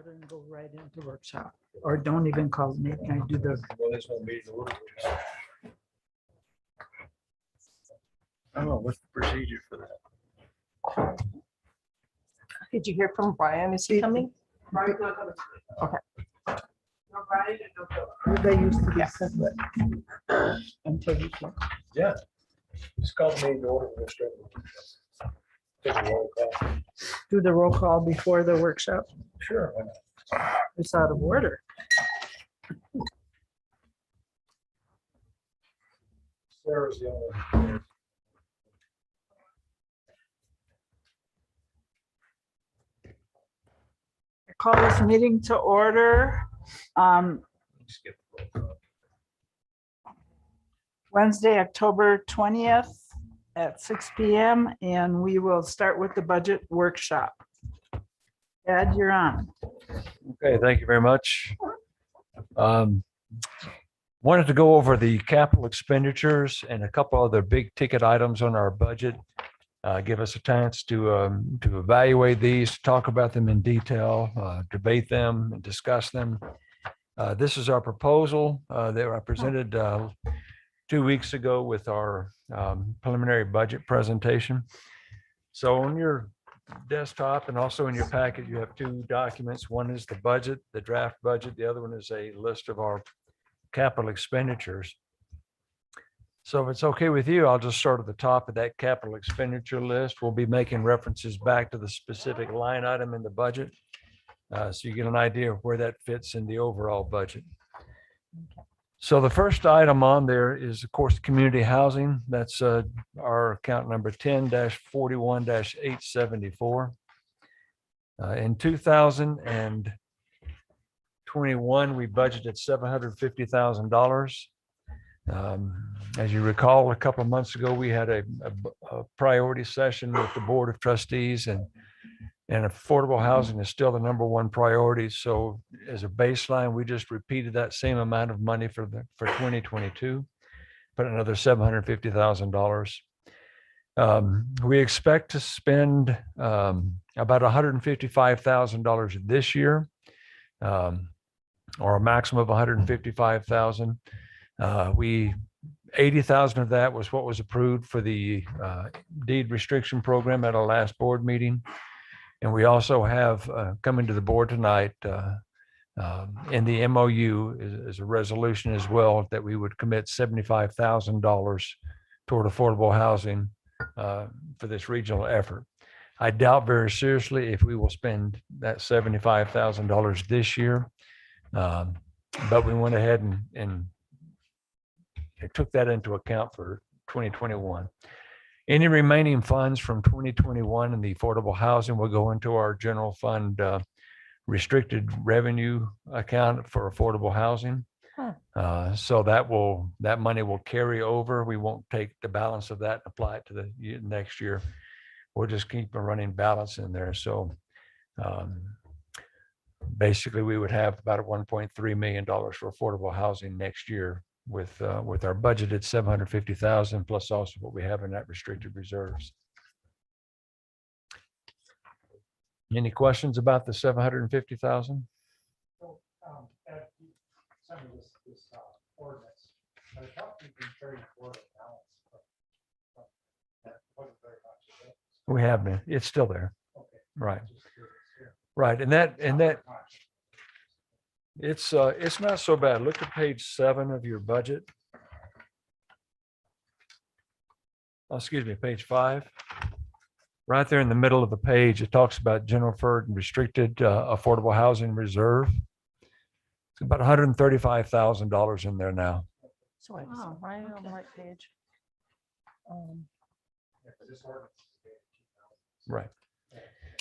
order and go right into workshop, or don't even call the meeting. I do the, Well, this won't be the order. I don't know, what's the procedure for that? Did you hear from Brian? Is he coming? Brian's not coming. Okay. No Brian and no Phil. they used to be separate until you can. Yeah. Just call the meeting to order. We'll straight. Take a roll call. Do the roll call before the workshop. Sure. why not? It's out of order. Sarah's the only one. I call this meeting to order. Skip the roll call. Wednesday, October 20th at 6 p.m. And we will start with the budget workshop. Ed, you're on. Okay, thank you very much. Wanted to go over the capital expenditures and a couple other big ticket items on our budget. Give us a chance to evaluate these, talk about them in detail, debate them and discuss them. This is our proposal that I presented 2 weeks ago with our preliminary budget presentation. So on your desktop and also in your packet, you have two documents. One is the budget, the draft budget. The other one is a list of our capital expenditures. So if it's okay with you, I'll just start at the top of that capital expenditure list. We'll be making references back to the specific line item in the budget. So you get an idea of where that fits in the overall budget. So the first item on there is, of course, community housing. That's our account number 10-41-874. In 2021, we budgeted $750,000. As you recall, a couple of months ago, we had a priority session with the Board of Trustees, and affordable housing is still the #1 priority. So as a baseline, we just repeated that same amount of money for 2022, put another $750,000. We expect to spend about $155,000 this year, or a maximum of $155,000. 80,000 of that was what was approved for the deed restriction program at our last board meeting. And we also have coming to the board tonight in the MOU is a resolution as well that we would commit $75,000 toward affordable housing for this regional effort. I doubt very seriously if we will spend that $75,000 this year, but we went ahead and took that into account for 2021. Any remaining funds from 2021 in the affordable housing will go into our general fund restricted revenue account for affordable housing. So that money will carry over. We won't take the balance of that and apply it to the next year. We'll just keep a running balance in there. So basically, we would have about $1.3 million for affordable housing next year, with our budgeted $750,000 plus also what we have in that restricted reserves. Any questions about the $750,000? Ordinance. I thought you can carry forward a balance, but that wasn't very much, is it? We have been. It's still there. Okay. Right. Just curious, yeah. Right. And that Not much. it's not so bad. Look at page 7 of your budget. Oh, excuse me, page 5. Right there in the middle of the page, it talks about general fund and restricted affordable housing reserve. It's about $135,000 in there now. So I Oh, right on the right page. Yeah, 'cause this ordinance is dated 2000. Right.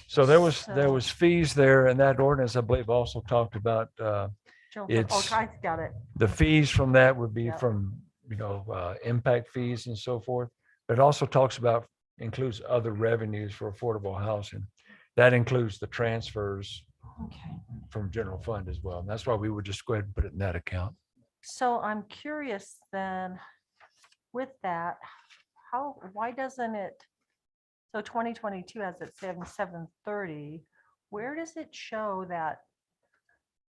So there was fees there, and that ordinance, I believe, also talked about General fund. It's- Okay, I got it. the fees from that would be Yep. from, impact fees and so forth. But it also talks about, includes other revenues for affordable housing. That includes the transfers Okay. from general fund as well. And that's why we would just go ahead and put it in that account. So I'm curious then, with that, why doesn't it, so 2022 has it 730, where does it show that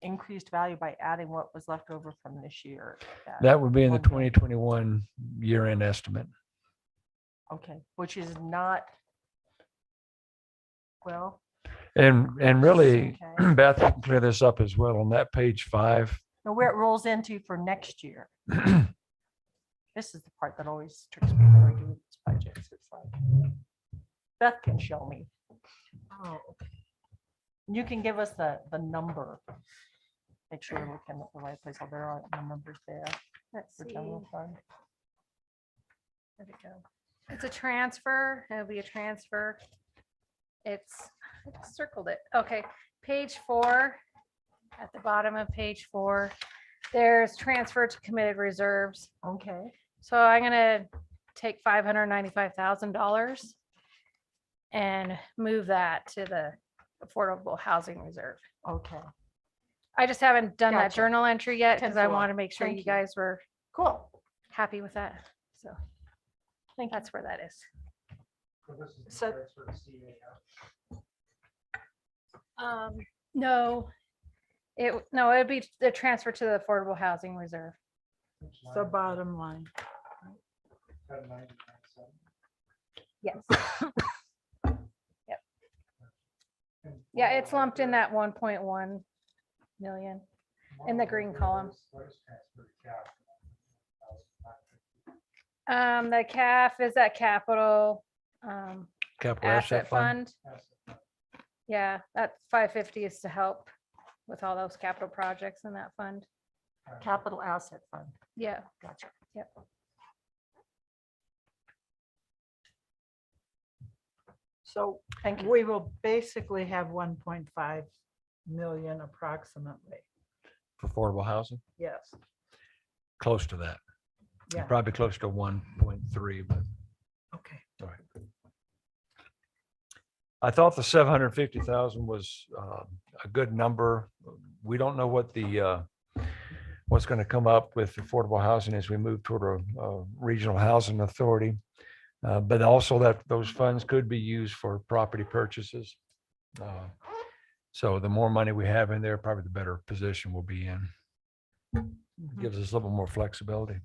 increased value by adding what was left over from this year. That would be in the One million. 2021 year-end estimate. Okay, which is not, well, And really, Okay. Beth, you can clear this up as well on that page 5. now where it rolls into for next year. This is the part that always tricks me when I do these budgets. It's like, Beth can show me. Oh, okay. You can give us the number. Make sure we're looking at the right place. Oh, there are the numbers there. Let's For see. general fund. There we go. It's a transfer. It'll be a transfer. I circled it. Okay, page 4. At the bottom of page 4, there's transfer to committed reserves. Okay, So I'm gonna take $595,000 and move that to the affordable housing reserve. okay, I just haven't done that Gotcha. journal entry yet because I 10-4. want to make sure Thank you you. guys were cool. happy with that. So Thank you. that's where that is. So this is the So- transfer to CAF. No, it'd be the transfer to the affordable housing reserve. Which The line? bottom line. 10,997. Yes. And Yeah, what it's line lumped is in that 1.1 million. in the green column. What is transfer to CAF? The CAF is that capital Capital asset fund. Asset fund. Yeah, that 550 is to help with all those capital projects in that fund. Capital asset fund. Yeah. Gotcha. Yep. So Thank you. we will basically have 1.5 million approximately. For affordable housing, Yes, close to that. yeah, Probably close to 1.3, but okay. all right. I thought the 750,000 was a good number. We don't know what the what's going to come up with affordable housing as we move toward a regional housing authority. But also that those funds could be used for property purchases. So the more money we have in there, probably the better position we'll be in. Gives us a little more flexibility.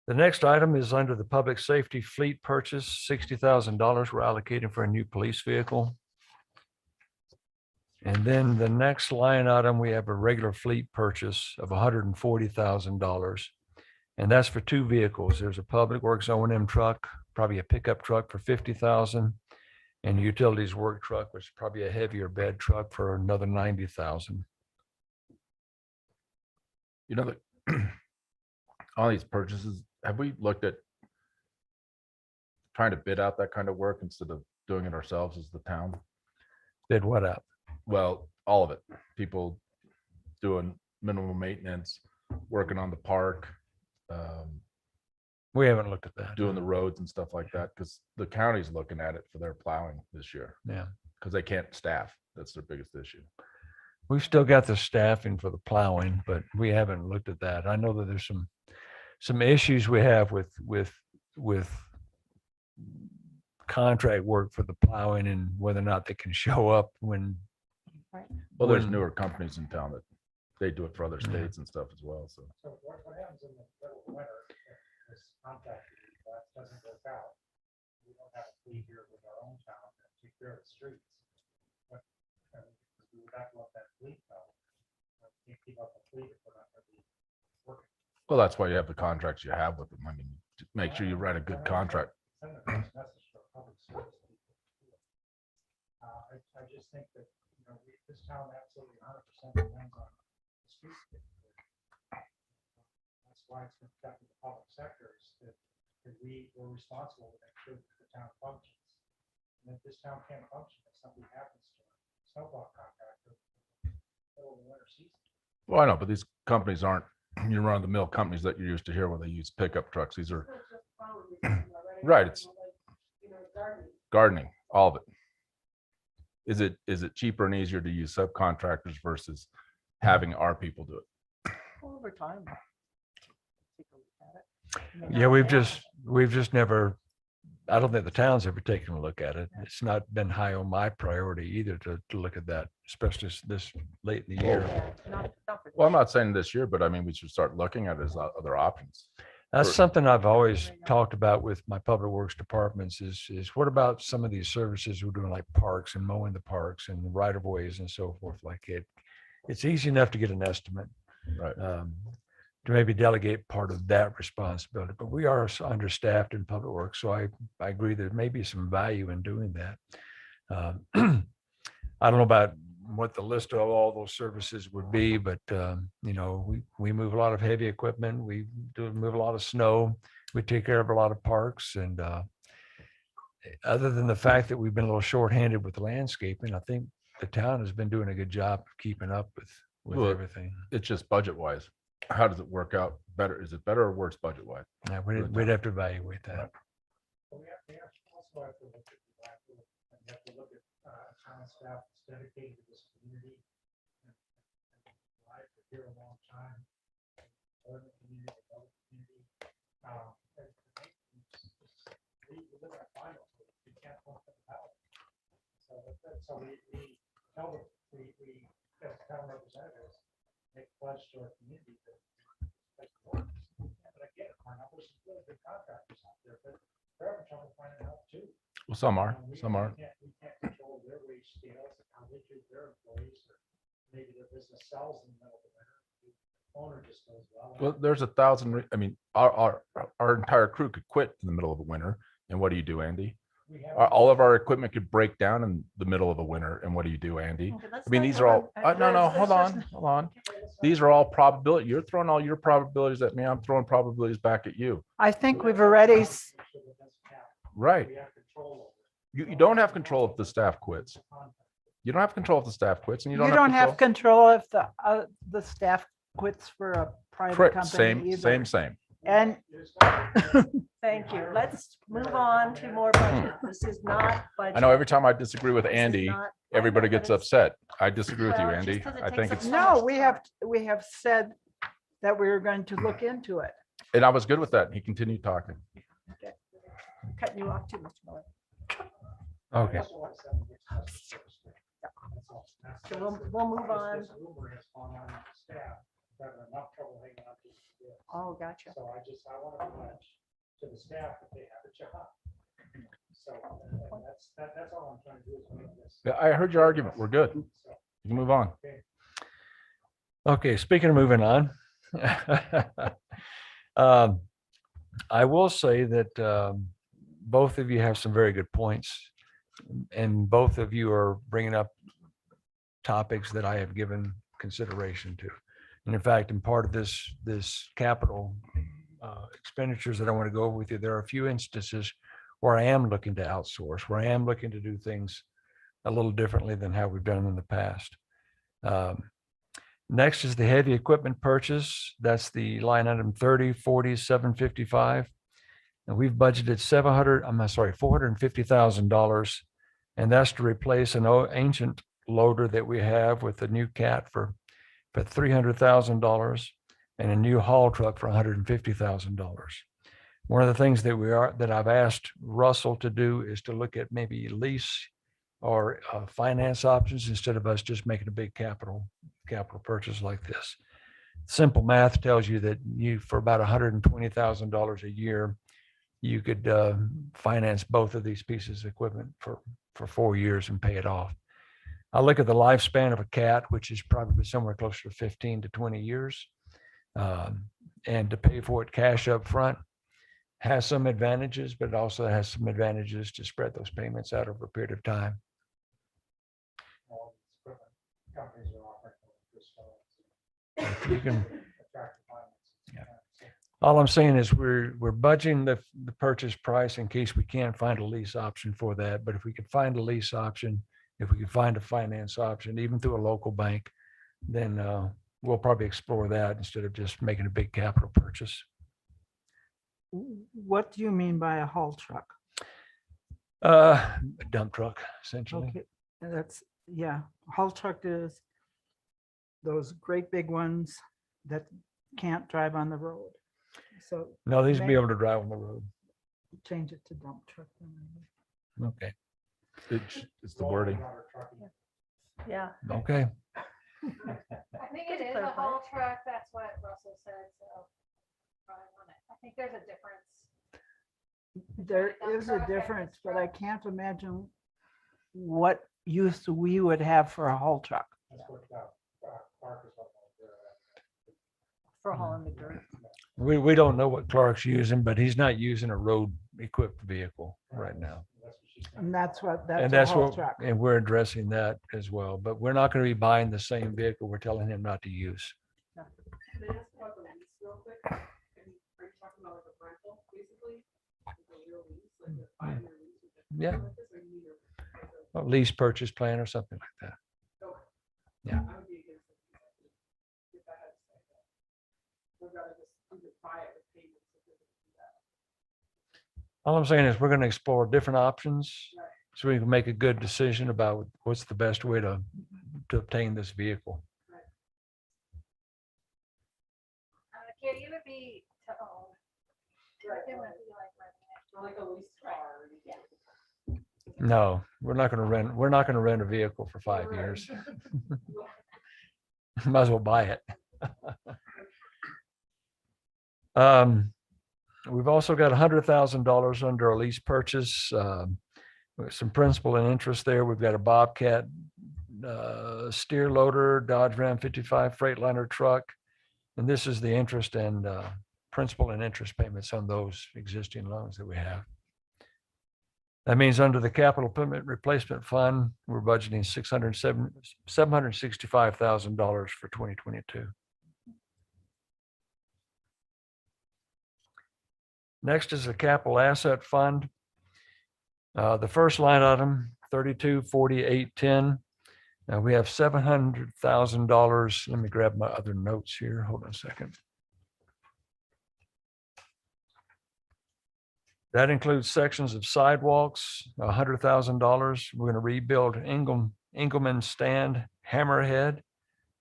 The next item is under the public safety fleet purchase, $60,000 we're allocating for a new police vehicle. And then the next line item, we have a regular fleet purchase of $140,000. And that's for 2 vehicles. There's a public works O&M truck, probably a pickup truck for 50,000. And a utilities work truck, which is probably a heavier bed truck for another 90,000. You know, that all these purchases, have we looked at trying to bid out that kind of work instead of doing it ourselves as the town? Bid what up? Well, all of it. People doing minimal maintenance, working on the park, We haven't looked at that. doing the roads and stuff like that, because the county's looking at it for their plowing this year, Yeah. because they can't staff. That's their biggest issue. We've still got the staffing for the plowing, but we haven't looked at that. I know that there's some issues we have with contract work for the plowing and whether or not they can show up when. Well, there's when- newer companies in town that they do it for other Yeah. states and stuff as well, so. So what happens in the middle of the winter, if this contract that doesn't work out? We don't have a fleet here with our own town that take care of the streets. But, we would have to let that fleet go. We can't keep up the fleet if we're not gonna be working. Well, that's why you have the contracts you have with them. I mean, to make sure you write a good contract. Send a nice message for public service people. I just think that, this town absolutely 100% depends on the streets. That's why it's been kept in the public sector, is that we were responsible to make sure that the town functions. And if this town can't function, if something happens to a snowball contractor, middle of the winter season. Well, I know, but these companies aren't your run-of-the-mill companies that you're used to hear where they use pickup trucks. These are right. It's gardening, all of it. Is it cheaper and easier to use subcontractors versus having our people do it? Over time. Take a look at it. Yeah, we've just never I don't think the town's ever taken a look at it. It's not been high on my priority either to look at that, especially this late in the year. Yeah, not for Well, I'm this not saying this year, but I mean, we should start looking at it as other options. That's Or- something I've always talked about with my public works departments is what about some of these services we're doing like parks and mowing the parks and the right of ways and so forth like it. It's easy enough to get an estimate. Right. To maybe delegate part of that responsibility, but we are understaffed in public works. So I agree there may be some value in doing that. I don't know about what the list of all those services would be, but you know, we move a lot of heavy equipment. We do move a lot of snow. We take care of a lot of parks. And other than the fact that we've been a little shorthanded with landscaping, I think the town has been doing a good job of keeping up with Well, everything. It's just budget wise. How does it work out better? Is it better or worse budget wise? Yeah, we'd have to evaluate that. But we also have to look at the back, and you have to look at town staff that's dedicated to this community. I've been here a long time. Learn the community, develop the community. And we live in a final, we can't talk about it. So we tell them, we as town representatives, make pledge to our community that. But again, our numbers, some really good contractors out there, but they're having trouble finding help too. Well, some are, We some are. we can't control their wage scales and how they treat their employees, or maybe their business sells in the middle of the winter. The owner just goes, Well, there's 1,000, I mean, our entire crew could quit in the middle of the winter. And what do you do, Andy? we have. All of our equipment could break down in the middle of the winter. And what do you do, Andy? Okay, let's I mean, not these go are all, on- no, let's hold just- on, hold on. These are all probability. You're throwing all your probabilities at me. I'm throwing probabilities back at you. I think we've already, Right. We have control over it. You don't have control if the staff quits. You don't have control if the staff quits and you don't have control if the staff quits for a private Correct, company either. same. And Thank you. Let's move on to more budget. This is not budget. I know every time I disagree with This is Andy, not- I know, everybody but gets it's- upset. I disagree with you, Well, just Andy. 'cause it I takes think up it's, so no, much we have said that we were going to look into it. and I was good with that. He continued talking. Cutting you off too, Mr. Miller. Okay. So we'll move on. This rumor has gone on with the staff, they're having enough trouble hanging on to the bill. Oh, gotcha. So I want to pledge to the staff that they have a job. So and that's all I'm trying to do is make this. Yeah, I heard your argument. We're good. You So, can move on. Okay, speaking of moving on. I will say that both of you have some very good points. And both of you are bringing up topics that I have given consideration to. And in fact, in part of this capital expenditures that I want to go over with you, there are a few instances where I am looking to outsource, where I am looking to do things a little differently than how we've done in the past. Next is the heavy equipment purchase. That's the line item 30-40-755. And we've budgeted $450,000. And that's to replace an ancient loader that we have with a new cat for $300,000 and a new haul truck for $150,000. One of the things that I've asked Russell to do is to look at maybe lease or finance options instead of us just making a big capital purchase like this. Simple math tells you that for about $120,000 a year, you could finance both of these pieces of equipment for 4 years and pay it off. I look at the lifespan of a cat, which is probably somewhere closer to 15 to 20 years. And to pay for it cash up front has some advantages, but it also has some advantages to spread those payments out over a period of time. All these equipment companies are offering this, You can, attractive financing. Yeah. all I'm saying is we're budgeting the purchase price in case we can't find a lease option for that. But if we could find a lease option, if we could find a finance option, even through a local bank, then we'll probably explore that instead of just making a big capital purchase. What do you mean by a haul truck? A dump truck, essentially. Okay, that's, yeah, haul truck is those great big ones that can't drive on the road. So No, these will be Maybe- able to drive on the road. change it to dump truck. then. Okay, It's the wording. Water trucking. Yeah. okay. I think Good it to is a clarify. haul truck. That's what Russell said, so. probably want it. I think there's a difference. There Dump is a truck and difference, this but I truck. can't imagine what use we would have for a haul truck. That's what Clark is talking about. For hauling the dirt. We don't know what Clark's using, but he's not using a road equipped vehicle right now. That's what she's saying. And that's what, And that's a that's haul what, truck. and we're addressing that as well, but we're not going to be buying the same vehicle we're telling him not to use. Can I ask about the lease real quick? Are you talking about like a rental, basically? Like a real lease, like a 5-year lease? with a- Yeah. like this, or you need a- A lease purchase plan or something like that. Okay. Yeah. I would be against it. If I had to say that. We'd rather just buy it with payments. if we could do that. All I'm saying is we're going to explore different options so we can make a good decision about what's the best way to obtain this vehicle. Katie, it would be to own. Right. It wouldn't be like renting it. Not like a leased car. or anything. No, we're not going to rent, we're not going to rent a vehicle for 5 years. Might as well buy it. We've also got $100,000 under a lease purchase. With some principal and interest there. We've got a Bobcat steer loader, Dodge Ram 55 Freightliner truck. And this is the interest and principal and interest payments on those existing loans that we have. That means under the capital equipment replacement fund, we're budgeting $765,000 for 2022. Next is the capital asset fund. The first line item, 324810. Now we have $700,000. Let me grab my other notes here. Hold on a second. That includes sections of sidewalks, $100,000. We're going to rebuild Engelman Stand Hammerhead,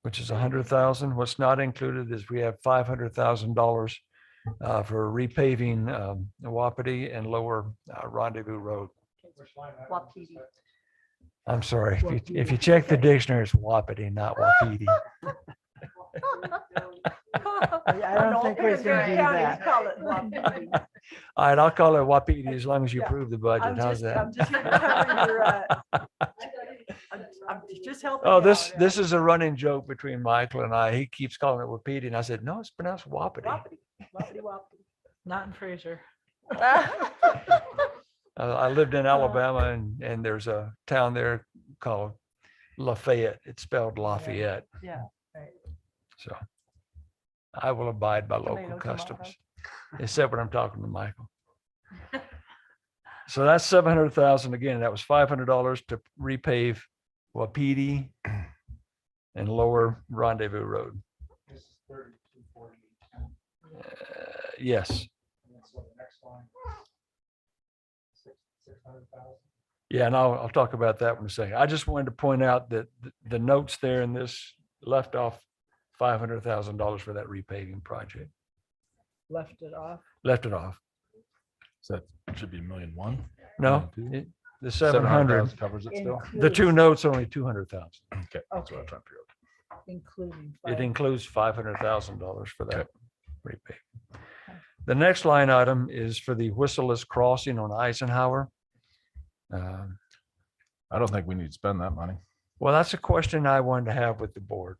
which is $100,000. What's not included is we have $500,000 for repaving Wapiti and Lower Rendezvous Road. Which line item is Wapiti. that? I'm sorry, if you check the dictionary, it's Wapiti, not Wapiti. I don't think we can do that. All right, I'll call it Wapiti as long as you Yeah. approve the budget. How's that? I'm just here to cover your, I'm just helping. Oh, you this out, this is a running joke between Michael and I. He keeps calling it Wapiti, and I said, no, it's pronounced Wapiti. Wapiti, wapiti, wapiti. Not in Fraser. I lived in Alabama, and there's a town there called Lafayette. It's spelled Lafayette. Yeah. So I will abide by Tomato, local tomato. customs, except when I'm talking to Michael. So that's 700,000. Again, that was $500 to repave Wapiti and Lower Rendezvous Road. This is 3248. Yes. And then so the next line. 600,000. Yeah, and I'll talk about that in a second. I just wanted to point out that the notes there in this left off $500,000 for that repaving project. Left it off. Left it off. So that should be 1,000,000. No, $1,200,000. the 700, Covers it still. the two notes only 200,000. Okay. That's what I'm Okay. trying to figure out. Including. It includes $500,000 for that Okay. repave. The next line item is for the Whistleless crossing on Eisenhower. I don't think we need to spend that money. Well, that's a question I wanted to have with the board.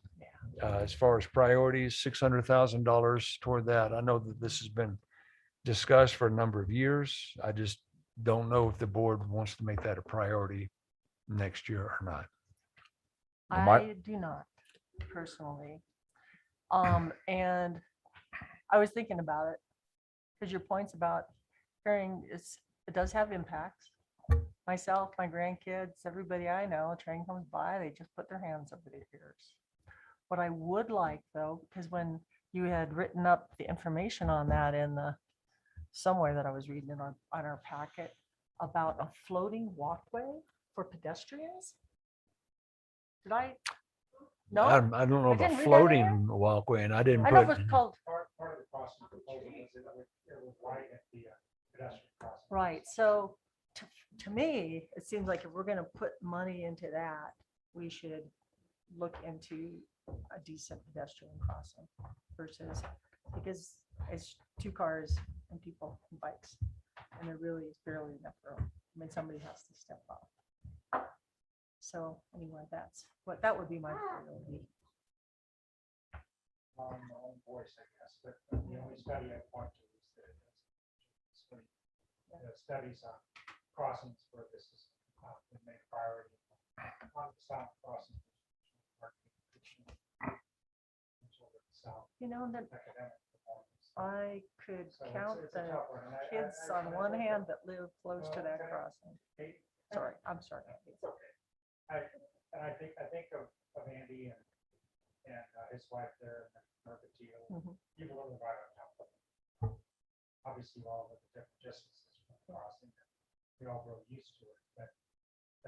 As far as priorities, $600,000 toward that. I know that this has been discussed for a number of years. I just don't know if the board wants to make that a priority next year or not. Well, my- I do not personally. And I was thinking about it, because your points about hearing is, it does have impacts. Myself, my grandkids, everybody I know, a train comes by, they just put their hands over their ears. What I would like though, because when you had written up the information on that in the, somewhere that I was reading it on our packet about a floating walkway for pedestrians. Did I? No, I don't know I of didn't a read that floating walkway, and I didn't I know it put, was called, Part of the crossing proposal was that it would widen the pedestrian crossing. Right, so to me, it seems like if we're gonna put money into that, we should look into a decent pedestrian crossing versus, because it's 2 cars and people and bikes. And there really is barely enough room. I mean, somebody has to step up. So anyway, that would be my priority. My own voice, I guess, but the only study I point to is that the studies on crossings where this is the main priority. On the south crossing. You know, that Academic performance. I could So count it's a the tough one, and kids I on one think hand that- that live close to that Okay. crossing. Hey, Sorry, I'm sorry. It's okay. I think of Andy and his wife there, and Mercantile, Mhm. you live right on top of them. Obviously, all of the different distances from the crossing, we all grow used to it, but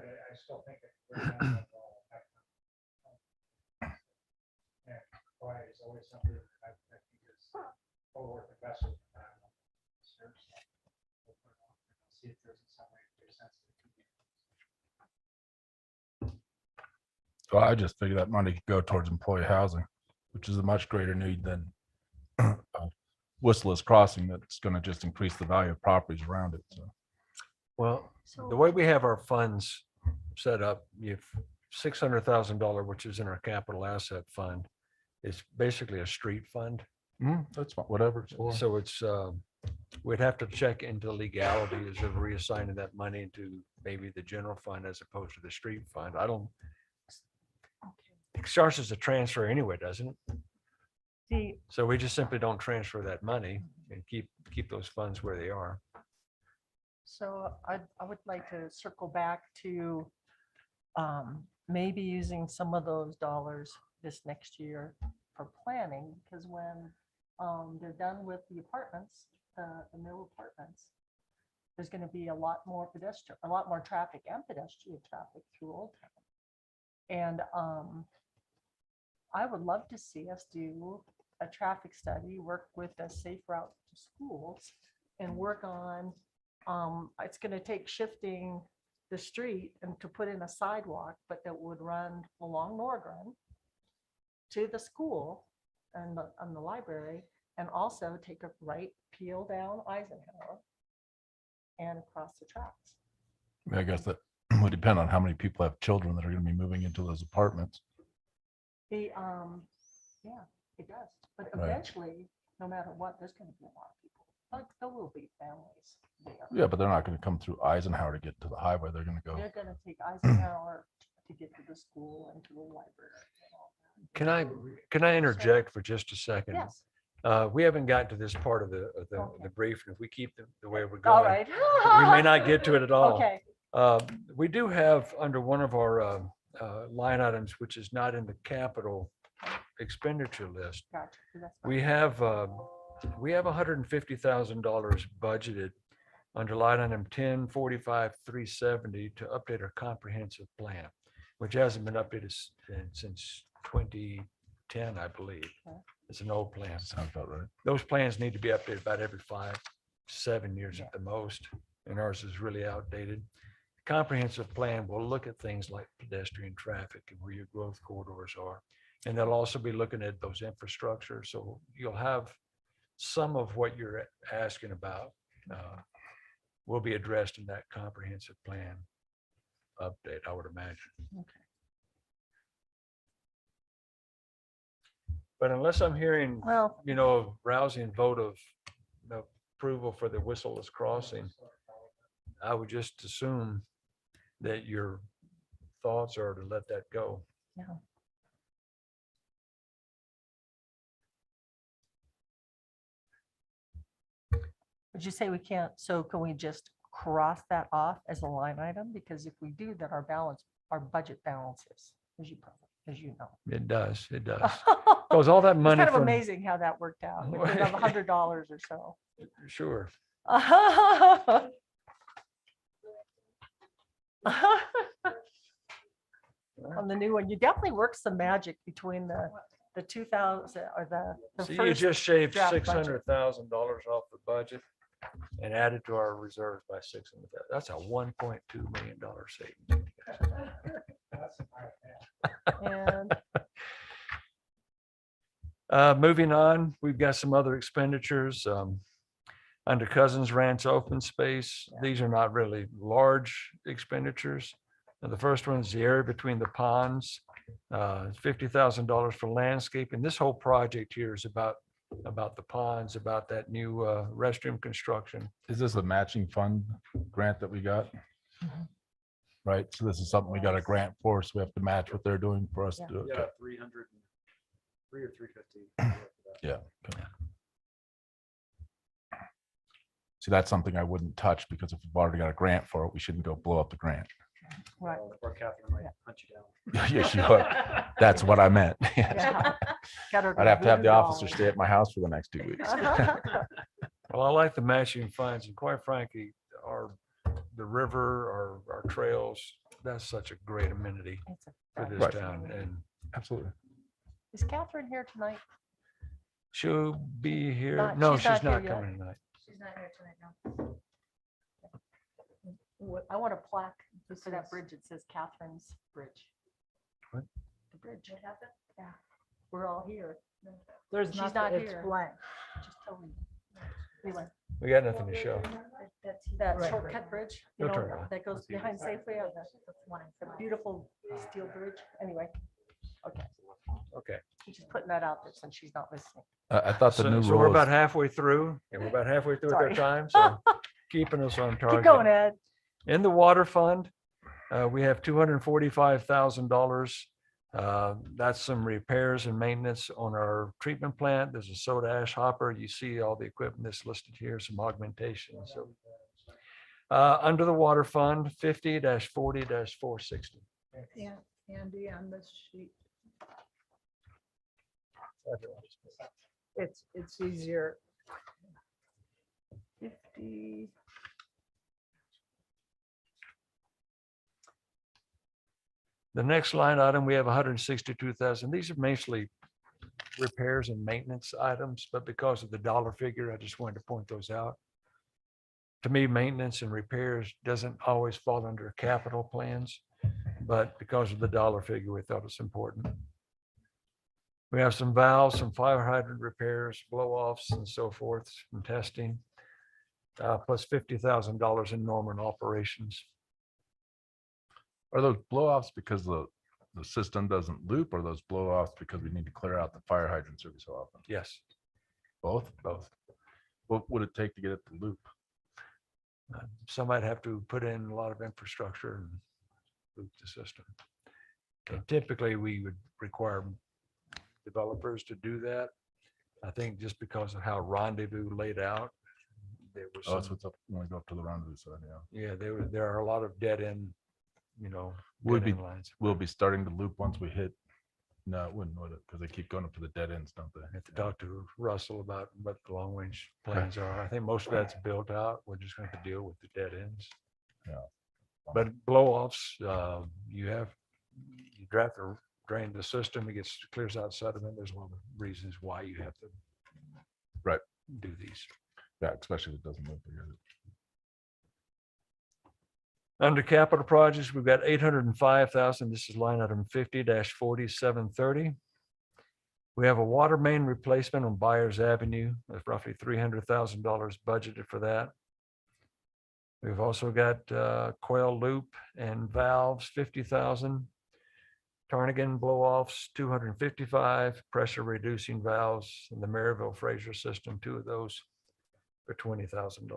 I still think it. And quiet is always something that I think is well worth investing in. See if there's some way to make sense. So I just figure that money could go towards employee housing, which is a much greater need than Whistleless crossing. That's going to just increase the value of properties around it. So Well, So- the way we have our funds set up, you've $600,000, which is in our capital asset fund, is basically a street fund. that's fine, whatever it's for. So it's, we'd have to check into legalities of reassigning that money to maybe the general fund as opposed to the street fund. I don't, it starts as a transfer anyway, doesn't it? See, So we just simply don't transfer that money and keep those funds where they are. so I would like to circle back to maybe using some of those dollars this next year for planning, because when they're done with the apartments, the mill apartments, there's going to be a lot more traffic and pedestrian traffic through Old Town. And I would love to see us do a traffic study, work with a safe route to schools, and work on, it's going to take shifting the street and to put in a sidewalk, but that would run along Norgren to the school and the library, and also take a right peel down Eisenhower and across the tracks. I guess that would depend on how many people have children that are going to be moving into those apartments. Yeah, it does. But Right. eventually, no matter what, there's going to be a lot of people. Like, there will be families there. Yeah, but they're not going to come through Eisenhower to get to the highway. They're going to go. They're going to take Eisenhower to get to the school and to the library. and all that. Can I interject for just a second? Yes, We haven't gotten to this part of the Okay. brief. If we keep the way we're all going, right. we may not get to it at all. Okay, We do have under one of our line items, which is not in the capital expenditure list, gotcha. That's fine. we have $150,000 budgeted under line item 1045-370 to update our comprehensive plan, which hasn't been updated since 2010, I believe. Okay. It's an old plan. Sounds about right. Those plans need to be updated about every 5 to 7 years at the most, and ours is really outdated. The comprehensive plan will look at things like pedestrian traffic and where your growth corridors are. And they'll also be looking at those infrastructure. So you'll have some of what you're asking about will be addressed in that comprehensive plan update, I would imagine. Okay. But unless I'm hearing, Well, a rousing vote of approval for the Whistleless crossing, I would just assume that your thoughts are to let that go. yeah. Would you say we can't, so can we just cross that off as a line item? Because if we do, then our budget balances, as you know. It does. It's Because all that money kind of from, amazing how that worked out. We could have $100 or so. sure. On the new one, you definitely worked some magic between the 2000 or the See, you first. just shaved draft budget. $600,000 off the budget. and add it to our reserves by 6. That's a $1.2 million savings. That's my opinion. And Moving on, we've got some other expenditures. Under Cousins Ranch open space, these are not really large expenditures. And the first one is the area between the ponds, $50,000 for landscaping. This whole project here is about the ponds, about that new restroom construction. Is this a matching fund grant that we got? Right, so this is something we got a grant for, so we have to match what they're doing for us to do it. Yeah, 303 or 350. Yeah. Okay. See, that's something I wouldn't touch because if we've already got a grant for it, we shouldn't go blow up the grant. right. Or Catherine might hunt you down. Yes, you would. That's what I meant. Yeah. Got her I'd have to have the $1 officer million. stay at my house for the next 2 weeks. Well, I like the matching funds, and quite frankly, the river, our trails, that's such a great amenity It's a for this Right. town. And Absolutely. Is Catherine here tonight? she'll be here. Not- No, she's not she's not here yet. coming tonight. She's not here tonight now. I want a plaque for that bridge. It says Catherine's Bridge. What? The bridge. What happened? Yeah, we're all here. There's She's nothing, not it's here. blank. Just tell me. Anyway, We got nothing to show. That's that Right. shortcut bridge, you No know, turnaround. that goes behind Safeway, that's one. the beautiful steel bridge. Anyway, okay, Okay. she's putting that out there since she's not listening. I thought the So new so we're rule about is, halfway through, and we're about halfway through with our Sorry. time, so keeping us on target. Keep going, Ed. In the water fund, we have $245,000. That's some repairs and maintenance on our treatment plant. There's a soda ash hopper. You see all the equipment that's listed here, some augmentation. So under the water fund, 50-40-460. Yeah, Andy on this sheet. It's easier. 50. The next line item, we have 162,000. These are mostly repairs and maintenance items, but because of the dollar figure, I just wanted to point those out. To me, maintenance and repairs doesn't always fall under capital plans, but because of the dollar figure, we thought it's important. We have some valves, some fire hydrant repairs, blow-offs and so forth, and testing, plus $50,000 in normal operations. are those blow-offs because the system doesn't loop, or are those blow-offs because we need to clear out the fire hydrants every so often? Yes, Both? both. What would it take to get it to loop? Somebody'd have to put in a lot of infrastructure and loop the system. And typically, we would require developers to do that. I think just because of how Rendezvous laid out, there was Oh, that's some, what's up when we go up to the rendezvous side, yeah. there are a lot of dead end, Would be- dead-end lines. We'll be starting to loop once we hit, no, it wouldn't, would it? Because they keep going up to the dead ends, don't they? I have to talk to Russell about what the long range plans are. I think most of that's built out. We're just going to have to deal with the dead ends. Yeah. But blow offs, you draft or drain the system, it gets, clears out sediment. There's a lot of reasons why you have to Right. do these. Yeah, especially if it doesn't loop. I get it. Under capital projects, we've got 805,000. This is line item 50-4730. We have a water main replacement on Byers Avenue. There's roughly $300,000 budgeted for that. We've also got coil loop and valves, 50,000. Tarnigan blow-offs, 255, pressure reducing valves, and the Maryville Fraser system, 2 of those for $20,000.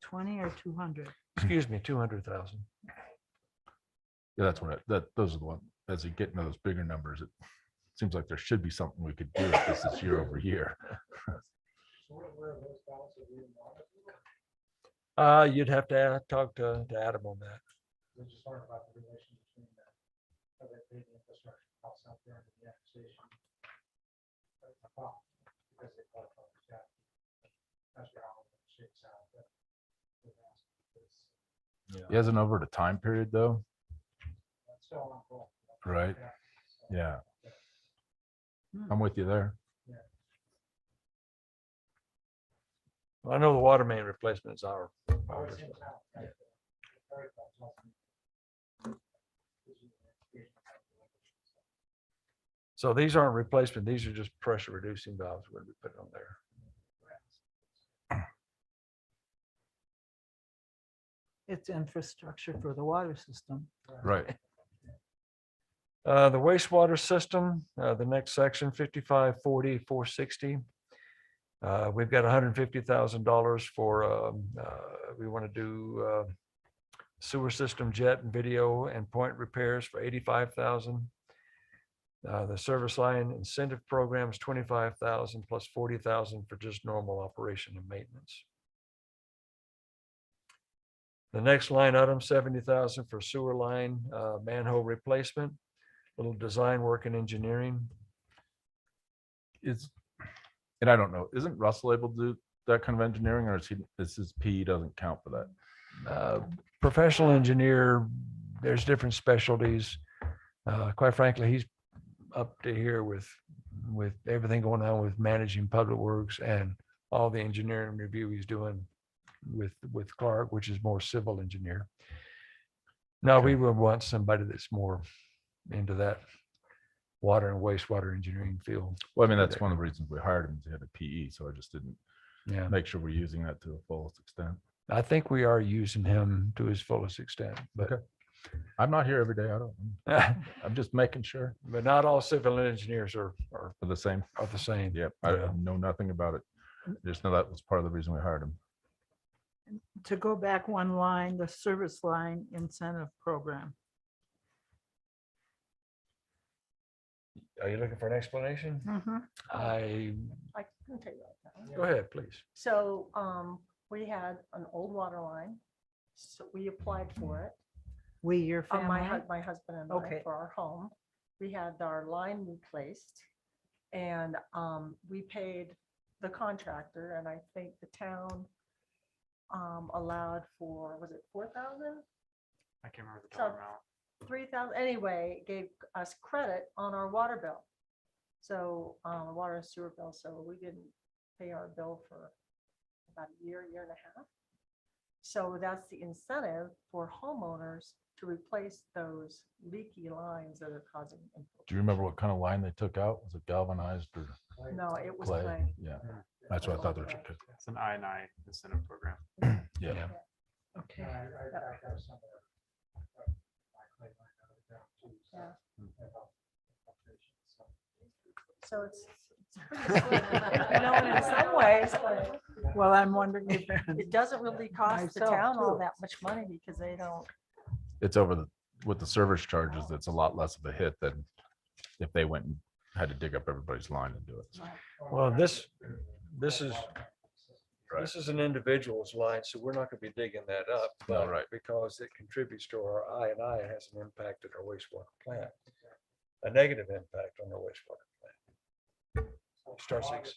20 or 200? Excuse me, 200,000. Yeah, that's what, those are the ones, as you get into those bigger numbers, it seems like there should be something we could do if this is year over year. So where are those balls that we wanted? You'd have to talk to Adam on that. We just learned about the relation between the big infrastructure costs out there and the annexation. Because they call it public debt. That's how it shakes out. But we've asked this, He hasn't over the time period though, that's still ongoing. right? So, Yeah, Hmm. I'm with you there. I know the water main replacement is our. So these aren't replacement, these are just pressure reducing valves we're gonna be putting on there. It's infrastructure for the water system. Right. The wastewater system, the next section, 5540, 460. We've got $150,000 for, we want to do sewer system jet and video and point repairs for 85,000. The service line incentive program is 25,000 plus 40,000 for just normal operation and maintenance. The next line item, 70,000 for sewer line manhole replacement, little design work and engineering. And I don't know, isn't Russell able to do that kind of engineering, or is his PE doesn't count for that? Professional engineer, there's different specialties. Quite frankly, he's up to here with everything going on with managing public works and all the engineering review he's doing with Clark, which is more civil engineer. Now, we would want somebody that's more into that water and wastewater engineering field. Well, I mean, that's one of the reasons we hired him, to have a PE, so I just didn't Yeah, make sure we're using that to the fullest extent. I think we are using him to his fullest extent, but Okay. I'm not here every day. I don't, I'm just making sure but not all civil engineers are for the same. the same. Yep. I Yeah. know nothing about it. Just know that was part of the reason we hired him. To go back one line, the service line incentive program. Are you looking for an explanation? I, I can tell you right now. go ahead, please. So we had an old water line, so we applied for it. We, your family. My husband and I, Okay. for our home. We had our line replaced, and we paid the contractor, and I think the town allowed for, was it 4,000? I can't remember the So- dollar amount. 3,000, anyway, gave us credit on our water bill. So, water and sewer bill, so we didn't pay our bill for about a year and a half. So that's the incentive for homeowners to replace those leaky lines that are causing. Do you remember what kind of line they took out? Was it galvanized or No, it was clay? clay. Yeah, that's what I thought. It's an I&I incentive program. Yeah. Okay. Yeah. So it's pretty slick, you know, and in some ways, but Well, I'm wondering if. it doesn't really cost the Myself, town all too. that much money because they don't. It's over with the service charges, it's a lot less of a hit than if they went and had to dig up everybody's line and do it. Well, this is an individual's line, so we're not gonna be digging that up. No, but right. Because it contributes to our I&I, it has an impact at our wastewater plant. A negative impact on our wastewater plant. Star six.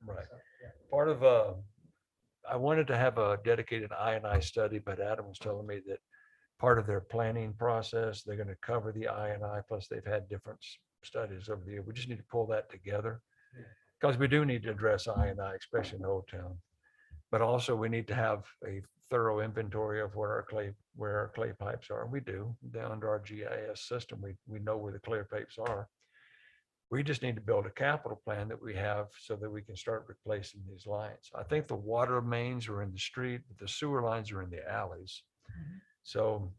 Right. Part of, I wanted to have a dedicated I&I study, but Adam was telling me that part of their planning process, they're gonna cover the I&I, plus they've had different studies over the year. We just need to pull that together. Because we do need to address I&I, especially in Old Town. But also we need to have a thorough inventory of where our clay pipes are. And we do, down under our GIS system, we know where the clear pipes are. We just need to build a capital plan that we have so that we can start replacing these lines. I think the water mains are in the street, but the sewer lines are in the alleys. So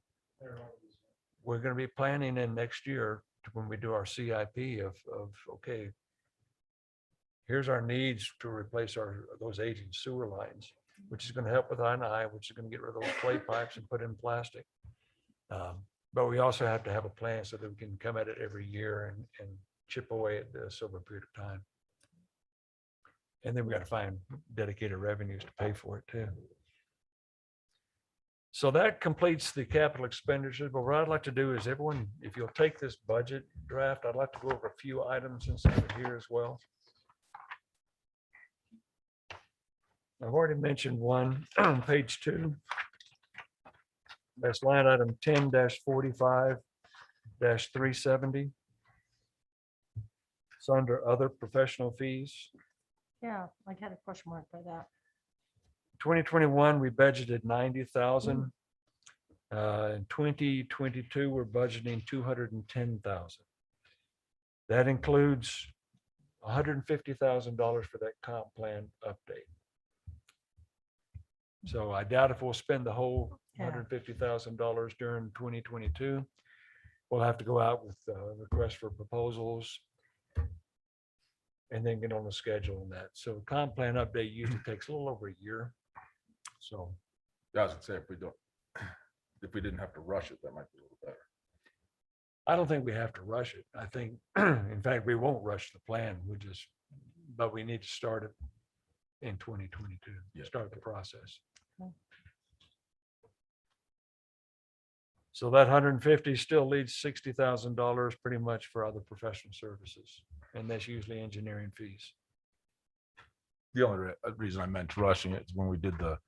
we're going to be planning in next year when we do our CIP of okay, here's our needs to replace those aging sewer lines, which is going to help with I&I, which is going to get rid of those clay pipes and put in plastic. But we also have to have a plan so that we can come at it every year and chip away at this over a period of time. And then we got to find dedicated revenues to pay for it too. So that completes the capital expenditures. But what I'd like to do is everyone, if you'll take this budget draft, I'd like to go over a few items since they're here as well. I've already mentioned one on page 2. That's line item 10-45-370. It's under other professional fees. Yeah, I had a question mark by that. 2021, we budgeted 90,000. In 2022, we're budgeting 210,000. That includes $150,000 for that comp plan update. So I doubt if we'll spend the whole Yeah. $150,000 during 2022. We'll have to go out with requests for proposals and then get on the schedule on that. So comp plan update usually takes a little over a year. So I was gonna say, if we didn't have to rush it, that might be a little better. I don't think we have to rush it. I think, in fact, we won't rush the plan. But we need to start it in 2022, Yeah. start the process. Okay. So that 150 still leaves $60,000 pretty much for other professional services. And that's usually engineering fees. The only reason I meant rushing it is when we did the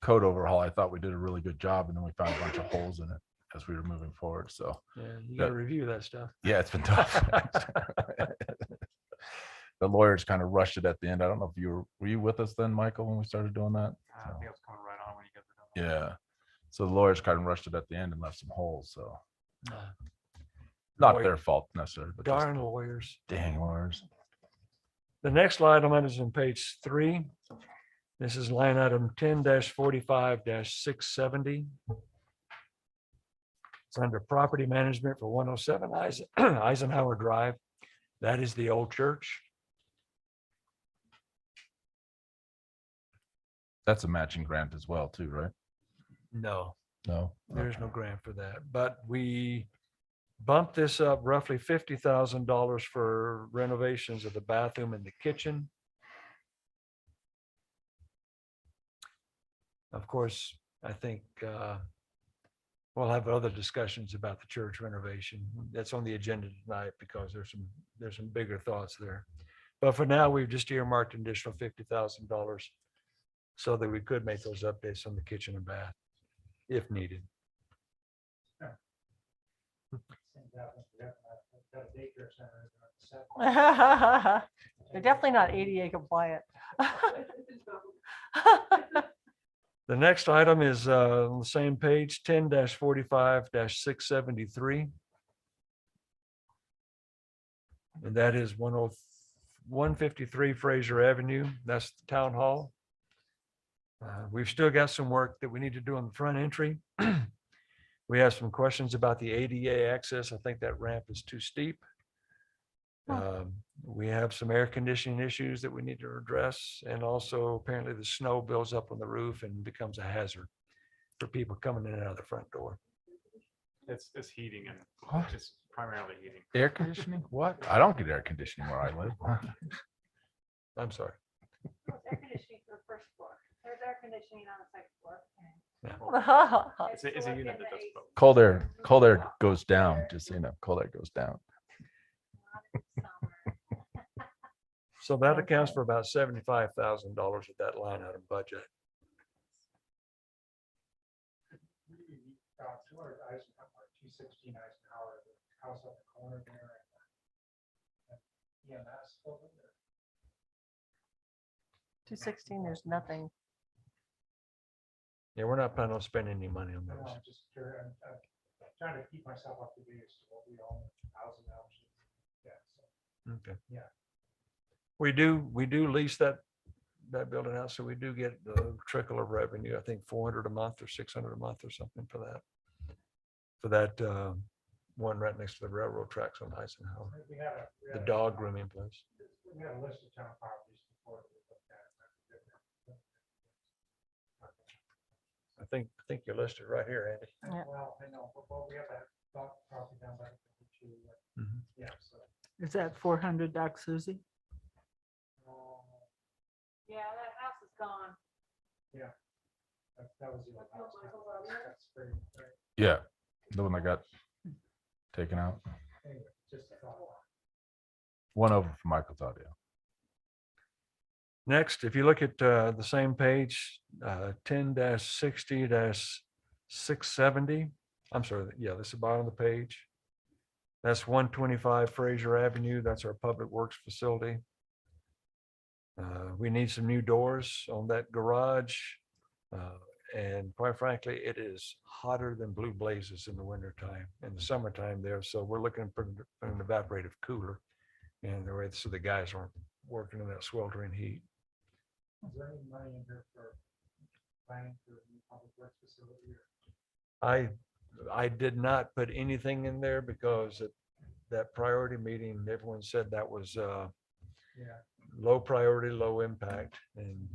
code overhaul, I thought we did a really good job, and then we found a bunch of holes in it as we were moving forward. So Yeah, you got to review that stuff. yeah, it's been tough. The lawyers kind of rushed it at the end. I don't know if were you with us then, Michael, when we started doing that? I think it's coming right on when you get to. Yeah. So the lawyers kind of rushed it at the end and left some holes. So Uh, not Lawyer- their fault necessarily, but just Darn lawyers. dang lawyers. The next line item is on page 3. This is line item 10-45-670. It's under property management for 107 Eisenhower Drive. That is the old church. That's a matching grant as well, too, right? No, No. there's no grant for that, but we bumped this up roughly $50,000 for renovations of the bathroom and the kitchen. Of course, I think we'll have other discussions about the church renovation. That's on the agenda tonight because there's some bigger thoughts there. But for now, we've just earmarked an additional $50,000 so that we could make those updates on the kitchen and bath if needed. They're definitely not ADA compliant. The next item is on the same page, 10-45-673. And that is 153 Fraser Avenue. That's the town hall. We've still got some work that we need to do on the front entry. We have some questions about the ADA access. I think that ramp is too steep. We have some air conditioning issues that we need to address. And also apparently the snow builds up on the roof and becomes a hazard for people coming in and out of the front door. It's heating and What? it's primarily heating. Air conditioning? What? I don't get air conditioning where I live. I'm sorry. Air conditioning for the first floor. There's air conditioning on the second floor. It's a unit that does both. Cold air goes down, just so you know, cold air goes down. So that accounts for about $75,000 of that line item budget. Toward Eisenhower, 216 Eisenhower, the house on the corner there. and EMS building there. 216, there's nothing. Yeah, we're not planning on spending any money on No, those. I'm just curious, I'm trying to keep myself up to date as to what we own, housing options. Yeah, so. Okay. Yeah. We do lease that building out, so we do get the trickle of revenue, I think 400 a month or 600 a month or something for that. For that one right next to the railroad tracks on Eisenhower, We had a. we the had a- dog grooming place. We had a list of town properties before that we looked at. I think you're listed right here, Andy. Yeah. Well, I know, but we have that dog property down by the. Mhm. Yeah, so. Is that 400 Doc Susie? Yeah, that house is gone. That was the old house. That's pretty, right. Yeah, the one that got taken out. Anyway, just a thought. One over from Michael's audio. Next, if you look at the same page, 10-60-7 670. I'm sorry, yeah, this is the bottom of the page. That's 125 Fraser Avenue. That's our Public Works facility. We need some new doors on that garage. And quite frankly, it is hotter than blue blazes in the wintertime, in the summertime there. So we're looking for an evaporative cooler. And the way, so the guys aren't working in that sweltering heat. Is there any money in here for planning for the new public works facility? I did not put anything in there because at that priority meeting, everyone said that was Yeah. low priority, low impact, and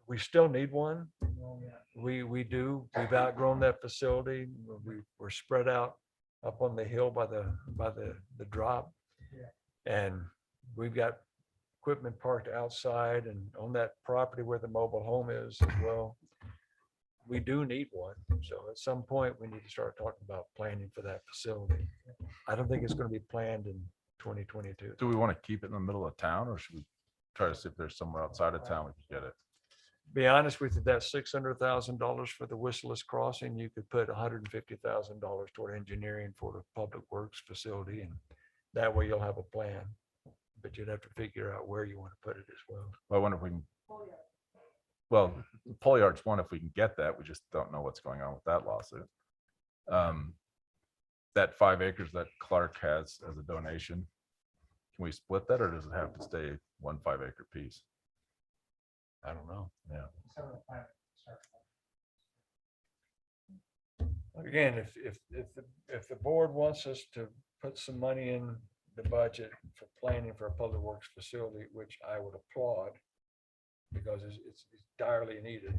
we still need one. Oh, yeah. We do. We've outgrown that facility. We're spread out up on the hill by the drop. Yeah. And we've got equipment parked outside and on that property where the mobile home is as well. We do need one. So at some point, we need to start talking about planning for that facility. I don't think it's going to be planned in 2022. Do we want to keep it in the middle of town, or should we try to see if there's somewhere outside of town we could get it? Be honest with you, that $600,000 for the Whistleless crossing, you could put $150,000 toward engineering for the public works facility, and that way you'll have a plan. But you'd have to figure out where you want to put it as well. I wonder if we can. Well, the pole yard's one if we can get that. We just don't know what's going on with that lawsuit. That 5 acres that Clark has as a donation, can we split that, or does it have to stay one 5-acre piece? I don't know. Yeah. Some of the planning start. Again, if the board wants us to put some money in the budget for planning for a public works facility, which I would applaud, because it's direly needed,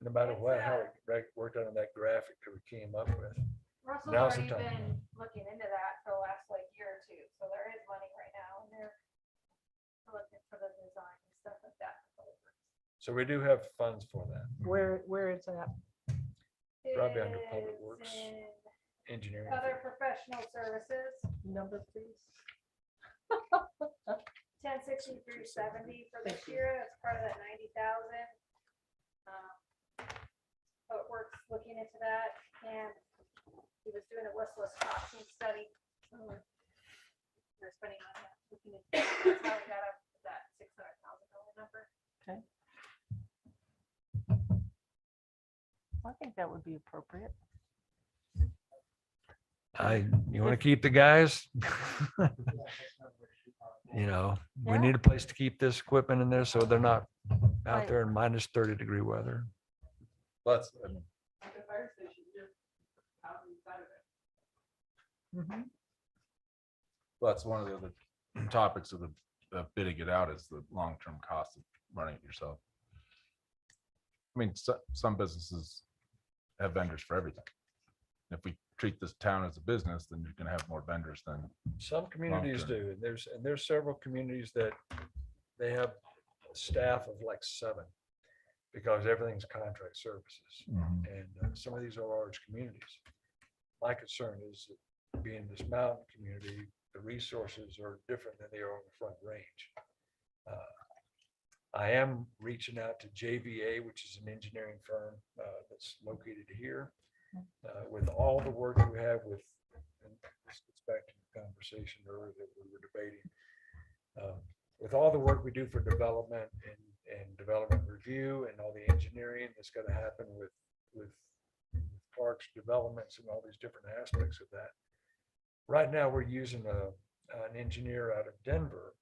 no matter what, how it worked out on that graphic that we came up with. Russell's Now's the already time. been looking into that for the last like year or two, so there is money right now, and they're looking for the design and stuff like that. So we do have funds for that, Where is that? Probably under Public It's Works. in engineering. Other professional services, Number, please. 106370 for this year, that's part of that 90,000. Public Works looking into that, and he was doing a Whistleless costing study. So we're spending on that, looking into that. That's how we got up to that $600,000 number. I think that would be appropriate. You want to keep the guys? You know, we need a place to keep this equipment in there so they're not out there in minus 30-degree weather. Let's, Like the fire station, just out inside of it. that's one of the other topics of the bidding it out is the long-term cost of running it yourself. I mean, some businesses have vendors for everything. If we treat this town as a business, then you're gonna have more vendors than. Some communities Long-term. do, and there's several communities that they have a staff of like 7 because everything's contract services. And some of these are large communities. My concern is that being this mountain community, the resources are different than they are on the Front Range. I am reaching out to JVA, which is an engineering firm that's located here. With all the work we have with, and this gets back to the conversation earlier that we were debating, with all the work we do for development and development review and all the engineering that's got to happen with parks developments and all these different aspects of that. Right now, we're using an engineer out of Denver.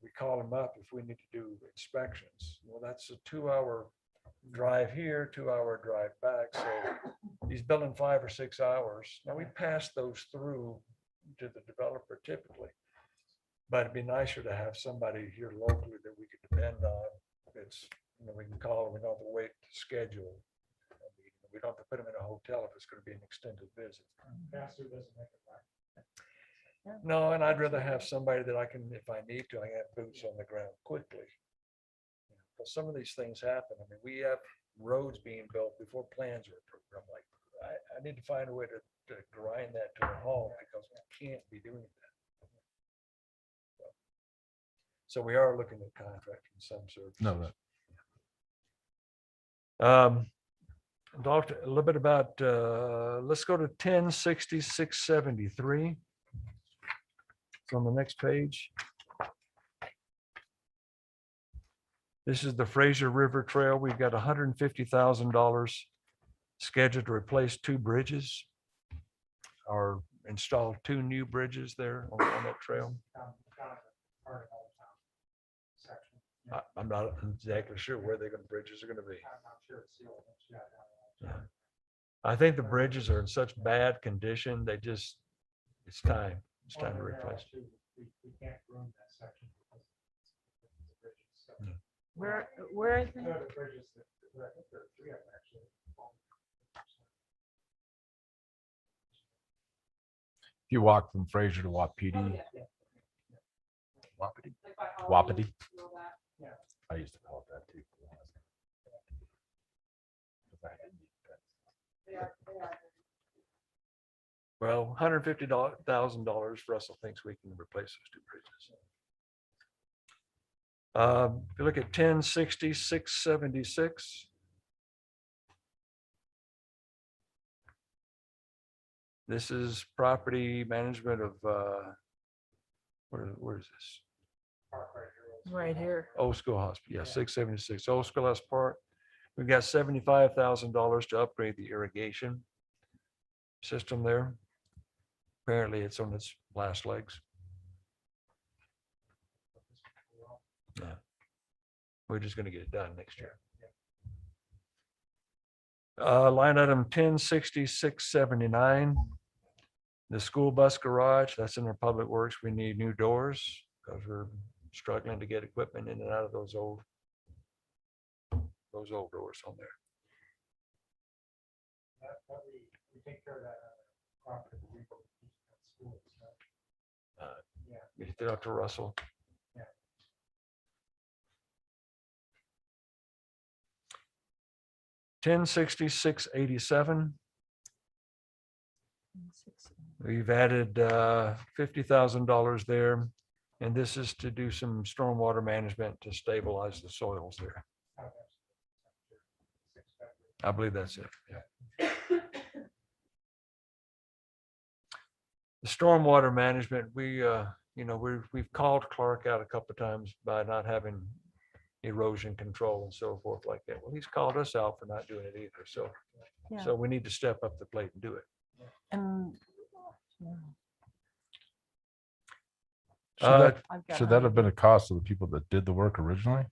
We call him up if we need to do inspections. Well, that's a 2-hour drive here, 2-hour drive back. So he's billing 5 or 6 hours. Now we pass those through to the developer typically, but it'd be nicer to have somebody here locally that we could depend on. It's, we can call them, we don't have to wait to schedule. We don't have to put them in a hotel if it's going to be an extended visit. Pastor doesn't make it right. No, and I'd rather have somebody that I can, if I need to, I have boots on the ground quickly. Because some of these things happen. I mean, we have roads being built before plans are approved. I'm like, I need to find a way to grind that to a halt because we can't be doing that. So we are looking at contracting some services. No, that Talked a little bit about, let's go to 106673. It's on the next page. This is the Fraser River Trail. We've got $150,000 scheduled to replace 2 bridges or install 2 new bridges there on that trail. Down at the part of Old Town section. I'm not exactly sure where the bridges are going to be. I'm not sure it's sealed, but yeah, down at Old Yeah. Town. I think the bridges are in such bad condition, it's time. It's time to Well, there are replace. two. We can't ruin that section because of the bridges. So, Yeah. Where is two it? of the bridges that, I think there are 3 of them actually. If you walk from Fraser to Wapiti, Oh, yeah. Wapiti, Like by Halloween Wapiti. and all that. I used to call it that too. They are. Well, $150,000, Russell thinks we can replace those 2 bridges. If you look at 106676. This is property management of, where is this? Park right here. Right here. Old School Hospital, yeah, 676, Old Schoolhouse Park. We've got $75,000 to upgrade the irrigation system there. Apparently it's on its last legs. Yeah. We're just gonna get it done next year. Line item 106679. The school bus garage, that's in our public works. We need new doors because we're struggling to get equipment in and out of those old doors on there. That we take care of that property. We go to school, so, yeah. Get it out to Russell. Yeah. $106687. We've added $50,000 there. And this is to do some stormwater management to stabilize the soils there. I believe that's it. Yeah. The stormwater management, we've called Clark out a couple of times by not having erosion control and so forth like that. Well, he's called us out for not doing it either. So, Yeah. so we need to step up the plate and do it. And yeah, I've got Should that have been a cost of the people that did the work originally?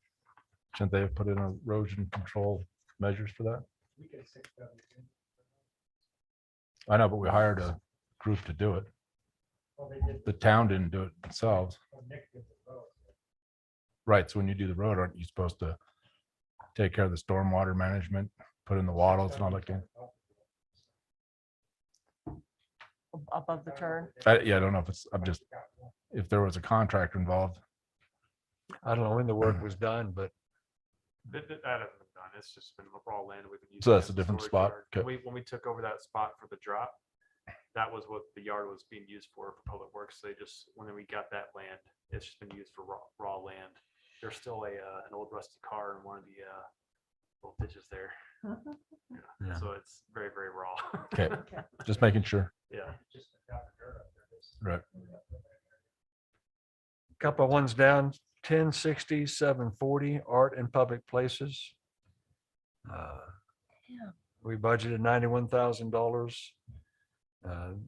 Shouldn't they have put in erosion control measures for that? We can fix that. I know, but we hired a group to do it. Well, they did. The town didn't do it themselves. Nick did the road. Right, so when you do the road, aren't you supposed to take care of the stormwater management, put in the wattles and all that? above the turn. Yeah, I don't know if if there was a contractor involved. I don't know when the work was done, but That hasn't been done. It's just been raw land. We've been using. So that's as a different storage spot? yard. Okay. When we took over that spot for the drop, that was what the yard was being used for public works. They just, when we got that land, it's just been used for raw land. There's still an old rusty car in one of the little ditches there. Yeah. So it's very, very raw. Okay, just making sure. Yeah. Just got the dirt up there. Right. couple of ones down, 1060-740, art in public places. Yeah. We budgeted $91,000.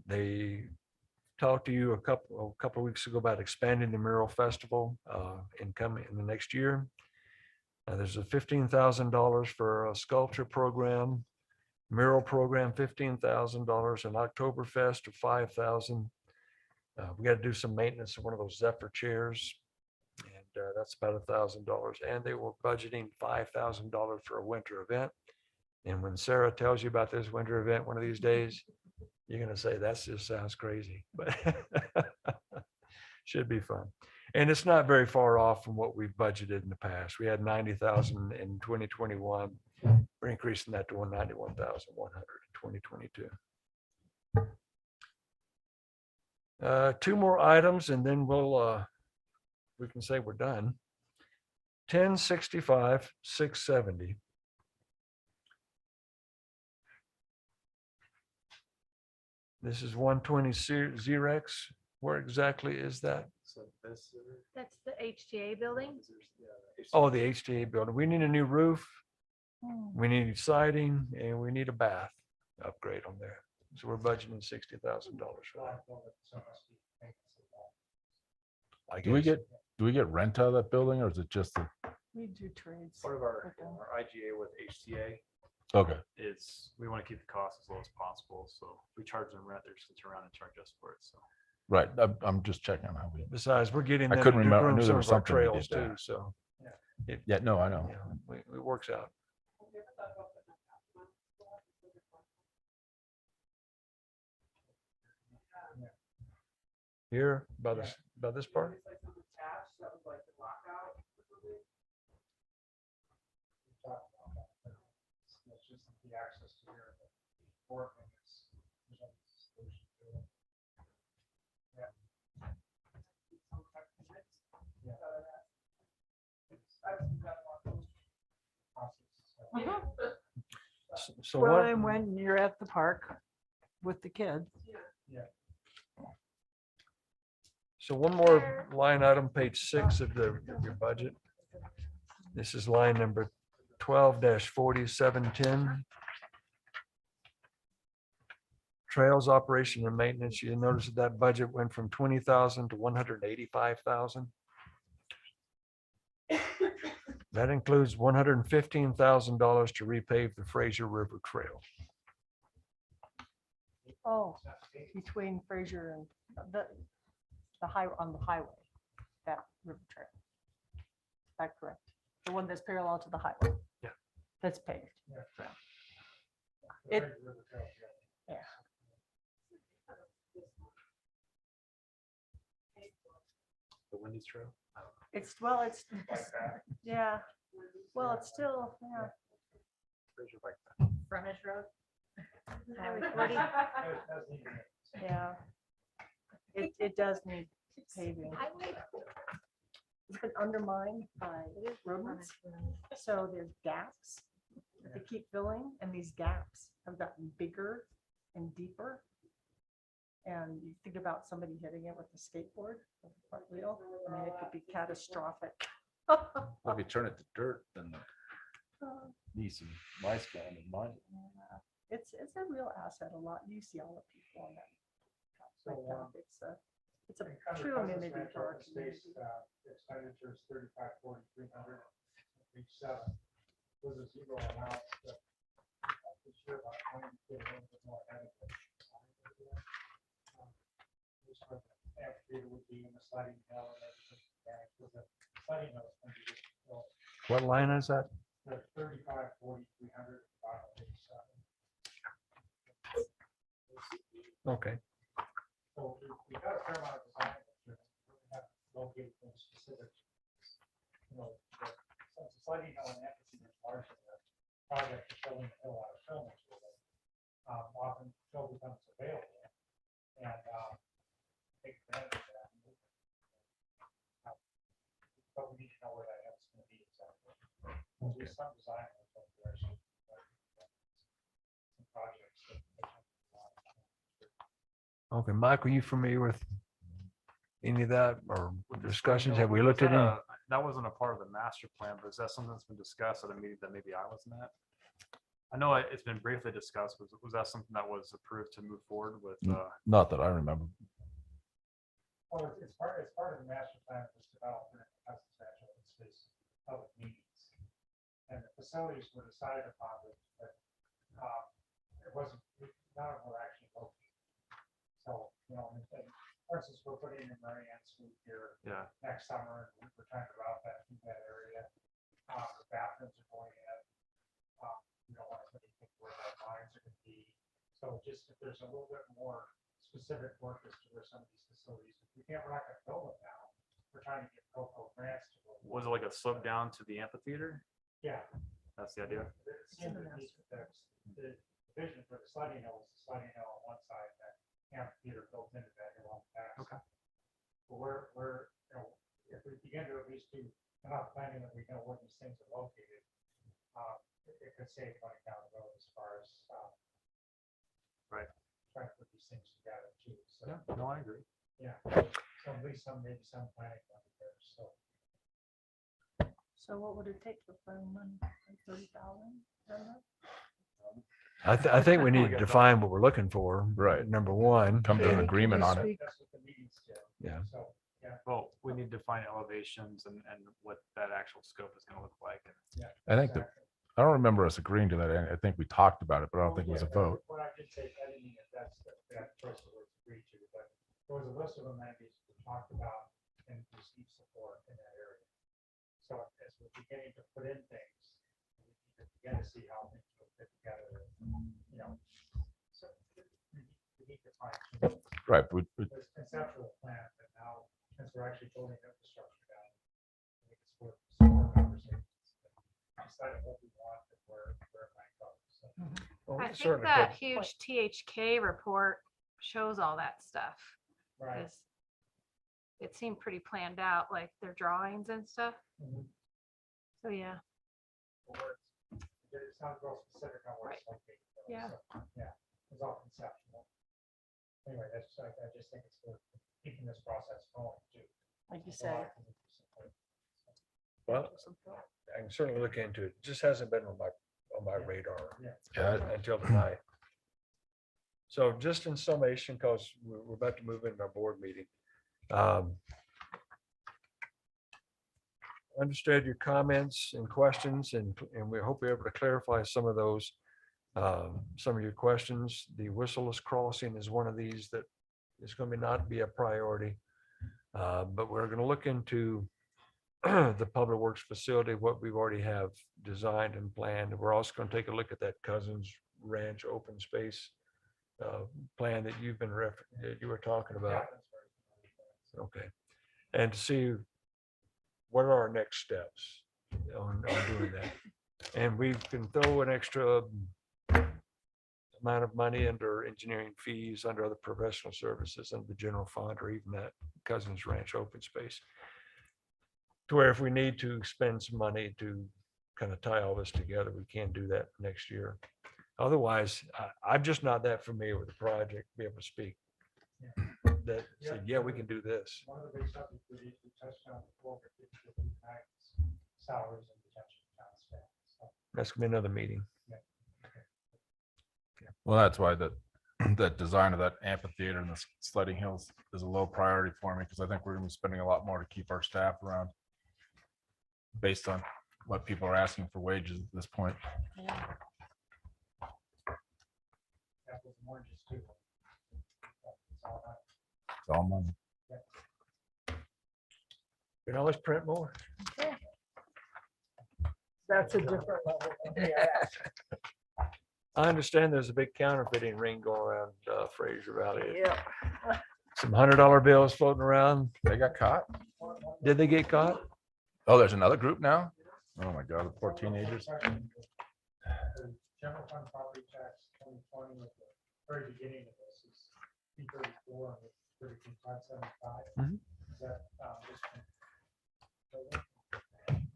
They talked to you a couple of weeks ago about expanding the mural festival in the next year. There's a $15,000 for a sculpture program, mural program, $15,000, and Oktoberfest of $5,000. We got to do some maintenance of one of those Zephyr chairs, and that's about $1,000. And they were budgeting $5,000 for a winter event. And when Sarah tells you about this winter event one of these days, you're going to say, that just sounds crazy, but should be fun. And it's not very far off from what we've budgeted in the past. We had 90,000 in 2021. We're increasing that to 191,100 in 2022. 2 more items, and then we can say we're done. 1065-670. This is 120 Xerox. Where exactly is that? So this. That's the HTA building. Oh, the HTA building. We need a new roof. Hmm. We need siding and we need a bath upgrade on there. So we're budgeting $60,000 for that. So it must be maintenance of that. I Do we guess. get rent out of that building or is it just the, We do trades. Part of our with them. IGA with HTA okay, is we want to keep the cost as low as possible. So if we charge them rent, they're just gonna turn around and charge us for it. So. right. I'm just checking on how we, Besides, we're getting I them to couldn't remember. I groom knew some there was of our something we did trails there. too, so. yeah, no, I know. Yeah, it works out. Have you ever thought about putting a half month school at the Civic Park? Here, by this part? It's like something attached, that was like the lockout or something. We talked about that, but it's just the access to here, but for it, it's- there's no solution to it. Some type of mix. Yeah. I've seen that a lot. Process, so. So Well, what, and when you're at the park with the kids. so one more line item, page 6 of your budget. This is line number 12-4710. Trails operation and maintenance. You notice that that budget went from 20,000 to 185,000. That includes $115,000 to repave the Fraser River Trail. Oh, between Fraser and the highway, on the highway, that river trail. Is that correct? The one that's parallel to the highway? Yeah. That's paved. The It- Fraser River Trail, yeah. Yeah. The Wendy's Trail. It's, well, it's, Like that. yeah, well, it's still, yeah. Fraser Bike Path. Frontage road. Highway Yeah. 40. It does need to- Yeah. It does need paving. It's been undermined by rodents, so there's gaps that they keep filling, and these gaps have gotten bigger and deeper. And you think about somebody hitting it with a skateboard, with a front wheel, I mean, it could be catastrophic. If you turn it to dirt, then need some mice going in mine. It's a real asset, a lot, you see all the people on that. So, path. It's a And under true present amenity financial for our open space, community. expenditures 35, 40, 300, page 7. Was a zero amount. But this year, about 20, get a little bit more ahead of it. Just what the amphitheater would be in the sliding hill and everything. Yeah, because the sliding hill is going to be, well, What line is that? the 35, 40, 300, bottom of page 7. Okay. So we've got a fair amount of design. We have located things specific. You know, since the sliding hill and amphitheater is largely a project for filling the hill out of filmers with it. Often fill becomes available and take advantage of that. But we need to know where that hill's going to be exactly. There'll be some design. in both directions, but some projects that- Okay, Mike, are you familiar with any of that or discussions? No, Have we was looked at that any? That wasn't a part of the master plan, but is that something that's been discussed at a meeting that maybe I wasn't at? I know it's been briefly discussed. Was that something that was approved to move forward with? Not that I remember. Well, it's part of the master plan that was developed in the substantial open space public meetings. And the facilities were decided upon, but it wasn't, none of them were actually located. So, you know, and for instance, we're putting in Marianne Street here Yeah. next summer, and we're trying to route that through that area. The bathrooms are going in. We don't want to put anything where our lines are going to be. So just if there's a little bit more specific work as to where some of these facilities, we're not going to build them now. We're trying to get COCO grants to. Was it like a slope down to the amphitheater? Yeah. That's the idea. It seemed to be the vision for the sliding hill was the sliding hill on one side, that amphitheater built into that hill on the back. Okay. But we're, you know, if we begin to at least do enough planning that we know where these things are located, it could save money down the road as far as Right. trying to put these things together too. So, Yeah, no, I agree. yeah, so at least maybe some planning money there, so. So what would it take to find money? 30,000? I think we need to define what we're looking for. Right. Number one. Come to an Jamie, can agreement you on it. speak? That's what the meetings do. Yeah. So, yeah, Well, we need to find elevations and what that actual scope is gonna look like. yeah. I think that, exactly. I don't remember us agreeing to that. I think we talked about it, but I don't think it was a Yeah, vote. What I did say, I didn't mean that first was agreed to, but there was a list of amenities we talked about and received support in that area. So as we're beginning to put in things, we need to begin to see how things will fit together, you know. So we need to find Right. this conceptual plan, but now, since we're actually building infrastructure down, I think it's worth some more conversations. Deciding what we want and where it might go. So, Well, we I can think certainly that put- huge THK report shows all that stuff. right. 'Cause it seemed pretty planned out, like their drawings and stuff. Mhm. So yeah, It sounds real specific on where it's located. though, Yeah. so, yeah, it's all conceptual. Anyway, I just think it's worth keeping this process going too. Like you There's a lot said. of things to support. Well, I can certainly look into it. Just hasn't been on my radar Yeah, until tonight. So just in summation, because we're about to move into our board meeting. Understood your comments and questions, and we hope we're able to clarify some of those. Some of your questions. The Whistleless crossing is one of these that is going to not be a priority. But we're going to look into the Public Works facility, what we've already have designed and planned. We're also going to take a look at that Cousins Ranch open space plan that you've been that you were talking Yeah, about. that's very. Okay. And to see what are our next steps on doing that. And we can throw an extra amount of money under engineering fees, under other professional services, under the general fund, or even that Cousins Ranch open space. To where if we need to spend some money to kind of tie all this together, we can do that next year. Otherwise, I'm just not that familiar with the project, to be able to speak. That said, yeah, we can do this. One of the big subjects we touched on before, but salaries and detention town staff. So, That's gonna be another meeting. well, that's why that design of that amphitheater and the sledding hills is a low priority for me, because I think we're gonna be spending a lot more to keep our staff around based on what people are asking for wages at this point. Yeah. apples and oranges too. It's all right. It's all money. We can always print more. That's a different level. I understand there's a big counterfeiting ring going around Fraser Valley. Yeah. Some $100 bills floating around. They got caught? Did they get caught? Oh, there's another group now? Oh my God, the poor teenagers. The General fund property tax 2020 at the very beginning of this is P34 and 32,575. Mhm. Is that,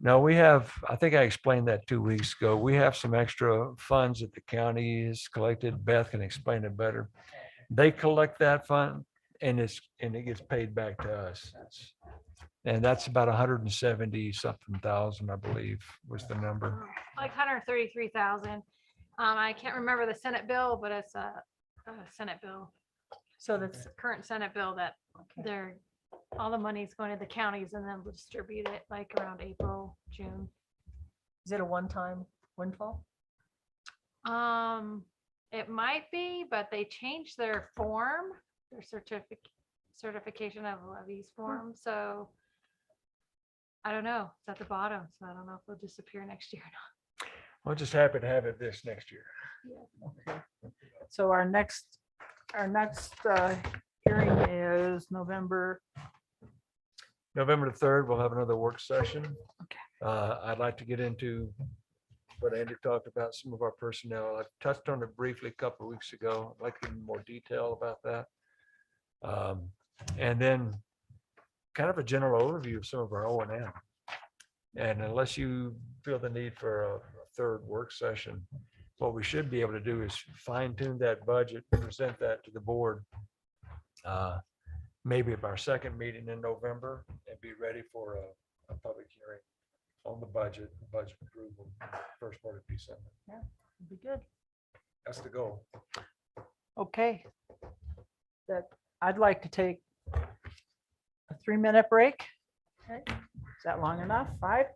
No, we have, I think I explained that 2 weeks ago. We have some extra funds that the county has collected. Beth can explain it better. They collect that fund and it gets paid back to us. And that's about 170 something thousand, I believe, was the number. like 133,000. I can't remember the Senate bill, but it's a Senate bill. So that's, The current Senate bill that they're, all the money's going to the counties and then we'll distribute it like around April, June. is it a one-time windfall? It might be, but they changed their form, their certification of levies form, so I don't know, it's at the bottom, so I don't know if it'll disappear next year or not. We're just happy to have it this next year. So our next hearing is November. November the 3rd, we'll have another work session. I'd like to get into what Andy talked about, some of our personnel. I touched on it briefly a couple of weeks ago. I'd like to get in more detail about that. And then kind of a general overview of some of our O&M. And unless you feel the need for a third work session, what we should be able to do is fine tune that budget, present that to the board. Maybe at our second meeting in November and be ready for a public hearing on the budget approval, first part of December. It'd be good. That's the goal. Okay. That, I'd like to take a 3-minute break. Okay. Is that long enough? 5?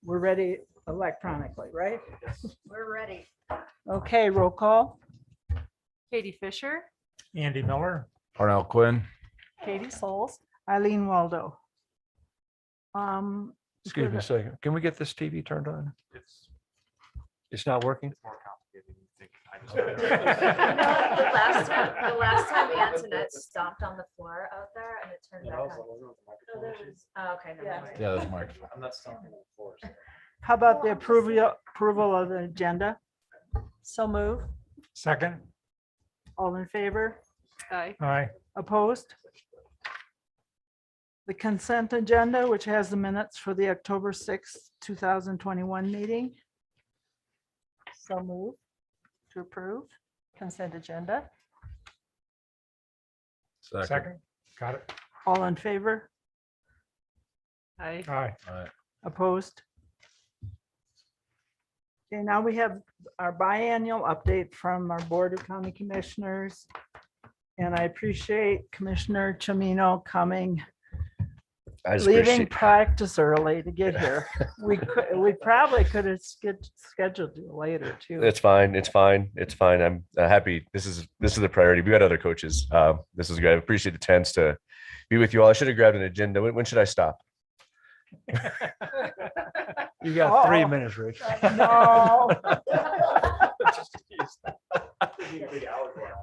We're ready electronically, right? We're ready. Okay, roll call. Katie Fisher, Andy Miller. Parnell Quinn. Katie Souls. Eileen Waldo. Excuse me a second. Can we get this TV turned on? It's not working? It's more complicated than you think. I just- The last time Antoinette stomped on the floor out there and it turned back on. Oh, okay, never mind. Yeah, that's microphone. I'm not stomping on the floor. so. How about the approval of the agenda? So move. Second. All in favor? Aye. Aye. Opposed? The consent agenda, which has the minutes for the October 6th, 2021 meeting. So move to approve consent agenda. Second. Got it. All in favor? Aye. Aye. All right. Opposed? Okay, now we have our biannual update from our Board of County Commissioners. And I appreciate Commissioner Chimino coming I just leaving appreciate. practice early to get here. We probably could have scheduled you later too. It's fine. It's fine. It's fine. I'm happy. This is the priority. We got other coaches. This is great. I appreciate the chance to be with you all. I should have grabbed an agenda. When should I stop? You got 3 Uh-oh. minutes, Rich. No,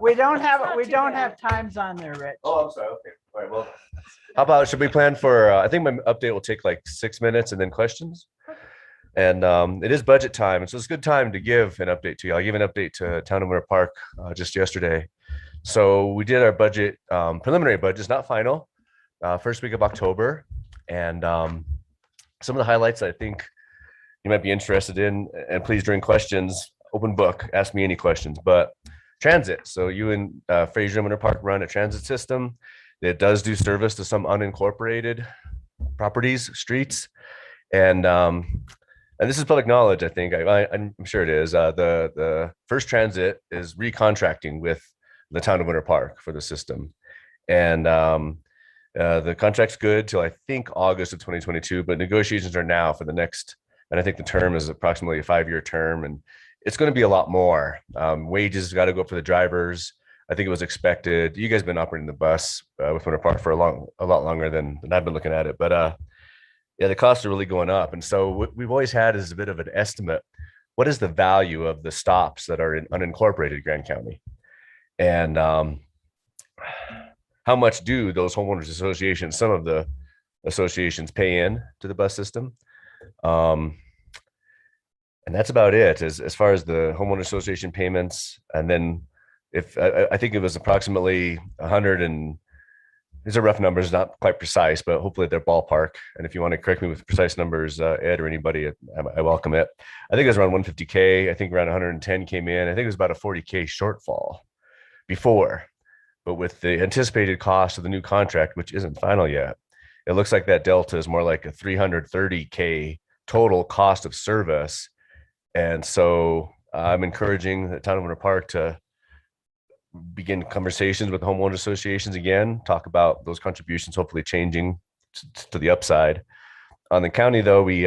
we don't have times on there, Rich. Oh, I'm sorry. Okay. All right. Well, how about, should we plan for, I think my update will take like 6 minutes and then questions. And it is budget time. And so it's a good time to give an update to you. I gave an update to Town of Winter Park just yesterday. So we did our budget, preliminary budgets, not final, first week of October. And some of the highlights I think you might be interested in, and please during questions, open book, ask me any questions, but transit. So you and Fraser and Winter Park run a transit system that does do service to some unincorporated properties, streets. And this is public knowledge, I think. I'm sure it is. The First Transit is recontracting with the Town of Winter Park for the system. And the contract's good till I think August of 2022, but negotiations are now for the next, and I think the term is approximately a 5-year term, and it's going to be a lot more. Wages got to go up for the drivers. I think it was expected. You guys have been operating the bus with Winter Park for a lot longer than I've been looking at it, but yeah, the costs are really going up. And so what we've always had is a bit of an estimate. What is the value of the stops that are in unincorporated Grand County? And how much do those homeowners associations, some of the associations, pay in to the bus system? And that's about it as far as the homeowner association payments. And then if I think it was approximately 100, and these are rough numbers, not quite precise, but hopefully they're ballpark. And if you want to correct me with precise numbers, Ed or anybody, I welcome it. I think it was around 150K. I think around 110 came in. I think it was about a 40K shortfall before. But with the anticipated cost of the new contract, which isn't final yet, it looks like that delta is more like a 330K total cost of service. And so I'm encouraging the Town of Winter Park to begin conversations with homeowner associations again, talk about those contributions, hopefully changing to the upside. On the county, though, we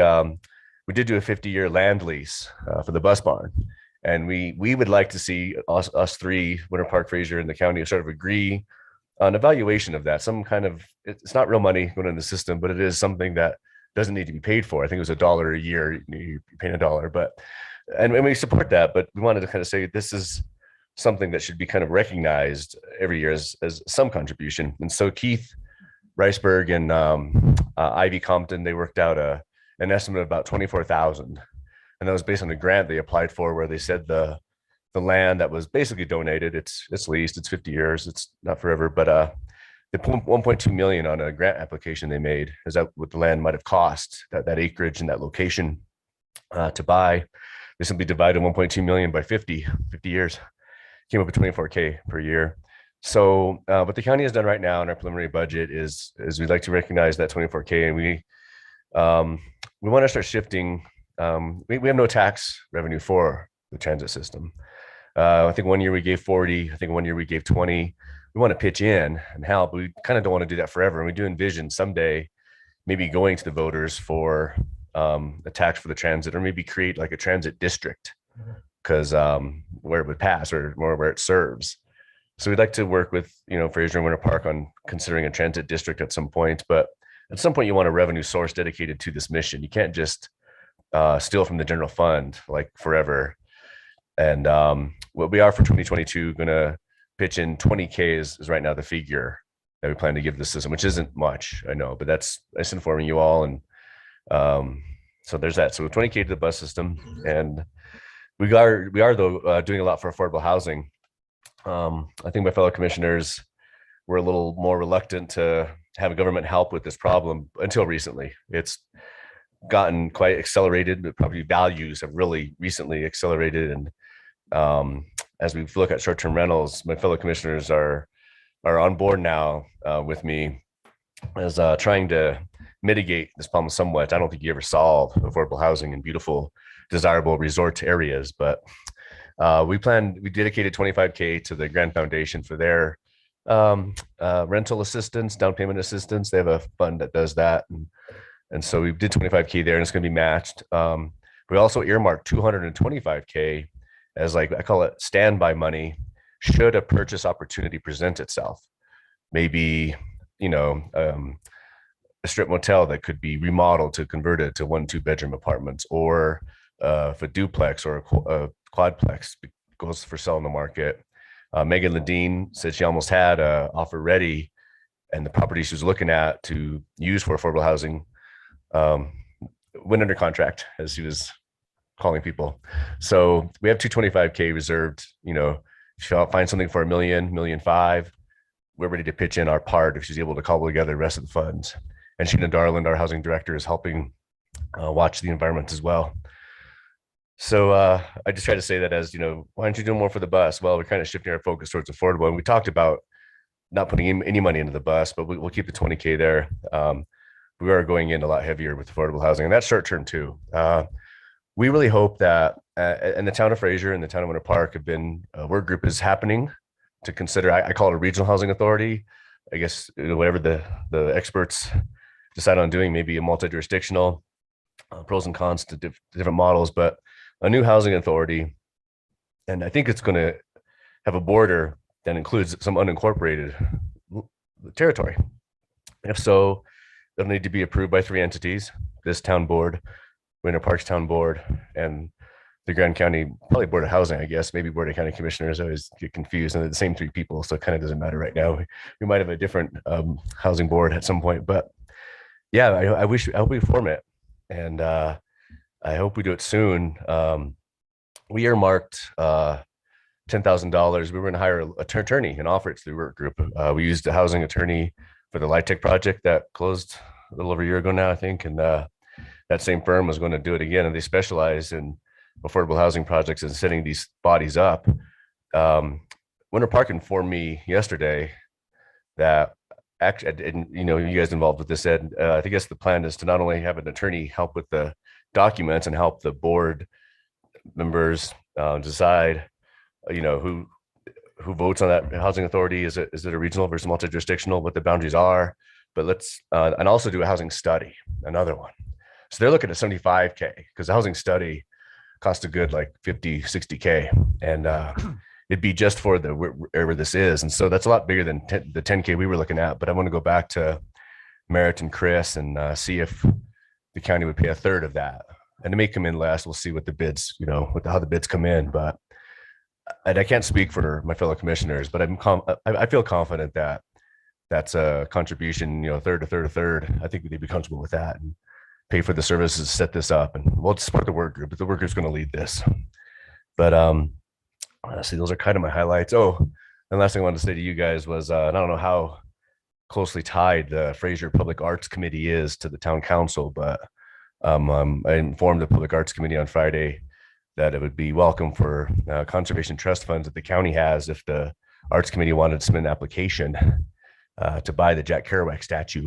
did do a 50-year land lease for the bus barn. And we would like to see us three, Winter Park, Fraser, and the county sort of agree on evaluation of that. Some kind of, it's not real money going in the system, but it is something that doesn't need to be paid for. I think it was $1 a year, you're paying $1, but, and we support that, but we wanted to kind of say this is something that should be kind of recognized every year as some contribution. And so Keith Riceberg and Ivy Compton, they worked out an estimate of about 24,000. And that was based on the grant they applied for, where they said the land that was basically donated, it's leased, it's 50 years, it's not forever, but the 1.2 million on a grant application they made, is that what the land might have cost, that acreage and that location to buy. They simply divided 1.2 million by 50 years, came up with 24K per year. So what the county has done right now in our preliminary budget is we'd like to recognize that 24K, and we want to start shifting. We have no tax revenue for the transit system. I think one year we gave 40, I think one year we gave 20. We want to pitch in and help. We kind of don't want to do that forever. And we do envision someday maybe going to the voters for a tax for the transit, or maybe create like a transit district, because where it would pass or more where it serves. So we'd like to work with, Fraser and Winter Park on considering a transit district at some point. But at some point you want a revenue source dedicated to this mission. You can't just steal from the general fund like forever. And what we are for 2022 going to pitch in 20K is right now the figure that we plan to give the system, which isn't much, I know, but that's informing you all. And so there's that. So 20K to the bus system, and we are though doing a lot for affordable housing. I think my fellow commissioners were a little more reluctant to have government help with this problem until recently. It's gotten quite accelerated, but property values have really recently accelerated. And as we look at short-term rentals, my fellow commissioners are on board now with me as trying to mitigate this problem somewhat. I don't think you ever solve affordable housing in beautiful, desirable resort areas, but we dedicated 25K to the Grand Foundation for their rental assistance, down payment assistance. They have a fund that does that. And so we did 25K there and it's going to be matched. We also earmarked 225K as like, I call it standby money should a purchase opportunity present itself. Maybe, a strip motel that could be remodeled to convert it to 1-2 bedroom apartments, or if a duplex or a quadplex goes for sale in the market. Megan Ladine said she almost had an offer ready, and the property she was looking at to use for affordable housing went under contract as she was calling people. So we have 225K reserved. If you find something for $1 million, $1.5 million, we're ready to pitch in our part if she's able to cobble together the rest of the funds. And Sheena Darland, our housing director, is helping watch the environment as well. So I just try to say that as, why aren't you doing more for the bus? Well, we're kind of shifting our focus towards affordable. And we talked about not putting any money into the bus, but we'll keep the 20K there. We are going in a lot heavier with affordable housing, and that's short term too. We really hope that in the town of Fraser and the town of Winter Park have been, a work group is happening to consider, I call it a regional housing authority. I guess whatever the experts decide on doing, maybe a multi-jurisdictional, pros and cons to different models, but a new housing authority. And I think it's going to have a border that includes some unincorporated territory. If so, it'll need to be approved by 3 entities: this town board, Winter Parks Town Board, and the Grand County, probably Board of Housing, I guess, maybe Board of County Commissioners. I always get confused, and they're the same 3 people, so it kind of doesn't matter right now. We might have a different housing board at some point, but yeah, I hope we form it, and I hope we do it soon. We earmarked $10,000. We were going to hire an attorney and offer it to the work group. We used a housing attorney for the LIHTC project that closed a little over a year ago now, I think, and that same firm was going to do it again, and they specialize in affordable housing projects and setting these bodies up. Winter Park informed me yesterday that actually, and you guys involved with this, Ed, I think the plan is to not only have an attorney help with the documents and help the board members decide, who votes on that housing authority. Is it a regional versus multi-jurisdictional, what the boundaries are, but let's, and also do a housing study, another one. So they're looking at 75K because the housing study costs a good like 50, 60K. And it'd be just for the wherever this is. And so that's a lot bigger than the 10K we were looking at. But I want to go back to Merritt and Chris and see if the county would pay a third of that. And it may come in less. We'll see what the bids, how the bids come in. But and I can't speak for my fellow commissioners, but I feel confident that that's a contribution, a third. I think they'd be comfortable with that and pay for the services, set this up, and we'll support the work group, but the work group's going to lead this. But honestly, those are kind of my highlights. Oh, and last thing I wanted to say to you guys was, I don't know how closely tied the Fraser Public Arts Committee is to the town council, but I informed the Public Arts Committee on Friday that it would be welcome for conservation trust funds that the county has if the Arts Committee wanted to submit an application to buy the Jack Kerouac statue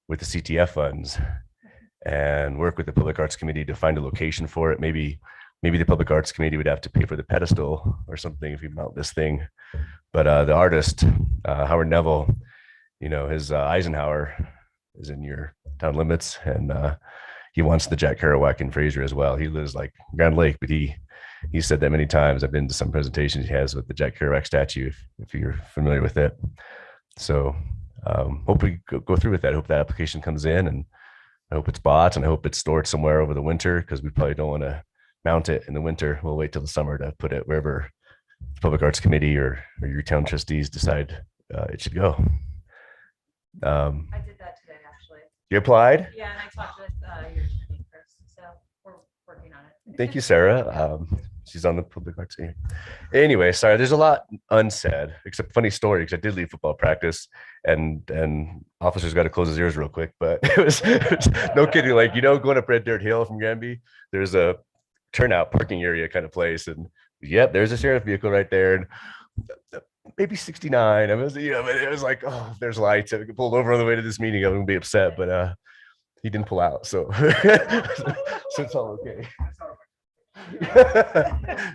with the CTF funds and work with the Public Arts Committee to find a location for it. Maybe the Public Arts Committee would have to pay for the pedestal or something if you mount this thing. But the artist, Howard Neville, his Eisenhower is in your town limits, and he wants the Jack Kerouac in Fraser as well. He lives like Grand Lake, but he said that many times. I've been to some presentations he has with the Jack Kerouac statue, if you're familiar with it. So hope we go through with that. I hope that application comes in, and I hope it's bought, and I hope it's stored somewhere over the winter, because we probably don't want to mount it in the winter. We'll wait till the summer to put it wherever the Public Arts Committee or your town trustees decide it should go. I did that today, actually. You applied? Yeah, and I talked with your attorney, Chris, so we're working on it. Thank you, Sarah. She's on the Public Arts team. Anyway, sorry, there's a lot unsaid, except funny story, because I did leave football practice and officers got to close his ears real quick, but it was no kidding. Like, going up Red Dirt Hill from Granby, there's a turnout parking area kind of place. And yep, there's a sheriff vehicle right there. And maybe 69. I was, but it was like, oh, there's lights. I pulled over on the way to this meeting. I'm gonna be upset, but he didn't pull out. So, so it's all okay.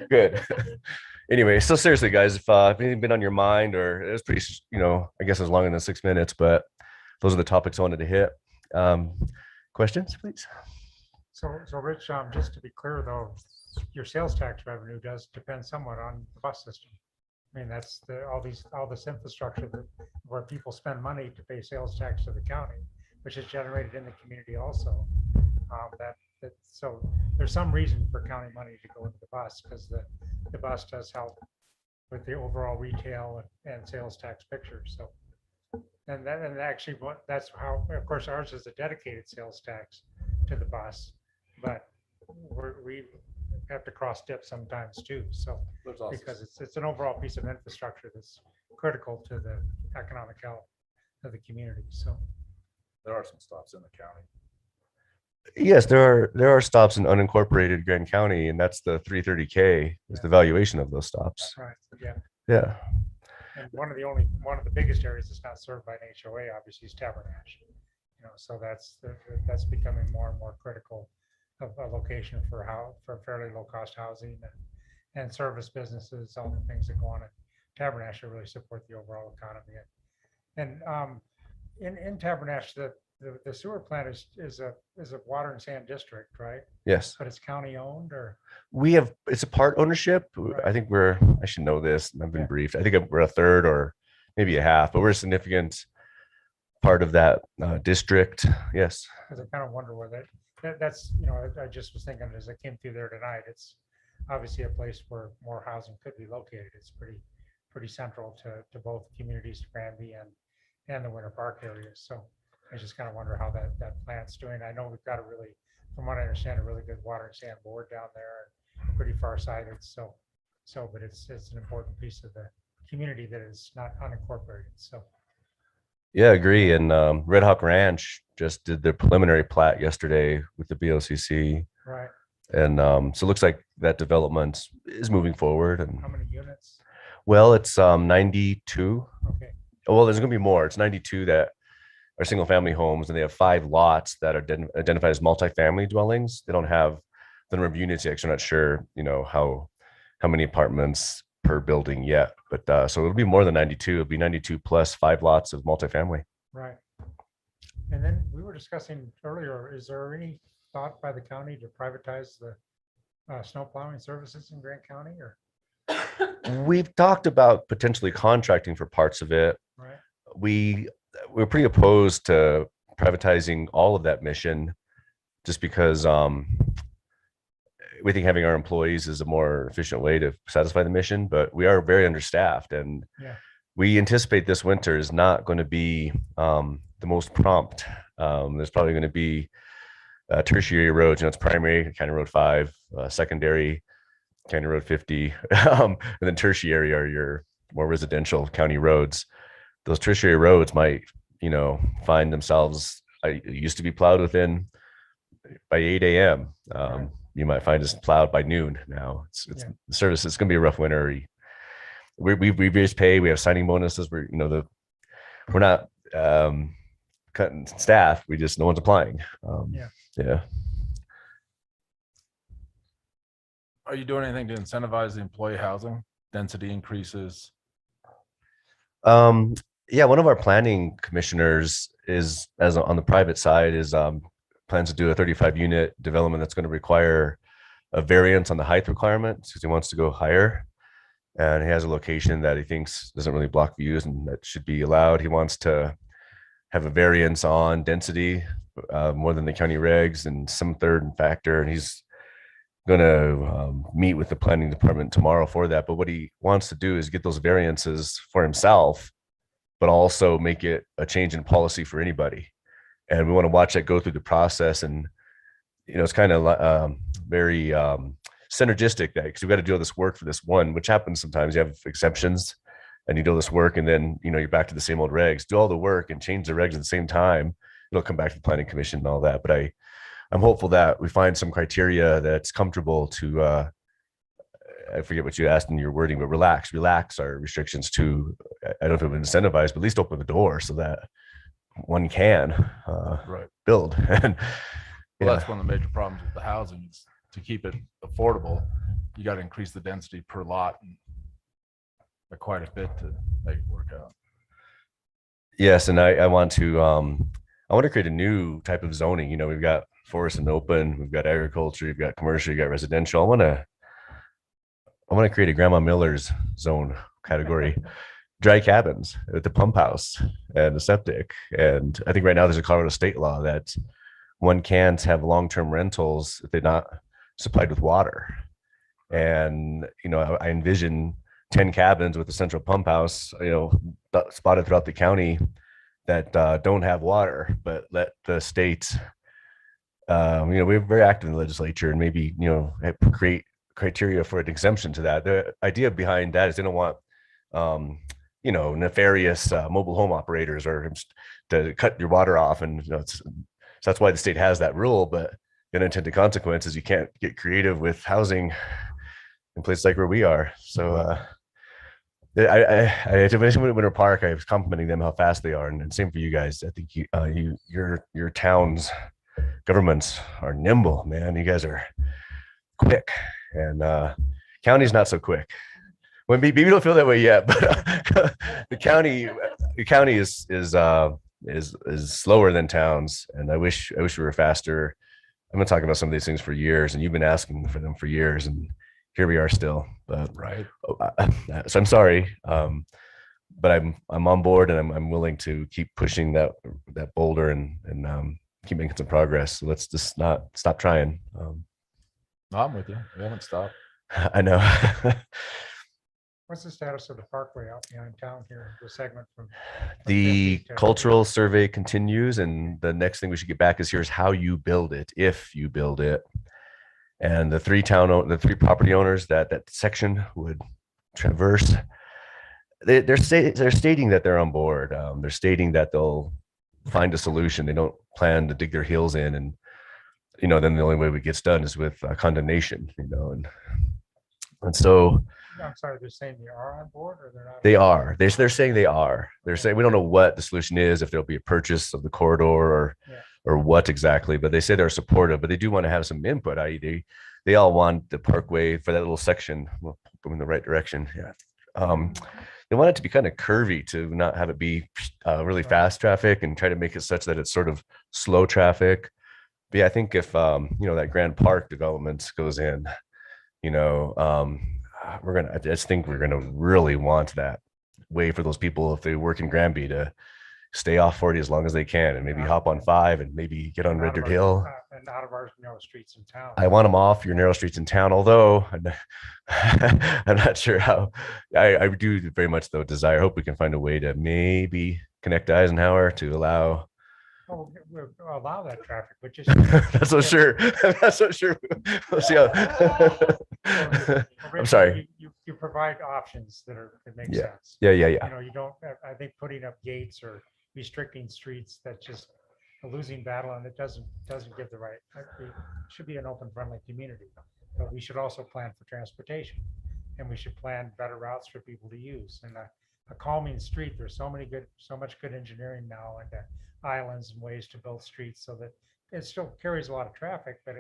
Good. Anyway, so seriously, guys, if anything been on your mind, or it was pretty, I guess it was longer than 6 minutes, but those are the topics I wanted to hit. Questions, please? So Rich, just to be clear though, your sales tax revenue does depend somewhat on the bus system. I mean, that's all this infrastructure where people spend money to pay sales tax to the county, which is generated in the community also. So there's some reason for county money to go into the bus, because the bus does help with the overall retail and sales tax picture. So, and actually that's how, of course, ours is a dedicated sales tax to the bus, but we have to cross dip sometimes too. So because it's an overall piece of infrastructure that's critical to the economic health of the community. So There are some stops in the county. Yes, there are stops in unincorporated Grand County, and that's the 330K is the valuation of those stops. right, yeah. Yeah. And one of the biggest areas that's not served by an HOA obviously is Tabernash. So that's becoming more and more critical of a location for fairly low cost housing and service businesses, all the things that go on at Tabernash to really support the overall economy. And in Tabernash, the sewer plant is a water and sand district, right? Yes. But it's county owned, or? It's a part ownership. Right. I think I should know this, and I've been Yeah. briefed. I think we're a third or maybe a half, but we're a significant part of that district. Yes. Because I kind of wonder where that's, I just was thinking as I came through there tonight, it's obviously a place where more housing could be located. It's pretty central to both communities, Granby and the Winter Park areas. So I just kind of wonder how that plant's doing. I know we've got from what I understand, a really good water and sand board down there, and pretty far-sighted. But it's an important piece of the community that is not unincorporated. So. Yeah, I agree. And Red Hawk Ranch just did their preliminary plat yesterday with the BOCC. Right. And so it looks like that development is moving forward. And how many units? Well, it's 92. Okay. Well, there's going to be more. It's 92 that are single family homes, and they have 5 lots that are identified as multifamily dwellings. They don't have the number of units yet, 'cause they're not sure, how many apartments per building yet. But so it'll be more than 92. It'll be 92 plus 5 lots of multifamily. Right. And then we were discussing earlier, is there any thought by the county to privatize the snow plowing services in Grant County, or? We've talked about potentially contracting for parts of it. Right. We're pretty opposed to privatizing all of that mission, just because we think having our employees is a more efficient way to satisfy the mission. But we are very understaffed, and Yeah. we anticipate this winter is not going to be the most prompt. There's probably going to be tertiary roads. It's primary, County Road 5, secondary, County Road 50, and then tertiary are your more residential county roads. Those tertiary roads might, find themselves, it used to be plowed by 8 a.m. Right. You might find it's plowed by noon now. It's the service. It's going to be a rough winter. We raise pay. We have signing bonuses. We're not cutting staff. No one's applying. Yeah. Are you doing anything to incentivize the employee housing density increases? Yeah, one of our planning commissioners is, as on the private side, is plans to do a 35 unit development that's going to require a variance on the height requirement, because he wants to go higher, and he has a location that he thinks doesn't really block views and that should be allowed. He wants to have a variance on density more than the county regs and some third factor, and he's going to meet with the planning department tomorrow for that. But what he wants to do is get those variances for himself, but also make it a change in policy for anybody. And we want to watch that go through the process. And, it's kind of very synergistic, that because we've got to do all this work for this one, which happens sometimes. You have exceptions and you do all this work, and then, you're back to the same old regs. Do all the work and change the regs at the same time. It'll come back to the planning commission and all that. But I'm hopeful that we find some criteria that's comfortable to, I forget what you asked in your wording, but relax our restrictions to, I don't know if it would incentivize, but at least open the door so that one can build. And Well, that's one of the major problems with the housing is to keep it affordable. You got to increase the density per lot. And quite a bit to make it work out. Yes, and I want to create a new type of zoning. You know, we've got forest and open, we've got agriculture, you've got commercial, you've got residential. I want to create a Grandma Miller's zone category, dry cabins with the pump house and the septic. And I think right now there's a Colorado state law that one can't have long-term rentals if they're not supplied with water. And, you know, I envision 10 cabins with a central pump house, you know, spotted throughout the county that don't have water, but let the state, you know, we're very active in the legislature and maybe, you know, create criteria for an exemption to that. The idea behind that is they don't want, you know, nefarious mobile home operators or to cut your water off. And, you know, so that's why the state has that rule, but the unintended consequence is you can't get creative with housing in places like where we are. So, I mentioned Winter Park. I was complimenting them how fast they are, and same for you guys. I think your towns governments are nimble, man. You guys are quick, and county's not so quick. When maybe don't feel that way yet, but the county is slower than towns, and I wish we were faster. I've been talking about some of these things for years, and you've been asking for them for years, and here we are still. But Right. So I'm sorry, but I'm on board, and I'm willing to keep pushing that boulder and keep making some progress. So let's just not stop trying. No, I'm with you. We haven't stopped. I know. What's the status of the parkway out behind town here, the segment from? The 50 to- cultural survey continues, and the next thing we should get back is here's how you build it, if you build it. And the three property owners that section would traverse, they're stating that they're on board. They're stating that they'll find a solution. They don't plan to dig their heels in, and you know, then the only way it gets done is with condemnation. You know, and so. I'm sorry, they're saying they are on board or they're not? They are. They're saying they are. They're saying we don't know what the solution is, if there'll be a purchase of the corridor or what exactly, but they say they're supportive, but they do want to have some input. I.e., they all want the parkway for that little section. We'll put them in the right direction. Yeah. They want it to be kind of curvy to not have it be really fast traffic and try to make it such that it's sort of slow traffic. But yeah, I think if you know, that Grand Park development goes in, you know, I just think we're gonna really want that way for those people, if they work in Granby, to stay off 40 as long as they can, and maybe hop on 5 and maybe get on Red Dirt Hill. And out of our narrow streets in town. I want them off your narrow streets in town, although I'm not sure how. I do very much though desire, hope we can find a way to maybe connect to Eisenhower to allow. Oh, we'll allow that traffic, but just. That's so sure. That's so sure. We'll see how. I'm sorry. You provide options that make Yeah. sense. Yeah. You know, you don't, I think putting up gates or restricting streets, that's just a losing battle, and it doesn't give the right, it should be an open, friendly community. But we should also plan for transportation, and we should plan better routes for people to use. And a calming street, there's so much good engineering now, and islands and ways to build streets so that it still carries a lot of traffic, but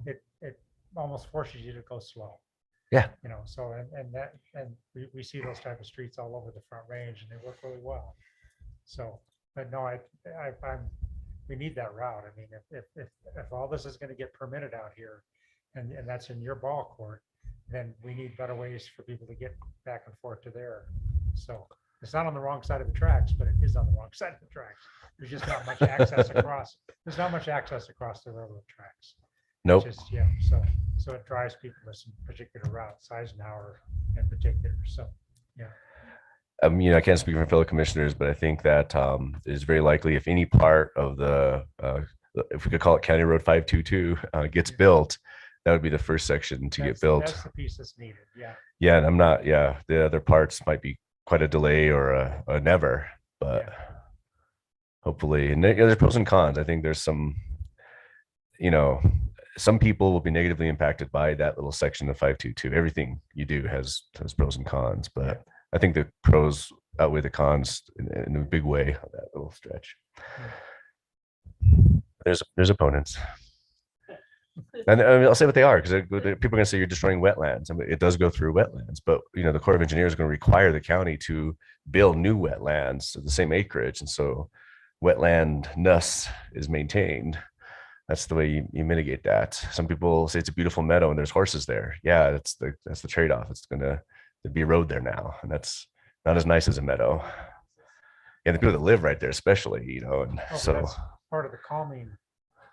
it almost forces you to go slow. Yeah. You know, so and we see those type of streets all over the Front Range, and they work really well. So, but no, we need that route. I mean, if all this is going to get permitted out here, and that's in your ball court, then we need better ways for people to get back and forth to there. So it's not on the wrong side of the tracks, but it is on the wrong side of the tracks. There's just not much access across. There's not much access across the railroad tracks. Nope. Just, yeah. So it drives people to some particular routes, Eisenhower in particular. So, yeah. You know, I can't speak for fellow commissioners, but I think that it's very likely if any part of the, if we could call it County Road 522 gets built, that would be the first section to get built. That's the piece that's needed. Yeah. Yeah, and I'm not. Yeah, the other parts might be quite a delay or a never, but hopefully, and there's pros and cons. I think there's some, you know, some people will be negatively impacted by that little section of 522. Everything you do has pros and cons, but I think the pros outweigh the cons in a big way on that little stretch. There's opponents. And I mean, I'll say what they are, because people are going to say you're destroying wetlands. I mean, it does go through wetlands, but the Corps of Engineers is going to require the county to build new wetlands of the same acreage, and so wetlandness is maintained. That's the way you mitigate that. Some people say it's a beautiful meadow and there's horses there. Yeah, that's the trade-off. It's gonna be a road there now, and that's not as nice as a meadow. And the people that live right there, especially, and Oh, but so that's part of the calming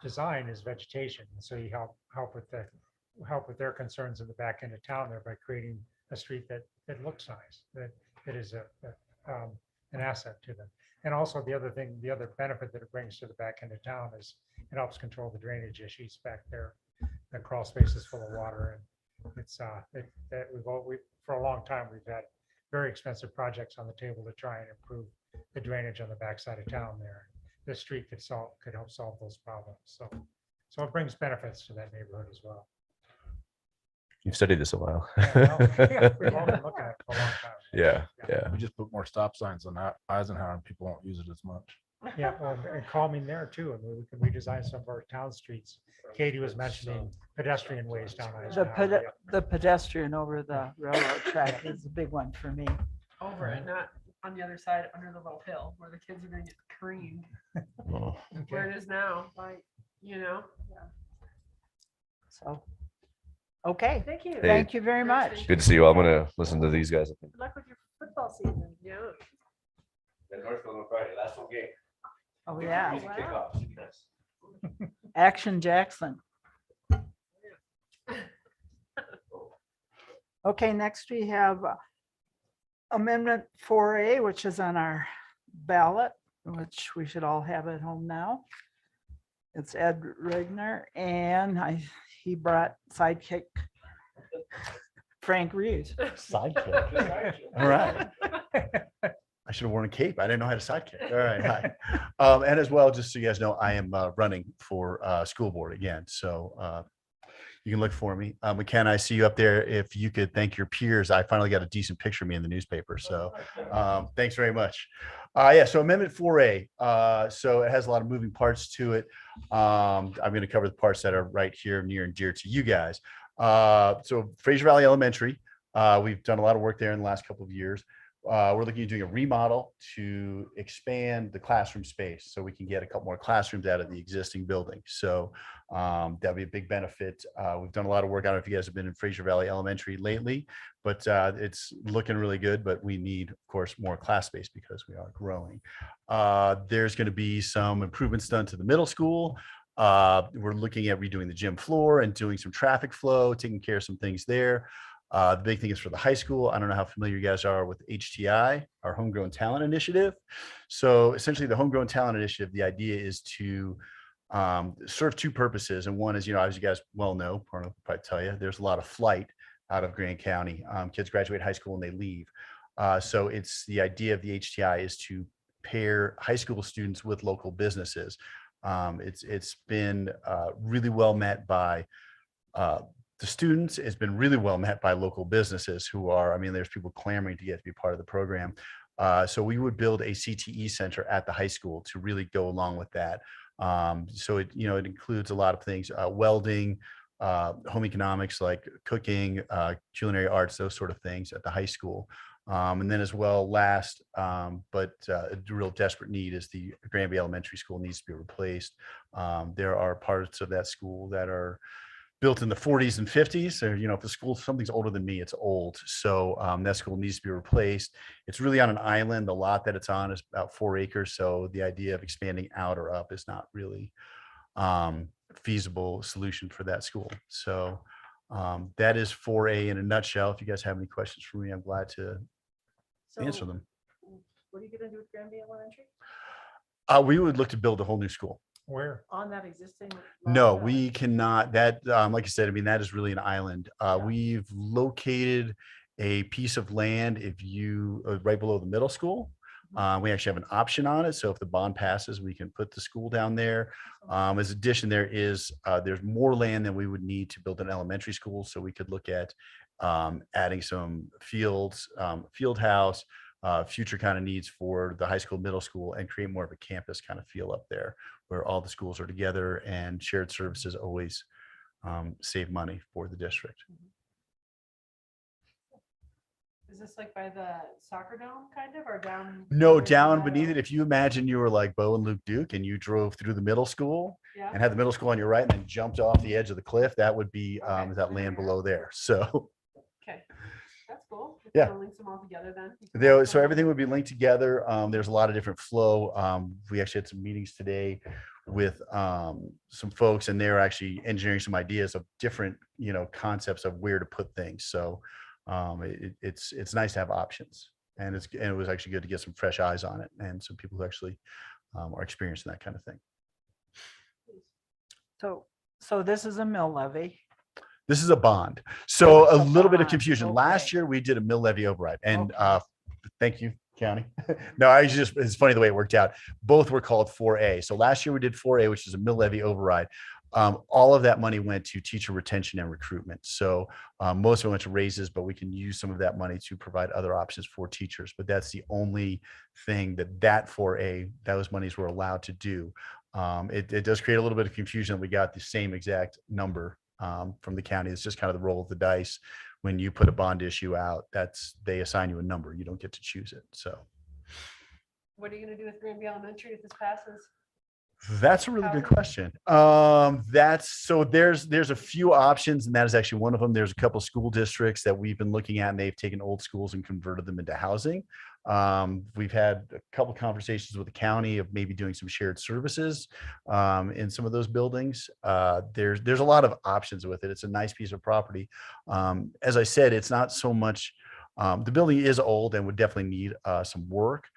design is vegetation. And so you help with their concerns in the back end of town there by creating a street that looks nice, that is an asset to them. And also the other benefit that it brings to the back end of town is it helps control the drainage issues back there. The crawl space is full of water, and it's for a long time we've had very expensive projects on the table to try and improve the drainage on the backside of town there. This street could help solve those problems. So it brings benefits to that neighborhood as well. you've studied this a while. Yeah, we've all been looking at it for a long time. Yeah. We just put more stop signs on Eisenhower and people won't use it as much. Yeah, well, and calming there too. I mean, we can redesign some of our town streets. Katie was mentioning pedestrian ways down Eisenhower. The pedestrian over the railroad track is a big one for me. Over it, not on the other side, under the little hill where the kids are gonna get creamed, Oh, where it is now, like, So, okay, Thank you. thank you very much. good to see you all. I'm gonna listen to these guys. Good luck with your football season. Yeah. Last one game. Oh, yeah. Easy kickoff. Action Jackson. Okay, next we have Amendment 4A, which is on our ballot, which we should all have at home now. It's Ed Regner, and he brought sidekick Frank Reeves. Sidekick. All right. I should have worn a cape. I didn't know how to sidekick. All right. Hi. And as well, just so you guys know, I am running for school board again. So you can look for me. McKenna, I see you up there. If you could thank your peers, I finally got a decent picture of me in the newspaper. So thanks very much. Yeah, so Amendment 4A. So it has a lot of moving parts to it. I'm going to cover the parts that are right here, near and dear to you guys. So Fraser Valley Elementary, we've done a lot of work there in the last couple of years. We're looking at doing a remodel to expand the classroom space so we can get a couple more classrooms out of the existing building. So that'd be a big benefit. We've done a lot of work. I don't know if you guys have been in Fraser Valley Elementary lately, but it's looking really good, but we need, of course, more class space because we are growing. There's going to be some improvements done to the middle school. We're looking at redoing the gym floor and doing some traffic flow, taking care of some things there. The big thing is for the high school. I don't know how familiar you guys are with HTI, our Homegrown Talent Initiative. So essentially the Homegrown Talent Initiative, the idea is to serve two purposes. And one is, as you guys well know, Porno will probably tell you, there's a lot of flight out of Grand County. Kids graduate high school and they leave. So it's the idea of the HTI is to pair high school students with local businesses. It's been really well met by the students. It's been really well met by local businesses who are, there's people clamoring to get to be part of the program. So we would build a CTE center at the high school to really go along with that. So it includes a lot of things, welding, home economics, like cooking, culinary arts, those sort of things at the high school. And then as well, last, but a real desperate need is the Granby Elementary School needs to be replaced. There are parts of that school that are built in the 40s and 50s. So, if the school, something's older than me, it's old. So that school needs to be replaced. It's really on an island. The lot that it's on is about 4 acres. So the idea of expanding out or up is not really feasible solution for that school. So that is 4A in a nutshell. If you guys have any questions for me, I'm glad to answer them. What are you gonna do with Granby Elementary? We would look to build a whole new school. Where? On that existing? No, lot? we cannot. That, like I said, that is really an island. We've located a piece of land right below the middle school. We actually have an option on it. So if the bond passes, we can put the school down there. As addition, there's more land than we would need to build an elementary school. So we could look at adding some fields, field house, future kind of needs for the high school, middle school, and create more of a campus kind of feel up there where all the schools are together and shared services always save money for the district. Is this like by the soccer dome kind of, or down? No, further down meadow? beneath it. If you imagine you were like Bo and Luke Duke and you drove through the middle school Yeah. and had the middle school on your right and then jumped off the edge of the cliff, that would be Okay. that land below there. So Okay, that's cool. It Yeah. kinda links them all together then. You can there, walk so around. everything would be linked together. There's a lot of different flow. We actually had some meetings today with some folks, and they're actually engineering some ideas of different, concepts of where to put things. So it's nice to have options, and it was actually good to get some fresh eyes on it and some people who actually are experiencing that kind of thing. So this is a mill levy. This is a bond. So It's a a little bit of bond, confusion. Last okay. year we did a mill levy override, and Okay. thank you, county. No, it's funny the way it worked out. Both were called 4A. So last year we did 4A, which is a mill levy override. All of that money went to teacher retention and recruitment. So most of it went to raises, but we can use some of that money to provide other options for teachers. But that's the only thing that 4A, those monies were allowed to do. It does create a little bit of confusion. We got the same exact number from the county. It's just kind of the roll of the dice. When you put a bond issue out, they assign you a number. You don't get to choose it. So What are you gonna do with Granby Elementary if this passes? that's a really good Housing? question. There's a few options, and that is actually one of them. There's a couple school districts that we've been looking at, and they've taken old schools and converted them into housing. We've had a couple conversations with the county of maybe doing some shared services in some of those buildings. There's a lot of options with it. It's a nice piece of property. As I said, it's not so much. The building is old and would definitely need some work,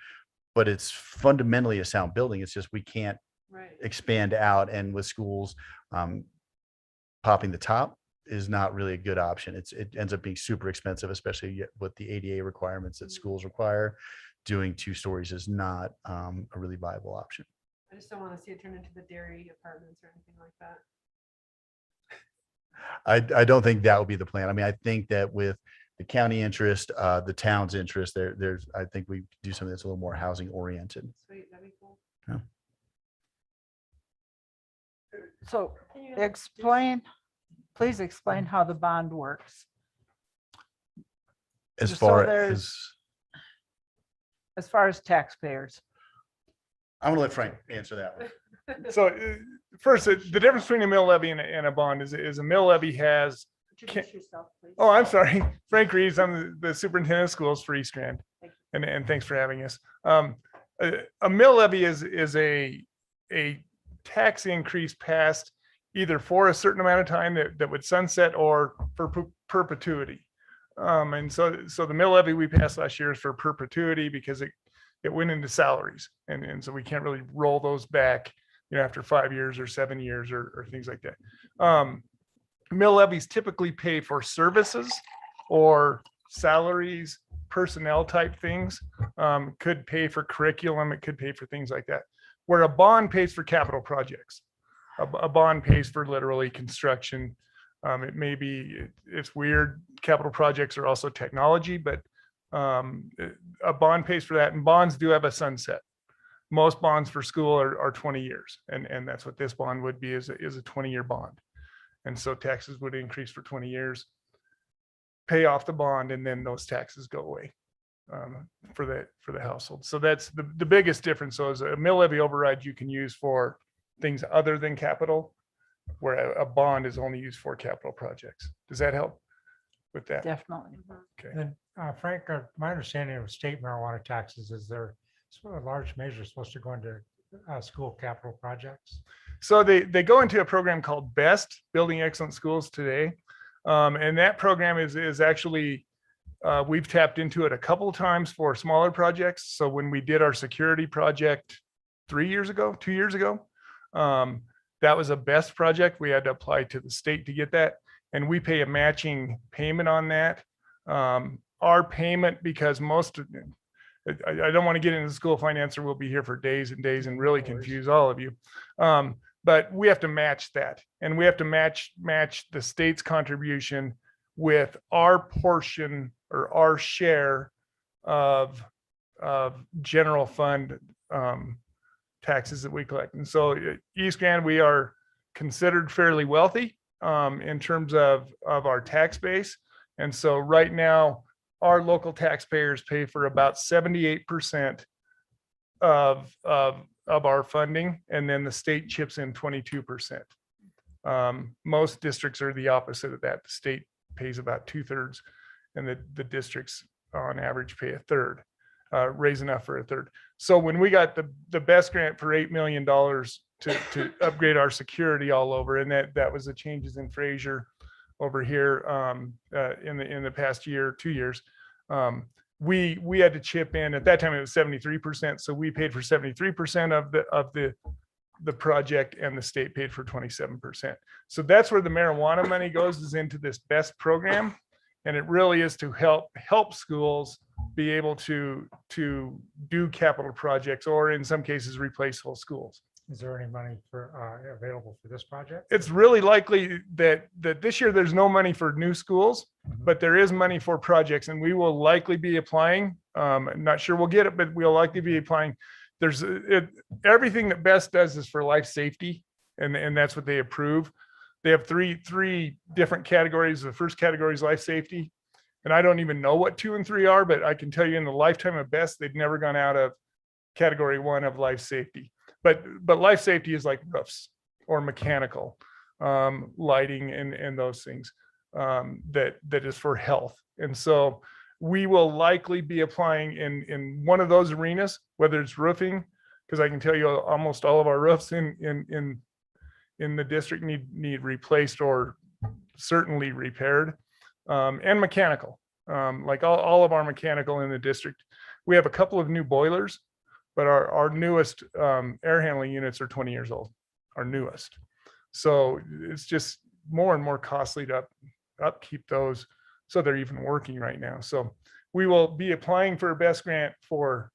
but it's fundamentally a sound building. It's just we can't Right. expand out, and with schools popping the top is not really a good option. It ends up being super expensive, especially with the ADA requirements that schools require. Doing 2 stories is not a really viable option. I just don't wanna see it turn into the dairy apartments or anything like that. I don't think that would be the plan. I mean, I think that with the county interest, the town's interest, I think we do something that's a little more housing oriented. Sweet, that'd be cool. So Can you please explain how the bond works As So far there's- as far as taxpayers. I'm gonna let Frank answer that one. So first, the difference between a mill levy and a bond is a mill levy has, Introduce yourself, please. oh, I'm sorry, Frank Reeves, I'm the superintendent of schools for East Grand. Thank And thanks for having us. A mill levy is a tax increase passed either for a certain amount of time that would sunset or for perpetuity. And so the mill levy we passed last year is for perpetuity because it went into salaries. And so we can't really roll those back, after 5 years or 7 years or things like that. Mill levies typically pay for services or salaries, personnel type things. Could pay for curriculum. It could pay for things like that. Where a bond pays for capital projects. A bond pays for literally construction. It may be, it's weird. Capital projects are also technology, but a bond pays for that. And bonds do have a sunset. Most bonds for school are 20 years. And that's what this bond would be is a 20-year bond. And so taxes would increase for 20 years, pay off the bond, and then those taxes go away for the household. So that's the biggest difference. So as a mill levy override, you can use for things other than capital, where a bond is only used for capital projects. Does that help with that? Definitely. Okay. And Frank, my understanding of state marijuana taxes is they're sort of large measures supposed to go into school capital projects. So they go into a program called BEST, Building Excellent Schools Today. And that program is actually, we've tapped into it a couple of times for smaller projects. So when we did our security project 2 years ago, that was a BEST project. We had to apply to the state to get that. And we pay a matching payment on that. Our payment, because I don't want to get into school finance or we'll be here for days and days and really confuse all of you. But we have to match that, and we have to match the state's contribution with our portion or our share of general fund taxes that we collect. And so East Grand, we are considered fairly wealthy. in terms of our tax base. And so right now, our local taxpayers pay for about 78% of our funding, and then the state chips in 22%. Most districts are the opposite of that. The state pays about 2/3, and the districts on average pay 1/3, raise enough for 1/3. So when we got the best grant for $8 million to upgrade our security all over, and that was the changes in Fraser over here in the past year, 2 years. We had to chip in. At that time, it was 73%. So we paid for 73% of the project, and the state paid for 27%. So that's where the marijuana money goes, is into this BEST program. And it really is to help schools be able to do capital projects, or in some cases, replace whole schools. Is there any money for, available for this project? It's really likely that this year there's no money for new schools, but there is money for projects, and we will likely be applying. I'm not sure we'll get it, but we'll likely be applying. Everything that BEST does is for life safety, and that's what they approve. They have three different categories. The first category is life safety, and I don't even know what 2 and 3 are, but I can tell you in the lifetime of BEST, they've never gone out of category 1 of life safety. But life safety is like roofs or mechanical, lighting and those things that is for health. And so we will likely be applying in one of those arenas, whether it's roofing, because I can tell you almost all of our roofs in the district need replaced or certainly repaired, and mechanical, like all of our mechanical in the district. We have a couple of new boilers, but our newest air handling units are 20 years old, our newest. So it's just more and more costly to upkeep those, so they're even working right now. So we will be applying for a BEST grant for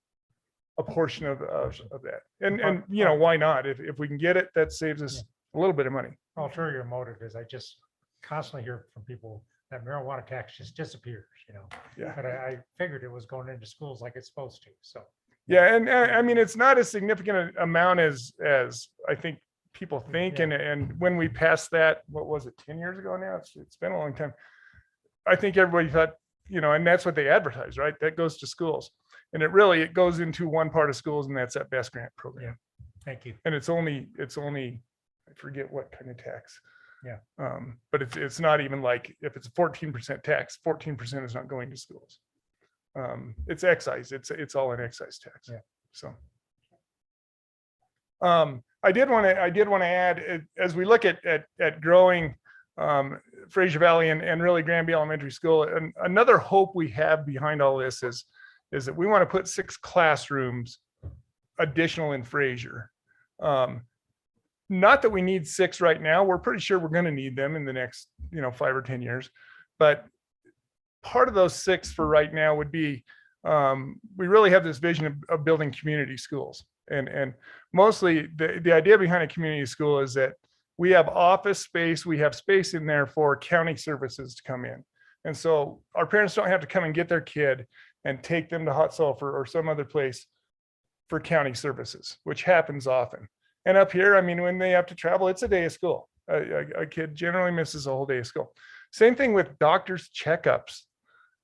a portion of that. And you know, why not? If we can get it, that saves us a little bit of money. Ulterior motive is, I just constantly hear from people that marijuana tax just disappears, you know? Yeah. But I figured it was going into schools like it's supposed to, so. Yeah, and I mean, it's not as significant amount as I think people think. Yeah. And when we passed that, what was it, 10 years ago now? It's been a long time. I think everybody thought, you know, and that's what they advertise, right? That goes to schools. And it goes into one part of schools, and that's that BEST grant program. Thank you. And it's only, I forget what kind of tax. Yeah. But it's not even like, if it's a 14% tax, 14% is not going to schools. It's excise. It's all an excise tax. Yeah. So. I did want to add, as we look at growing Fraser Valley and really Granby Elementary School, and another hope we have behind all this is that we want to put 6 classrooms additional in Fraser. Not that we need 6 right now. We're pretty sure we're going to need them in the next, 5 or 10 years. But part of those 6 for right now would be, we really have this vision of building community schools. And mostly the idea behind a community school is that we have office space, we have space in there for county services to come in. And so our parents don't have to come and get their kid and take them to Hot Sulphur or some other place for county services, which happens often. And up here, I mean, when they have to travel, it's a day of school. A kid generally misses a whole day of school. Same thing with doctors' checkups,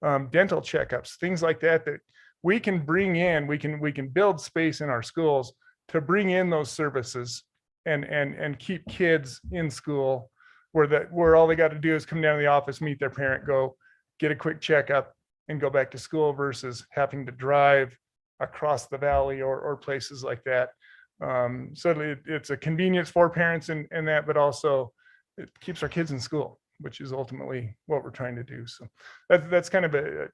dental checkups, things like that we can bring in. We can build space in our schools to bring in those services and keep kids in school where all they got to do is come down to the office, meet their parent, go get a quick checkup, and go back to school versus having to drive across the valley or places like that. So it's a convenience for parents and that, but also it keeps our kids in school, which is ultimately what we're trying to do. So that's kind of a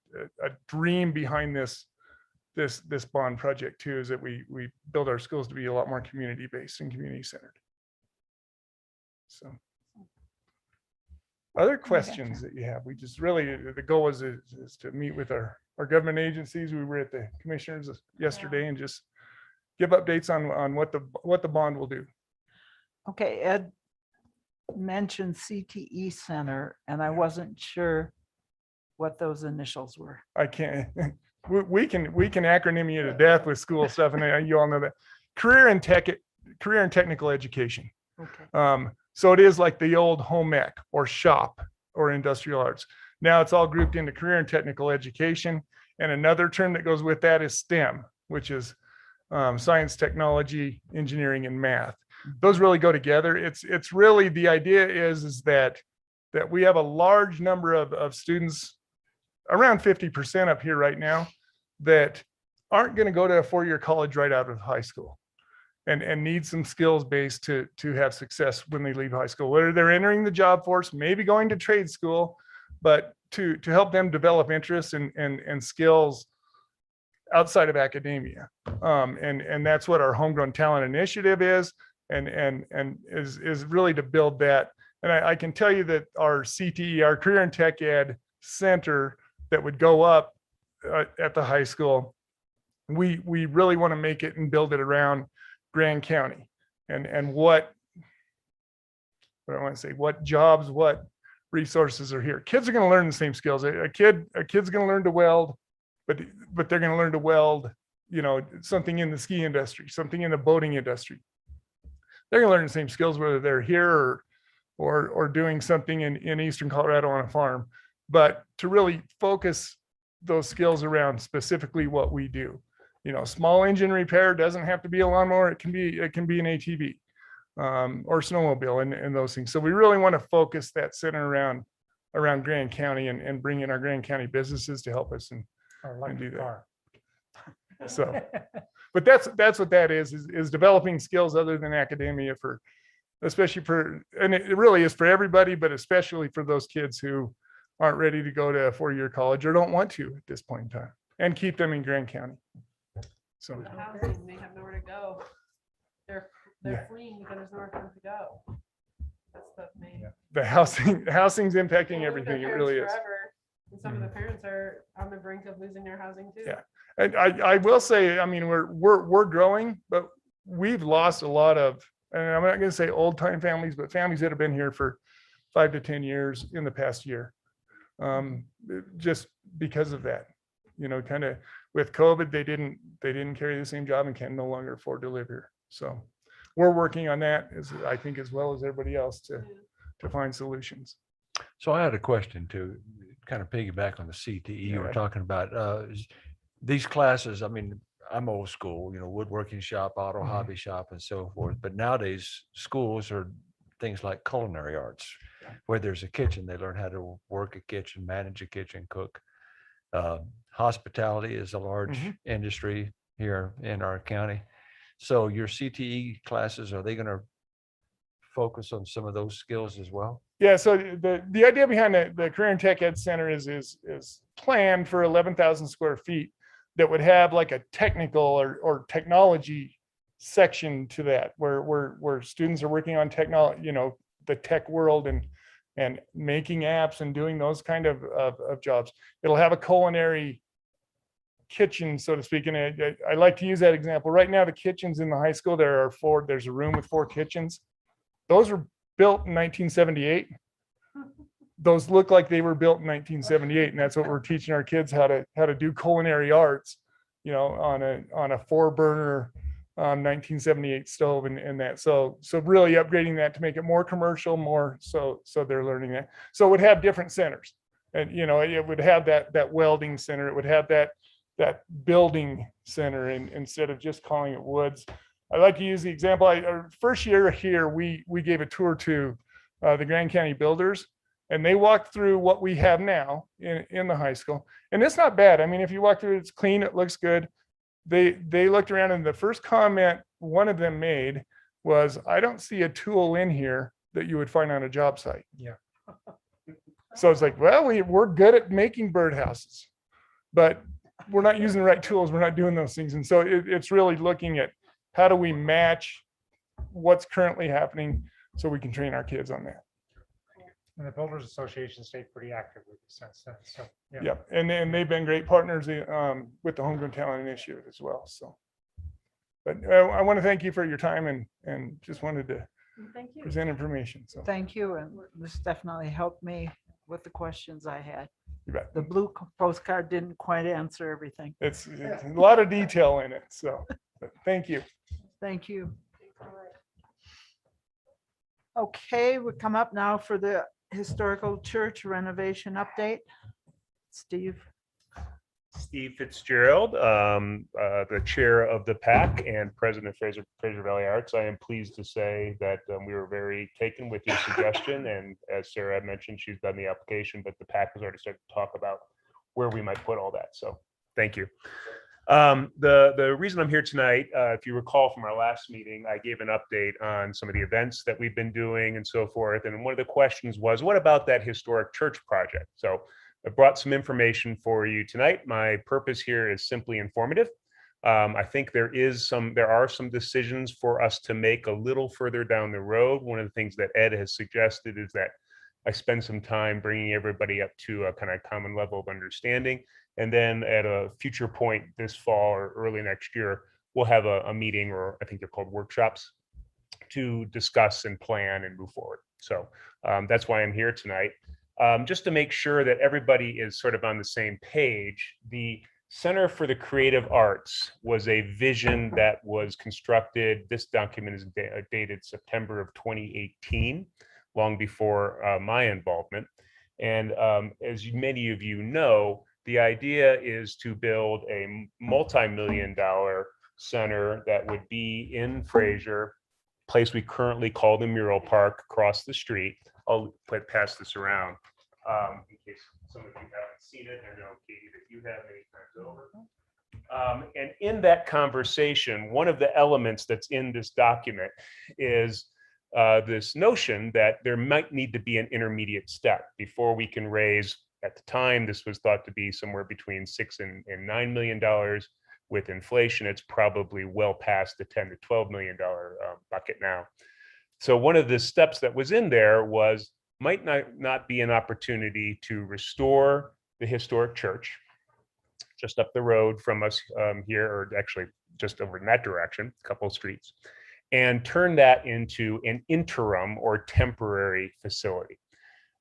dream behind this bond project too, is that we build our schools to be a lot more community based and community centered. So other questions that you have? We just really, the goal is to meet with our government agencies. We were at the commissioners yesterday and just give updates on what the bond will do. Okay, Ed mentioned Cte Center, and I wasn't sure what those initials were. I can't. We can acronym you to death with school stuff, and you all know that. Career and technical education. Okay. So it is like the old home ec or shop or industrial arts. Now it's all grouped into career and technical education. And another term that goes with that is STEM, which is science, technology, engineering, and math. Those really go together. It's really, the idea is that we have a large number of students, around 50% up here right now, that aren't going to go to a four-year college right out of high school and need some skills base to have success when they leave high school, whether they're entering the job force, maybe going to trade school, but to help them develop interests and skills outside of academia. And that's what our Homegrown Talent Initiative is, and is really to build that. And I can tell you that our CTE, our Career and Tech Ed Center that would go up at the high school, we really want to make it and build it around Grand County and what I want to say, what jobs, what resources are here. Kids are going to learn the same skills. A kid's going to learn to weld, but they're going to learn to weld, something in the ski industry, something in the boating industry. They're going to learn the same skills whether they're here or doing something in Eastern Colorado on a farm. But to really focus those skills around specifically what we do. Small engine repair doesn't have to be a lawnmower. It can be an ATV or snowmobile and those things. So we really want to focus that center around Grand County and bring in our Grand County businesses to help us and do that. So, but that's what that is developing skills other than academia especially and it really is for everybody, but especially for those kids who aren't ready to go to a four-year college or don't want to at this point in time, and keep them in Grand County. So The housing, they have nowhere to go. They're fleeing because there's nowhere for them to go. That's the main. the housing's impacting They'll live with everything. It their really parents is. forever, and some of the parents are on the brink of losing their housing too. Yeah. And I will say, I mean, we're growing, but we've lost a lot of, and I'm not going to say old time families, but families that have been here for 5 to 10 years in the past year. Just because of that, kind of with COVID, they didn't carry the same job and can no longer afford to live here. So we're working on that, I think, as well as everybody else to find solutions. So I had a question to kind of piggyback on the CTE you were Yeah. talking about. These classes, I mean, I'm old school, woodworking shop, auto Mhm. hobby shop and so forth. But nowadays schools are things like culinary arts, where there's a kitchen. They learn how to work a kitchen, manage a kitchen, cook. Hospitality is a large Mhm. industry here in our county. So your CTE classes, are they going to focus on some of those skills as well? Yeah, so the idea behind the Career and Tech Ed Center is planned for 11,000 square feet that would have like a technical or technology section to that, where students are working on technology, the tech world and making apps and doing those kind of jobs. It'll have a culinary kitchen, so to speak. And I like to use that example. Right now, the kitchens in the high school, there's a room with 4 kitchens. Those were built in 1978. Those look like they were built in 1978, and that's what we're teaching our kids, how to do culinary arts, on a 4-burner 1978 stove and that. So really upgrading that to make it more commercial, more so they're learning that. So it would have different centers, and it would have that welding center. It would have that building center, and instead of just calling it woods. I like to use the example. Our first year here, we gave a tour to the Grand County builders, and they walked through what we have now in the high school. And it's not bad. I mean, if you walk through, it's clean, it looks good. They looked around, and the first comment one of them made was, "I don't see a tool in here that you would find on a job site." Yeah. So it's like, well, we're good at making birdhouses, but we're not using the right tools. We're not doing those things. And so it's really looking at how do we match what's currently happening so we can train our kids on that. And the Builders Association stayed pretty active with this since then. So, yeah. Yep. And they've been great partners with the Homegrown Talent Initiative as well. So, but I want to thank you for your time and just wanted to Thank you. present information. So Thank you. And this definitely helped me with the questions I had. you bet. The blue postcard didn't quite answer everything. It's a lot of detail in it. So but thank you. Thank you. Okay, we come up now for the historical church renovation update. Steve. Steve Fitzgerald, the chair of the PAC and president of Fraser Valley Arts. I am pleased to say that we were very taken with your suggestion. And as Sarah had mentioned, she's done the application, but the PAC has already started to talk about where we might put all that. So thank you. The reason I'm here tonight, if you recall from our last meeting, I gave an update on some of the events that we've been doing and so forth. And one of the questions was, what about that historic church project? So I brought some information for you tonight. My purpose here is simply informative. I think there are some decisions for us to make a little further down the road. One of the things that Ed has suggested is that I spend some time bringing everybody up to a kind of common level of understanding. And then at a future point this fall or early next year, we'll have a meeting, or I think they're called workshops, to discuss and plan and move forward. So that's why I'm here tonight. Just to make sure that everybody is sort of on the same page, the Center for the Creative Arts was a vision that was constructed. This document is dated September of 2018, long before my involvement. And as many of you know, the idea is to build a multi-million-dollar center that would be in Fraser, place we currently call the Mural Park across the street. I'll pass this around in case some of you haven't seen it. I know, Katie, that you have many times over. And in that conversation, one of the elements that's in this document is this notion that there might need to be an intermediate step before we can raise, at the time, this was thought to be somewhere between $6 and $9 million. With inflation, it's probably well past the $10 to $12 million bucket now. So one of the steps that was in there was, might not be an opportunity to restore the historic church just up the road from us here, or actually just over in that direction, a couple of streets, and turn that into an interim or temporary facility.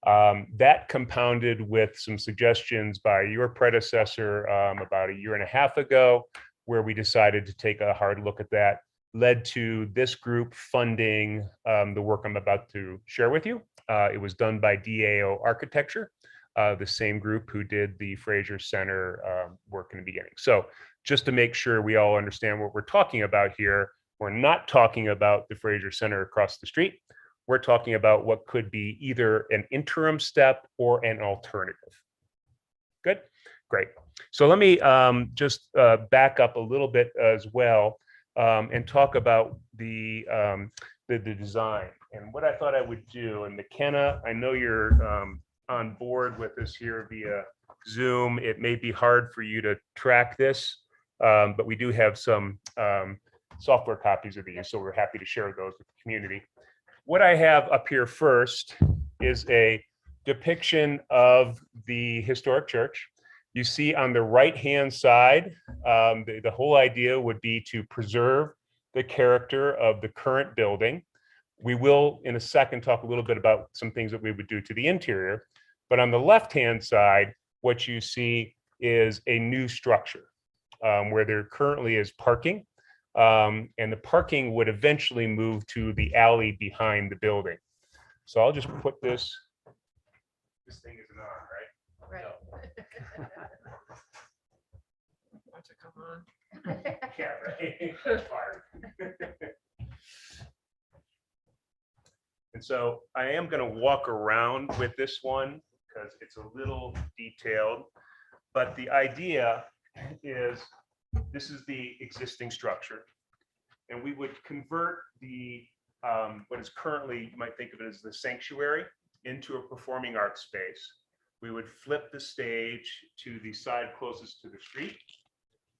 That compounded with some suggestions by your predecessor about 1.5 years ago, where we decided to take a hard look at that, led to this group funding the work I'm about to share with you. It was done by DAO Architecture, the same group who did the Fraser Center work in the beginning. So just to make sure we all understand what we're talking about here, we're not talking about the Fraser Center across the street. We're talking about what could be either an interim step or an alternative. Good, great. So let me just back up a little bit as well and talk about the design. And what I thought I would do, and McKenna, I know you're on board with us here via Zoom. It may be hard for you to track this, but we do have some software copies of these, so we're happy to share those with the community. What I have up here first is a depiction of the historic church. You see on the right-hand side, the whole idea would be to preserve the character of the current building. We will, in a second, talk a little bit about some things that we would do to the interior. But on the left-hand side, what you see is a new structure where there currently is parking. And the parking would eventually move to the alley behind the building. So I'll just put this thing isn't on, right? Right. Come on. Yeah, right. That's hard. And so I am going to walk around with this one because it's a little detailed, but the idea is this is the existing structure, and we would convert the what is currently, you might think of it as the sanctuary, into a performing arts space. We would flip the stage to the side closest to the street,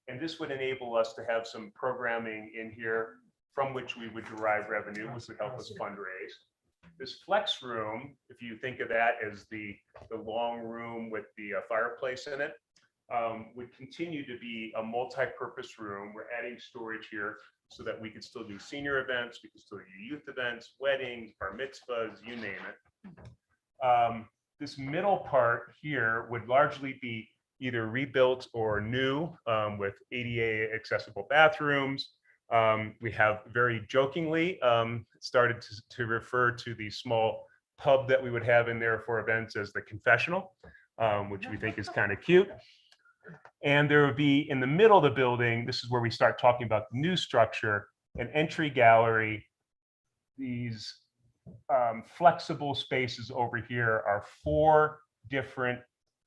and this would enable us to have some programming in here from which we would derive revenue, which would help us fundraise. This flex room, if you think of that as the long room with the fireplace in it, would continue to be a multi-purpose room. We're adding storage here so that we could still do senior events, we could still do youth events, weddings, bar mitzvahs, you name it. This middle part here would largely be either rebuilt or new with ADA accessible bathrooms. We have very jokingly started to refer to the small pub that we would have in there for events as the confessional, which we think is kind of cute. And there would be in the middle of the building, this is where we start talking about the new structure, an entry gallery. These flexible spaces over here are 4 different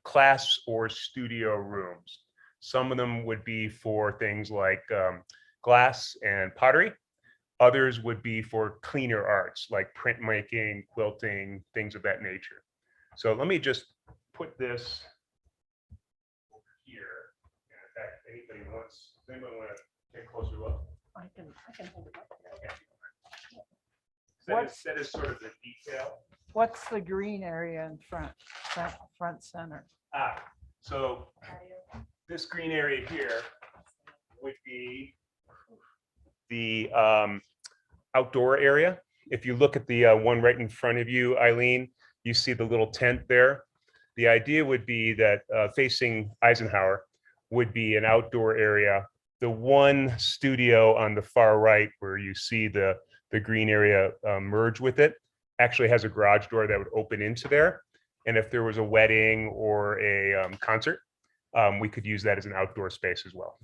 class or studio rooms. Some of them would be for things like glass and pottery. Others would be for cleaner arts like printmaking, quilting, things of that nature. So let me just put this over here. And in fact, anybody want to take a closer look? I can hold it up. Okay. That is sort of the detail. What's the green area in front center? So this green area here would be the outdoor area. If you look at the one right in front of you, Eileen, you see the little tent there. The idea would be that facing Eisenhower would be an outdoor area. The one studio on the far right where you see the green area merge with it actually has a garage door that would open into there. And if there was a wedding or a concert, we could use that as an outdoor space as well.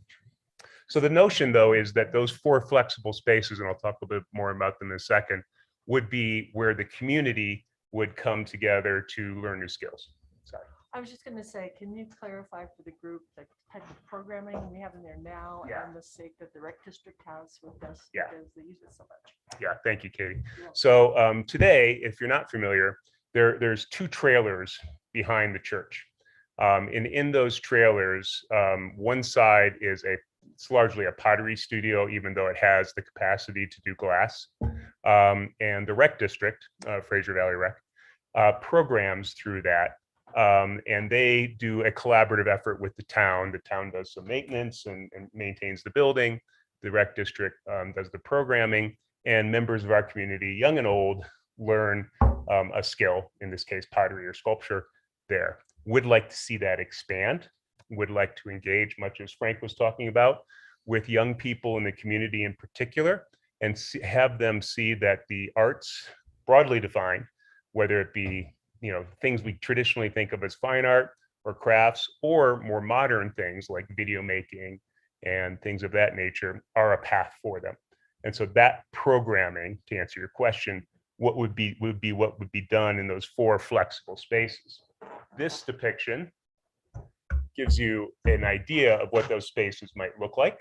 So the notion, though, is that those 4 flexible spaces, and I'll talk a bit more about them in a second, would be where the community would come together to learn new skills. Sorry. I was just going to say, can you clarify for the group the type of programming we have in there now Yeah. and the sake that the rec district has with us Yeah. because they use it so much? Yeah, thank you, Katie. So today, if you're not familiar, there's 2 trailers behind the church. And in those trailers, one side is it's largely a pottery studio, even though it has the capacity to do glass. And the rec district, Fraser Valley Rec, programs through that. And they do a collaborative effort with the town. The town does some maintenance and maintains the building. The rec district does the programming, and members of our community, young and old, learn a skill, in this case, pottery or sculpture there. Would like to see that expand, would like to engage, much as Frank was talking about, with young people in the community in particular, and have them see that the arts, broadly defined, whether it be things we traditionally think of as fine art or crafts, or more modern things like video making and things of that nature, are a path for them. And so that programming, to answer your question, what would be done in those 4 flexible spaces. This depiction gives you an idea of what those spaces might look like.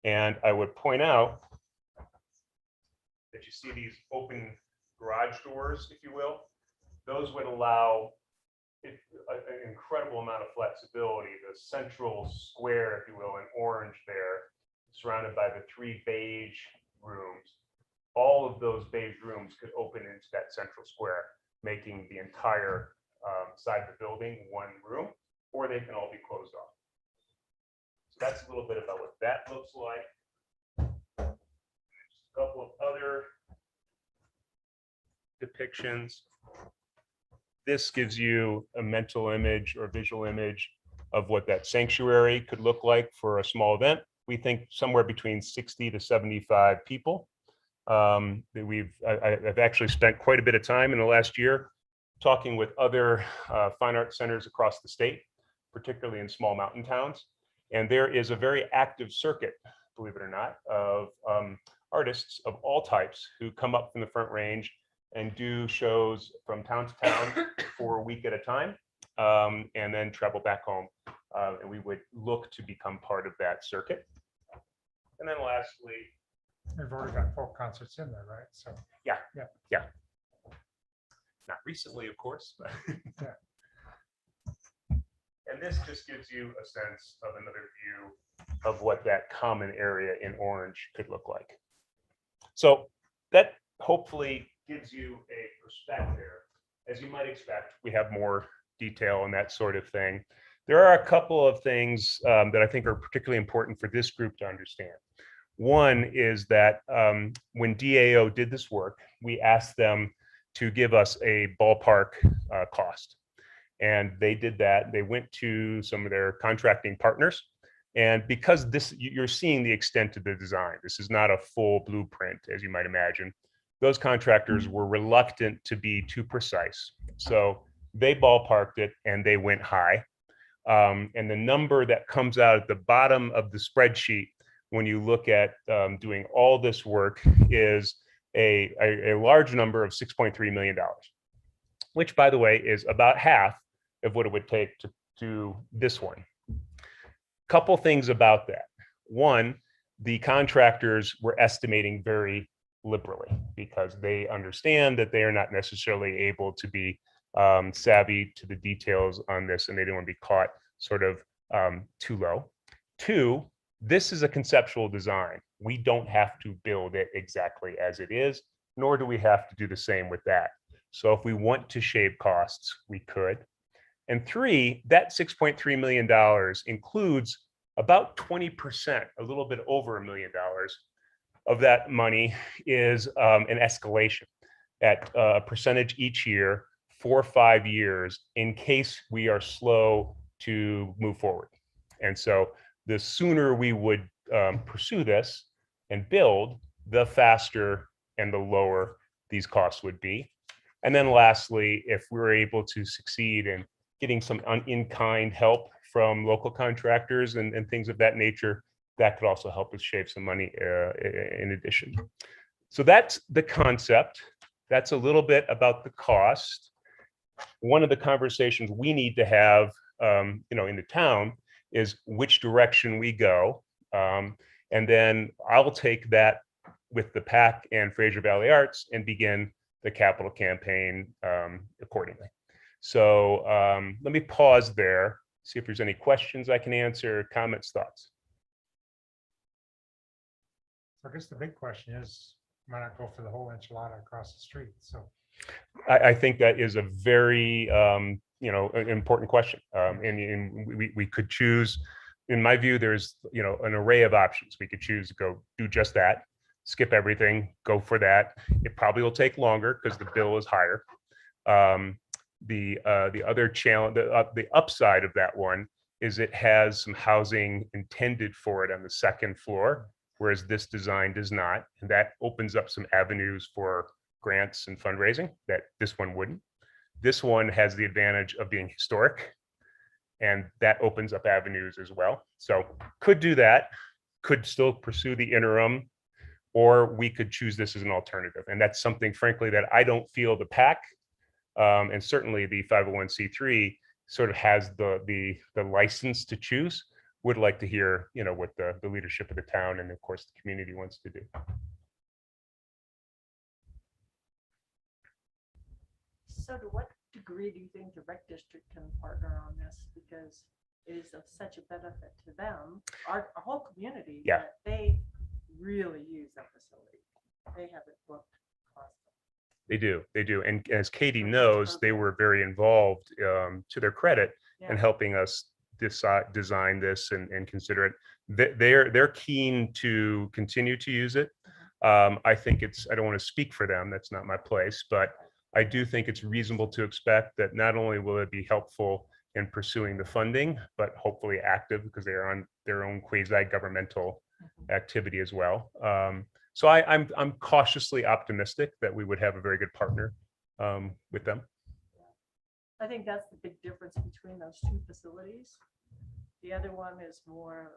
And I would point out that you see these open garage doors, if you will. Those would allow an incredible amount of flexibility. The central square, if you will, in orange there, surrounded by the 3 beige rooms. All of those beige rooms could open into that central square, making the entire side of the building one room, or they can all be closed off. So that's a little bit about what that looks like. Just a couple of other depictions. This gives you a mental image or visual image of what that sanctuary could look like for a small event. We think somewhere between 60 to 75 people. I've actually spent quite a bit of time in the last year talking with other fine arts centers across the state, particularly in small mountain towns. And there is a very active circuit, believe it or not, of artists of all types who come up from the Front Range and do shows from town to town for a week at a time, and then travel back home. And we would look to become part of that circuit. And then lastly, We've already got folk concerts in there, right? So yeah. Yeah. Not recently, of course, but Yeah. And this just gives you a sense of another view of what that common area in orange could look like. So that hopefully gives you a perspective. As you might expect, we have more detail and that sort of thing. There are a couple of things that I think are particularly important for this group to understand. One is that when DAO did this work, we asked them to give us a ballpark cost. And they did that. They went to some of their contracting partners And because you're seeing the extent of the design, this is not a full blueprint, as you might imagine. Those contractors were reluctant to be too precise. So they ballparked it and they went high. And the number that comes out at the bottom of the spreadsheet, when you look at doing all this work, is a large number of $6.3 million, which, by the way, is about half of what it would take to do this one. Couple things about that. One, the contractors were estimating very liberally because they understand that they are not necessarily able to be savvy to the details on this, and they didn't want to be caught sort of too low. Two, this is a conceptual design. We don't have to build it exactly as it is, nor do we have to do the same with that. So if we want to shave costs, we could. And three, that $6.3 million includes about 20%, a little bit over $1 million of that money is an escalation at a percentage each year for 5 years in case we are slow to move forward. And so the sooner we would pursue this and build, the faster and the lower these costs would be. And then lastly, if we're able to succeed in getting some in-kind help from local contractors and things of that nature, that could also help us shave some money in addition. So that's the concept. That's a little bit about the cost. One of the conversations we need to have, in the town is which direction we go. And then I'll take that with the PAC and Fraser Valley Arts and begin the capital campaign accordingly. So let me pause there, see if there's any questions I can answer, comments, thoughts. So I guess the big question is, why not go for the whole enchilada across the street? So I think that is a very important question. And we could choose, in my view, there's an array of options. We could choose to go do just that, skip everything, go for that. It probably will take longer because the bill is higher. The other challenge, the upside of that one is it has some housing intended for it on the second floor, whereas this design does not. And that opens up some avenues for grants and fundraising that this one wouldn't. This one has the advantage of being historic, and that opens up avenues as well. So could do that, could still pursue the interim, or we could choose this as an alternative. And that's something, frankly, that I don't feel the PAC and certainly the 501c3 sort of has the license to choose. Would like to hear, what the leadership of the town and of course the community wants to do. So to what degree do you think the rec district can partner on this? Because it is of such a benefit to them, our whole community, Yeah. that they really use that facility. They have it booked constantly. They do. And as Katie knows, they were very involved, to their credit, in helping us design this and consider it. They're keen to continue to use it. I think I don't want to speak for them, that's not my place, but I do think it's reasonable to expect that not only will it be helpful in pursuing the funding, but hopefully active because they are on their own quasi-governmental activity as well. So I'm cautiously optimistic that we would have a very good partner with them. I think that's the big difference between those two facilities. The other one is more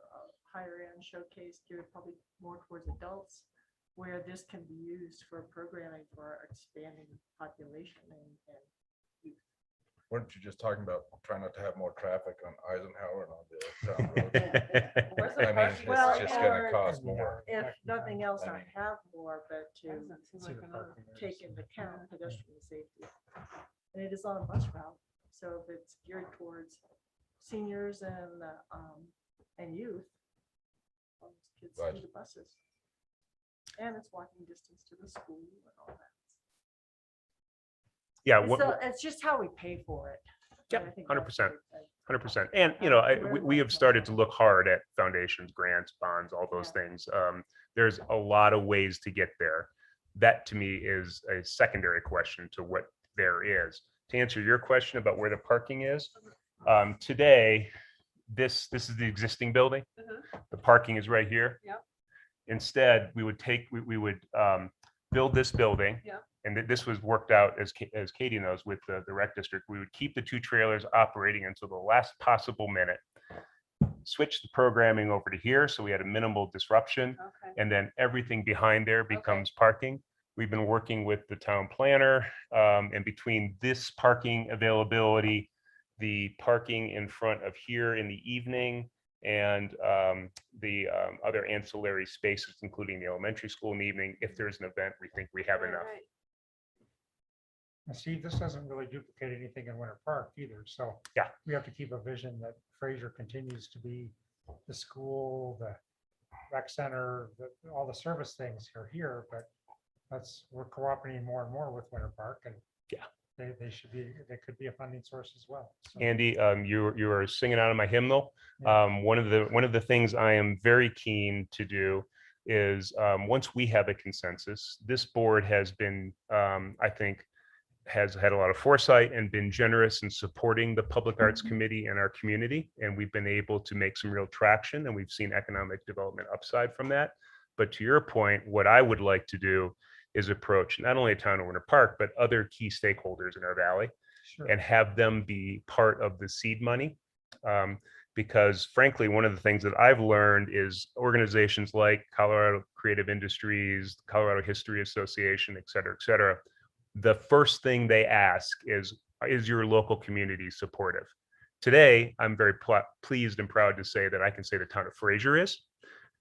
higher end showcase, geared probably more towards adults, where this can be used for programming for our expanding population and youth. Weren't you just talking about trying not to have more traffic on Eisenhower and on the town roads? I mean, it's Well, just gonna or cost more. if nothing else, not I mean- have more, but to See the parking there. take into account pedestrian safety. And it is on a bus route, so if it's geared towards seniors and youth, all those kids Right. see the buses. And it's walking distance to the school and all that. Yeah, It's just how we pay for it. Yep, And I think 100%. that's 100%. And, we have started to look hard at foundations, grants, bonds, all those things. There's a lot of ways to get there. That to me is a secondary question to what there is. To answer your question about where the parking is, today, this is the existing building. Mhm. The parking is right here. Yep. Instead, we would build this building. Yep. And this was worked out, as Katie knows, with the rec district. We would keep the 2 trailers operating until the last possible minute. Switch the programming over to here, so we had a minimal disruption. Okay. And then everything behind there becomes parking. We've been working with the town planner, and between this parking availability, the parking in front of here in the evening, and the other ancillary spaces, including the elementary school in the evening, if there's an event, we think we have enough. Right. And Steve, this doesn't really duplicate anything in Winter Park either, so. Yeah. We have to keep a vision that Fraser continues to be the school, the rec center, all the service things are here, but we're cooperating more and more with Winter Park, and Yeah. they could be a funding source as well. So, Andy, you are singing out of my hymnal. Yeah. One of the things I am very keen to do is, once we have a consensus, this board has been, I think, has had a lot of foresight and been generous in supporting the Public Arts Committee and our community. And we've been able to make some real traction, and we've seen economic development upside from that. But to your point, what I would like to do is approach not only a town of Winter Park, but other key stakeholders in our valley, sure. and have them be part of the seed money. Because frankly, one of the things that I've learned is organizations like Colorado Creative Industries, Colorado History Association, et cetera, the first thing they ask is your local community supportive? Today, I'm very pleased and proud to say that I can say the town of Fraser is.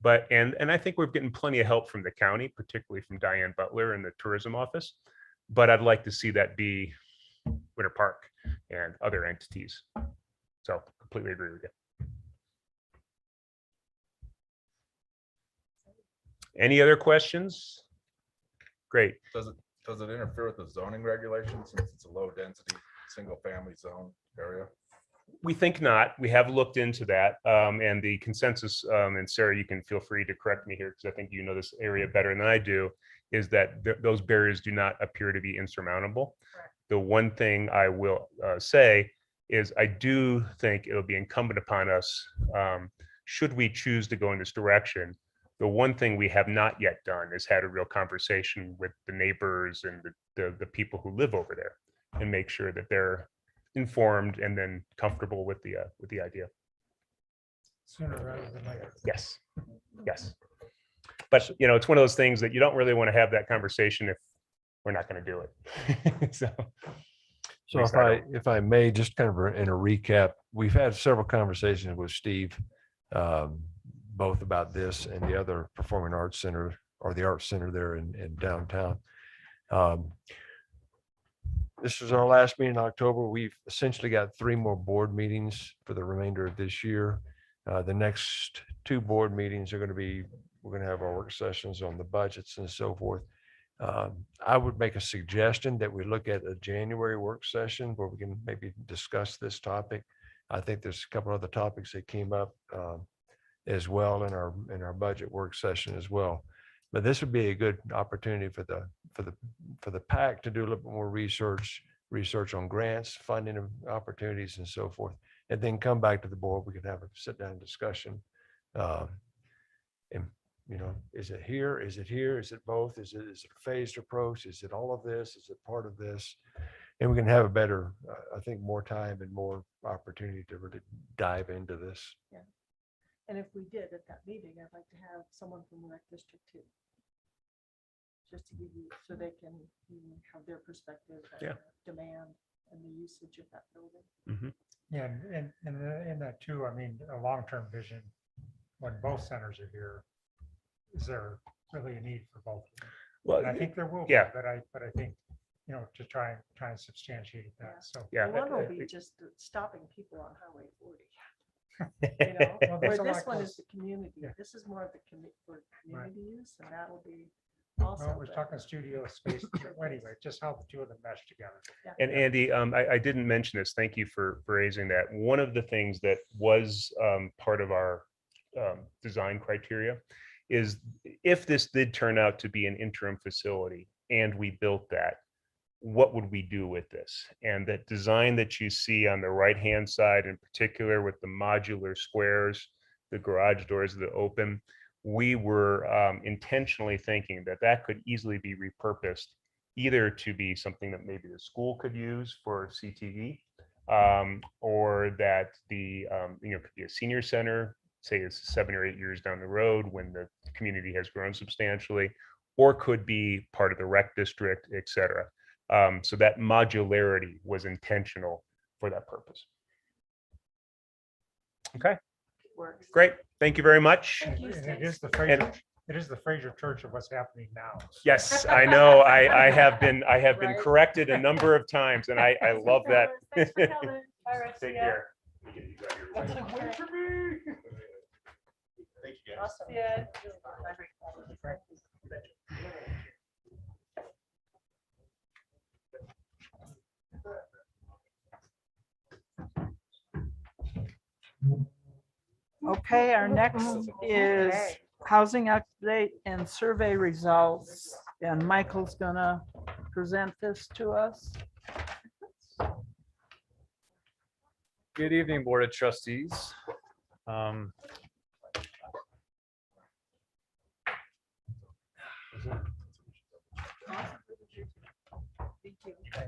But and I think we're getting plenty of help from the county, particularly from Diane Butler and the tourism office. But I'd like to see that be Winter Park and other entities. So completely agree with you. Any other questions? Great. Does it interfere with the zoning regulations since it's a low density, single family zone area? We think not. We have looked into that, and the consensus, and Sarah, you can feel free to correct me here, because I think you know this area better than I do, is that those barriers do not appear to be insurmountable. Correct. The one thing I will say is I do think it'll be incumbent upon us, should we choose to go in this direction. The one thing we have not yet done is had a real conversation with the neighbors and the people who live over there, and make sure that they're informed and then comfortable with the idea. Sooner rather than later. Yes. But it's one of those things that you don't really want to have that conversation if we're not going to do it. So if I may, just kind of in a recap, we've had several conversations with Steve, both about this and the other performing arts center, or the arts center there in downtown. This was our last meeting in October. We've essentially got 3 more board meetings for the remainder of this year. The next 2 board meetings are going to be, we're going to have our work sessions on the budgets and so forth. I would make a suggestion that we look at a January work session where we can maybe discuss this topic. I think there's a couple other topics that came up as well in our budget work session as well. But this would be a good opportunity for the PAC to do a little bit more research on grants, funding opportunities, and so forth, and then come back to the board. We can have a sit down discussion. And is it here? Is it here? Is it both? Is it a phased approach? Is it all of this? Is it part of this? And we can have a better, I think, more time and more opportunity to really dive into this. Yeah. And if we did at that meeting, I'd like to have someone from the rec district too. Just to give you, so they can have their perspective, Yeah. Demand and the usage of that building. Yeah, and in that too, I mean, a long-term vision, when both centers are here, is there really a need for both? Well, And I think there will be, yeah. but I think, to try and substantiate that, so. Yeah. One will be just stopping people on Highway 40. Well, Where there's a lot this one is close- the community. Yeah. This is more of the for community use, and that'll be Well, also. we're talking studio space, anyway, just how the 2 of them mesh together. And Andy, I didn't mention this. Thank you for raising that. One of the things that was part of our design criteria is if this did turn out to be an interim facility and we built that, what would we do with this? And that design that you see on the right-hand side, in particular with the modular squares, the garage doors that open, we were intentionally thinking that that could easily be repurposed either to be something that maybe the school could use for CTE, or that the, could be a senior center, say it's 7 or 8 years down the road when the community has grown substantially, or could be part of the rec district, et cetera. So that modularity was intentional for that purpose. Okay, Works. great. Thank you very much. It is the Fraser, it is the Fraser Church of what's happening now. Yes, I know. I have been Right. corrected a number of times, and I love that. Thanks for coming. All right, see Take ya. care. Wait for me. Thank you, guys. Awesome. Yeah. Okay, our next is Okay. housing update and survey results. And Michael's gonna present this to us. Good evening, Board of Trustees.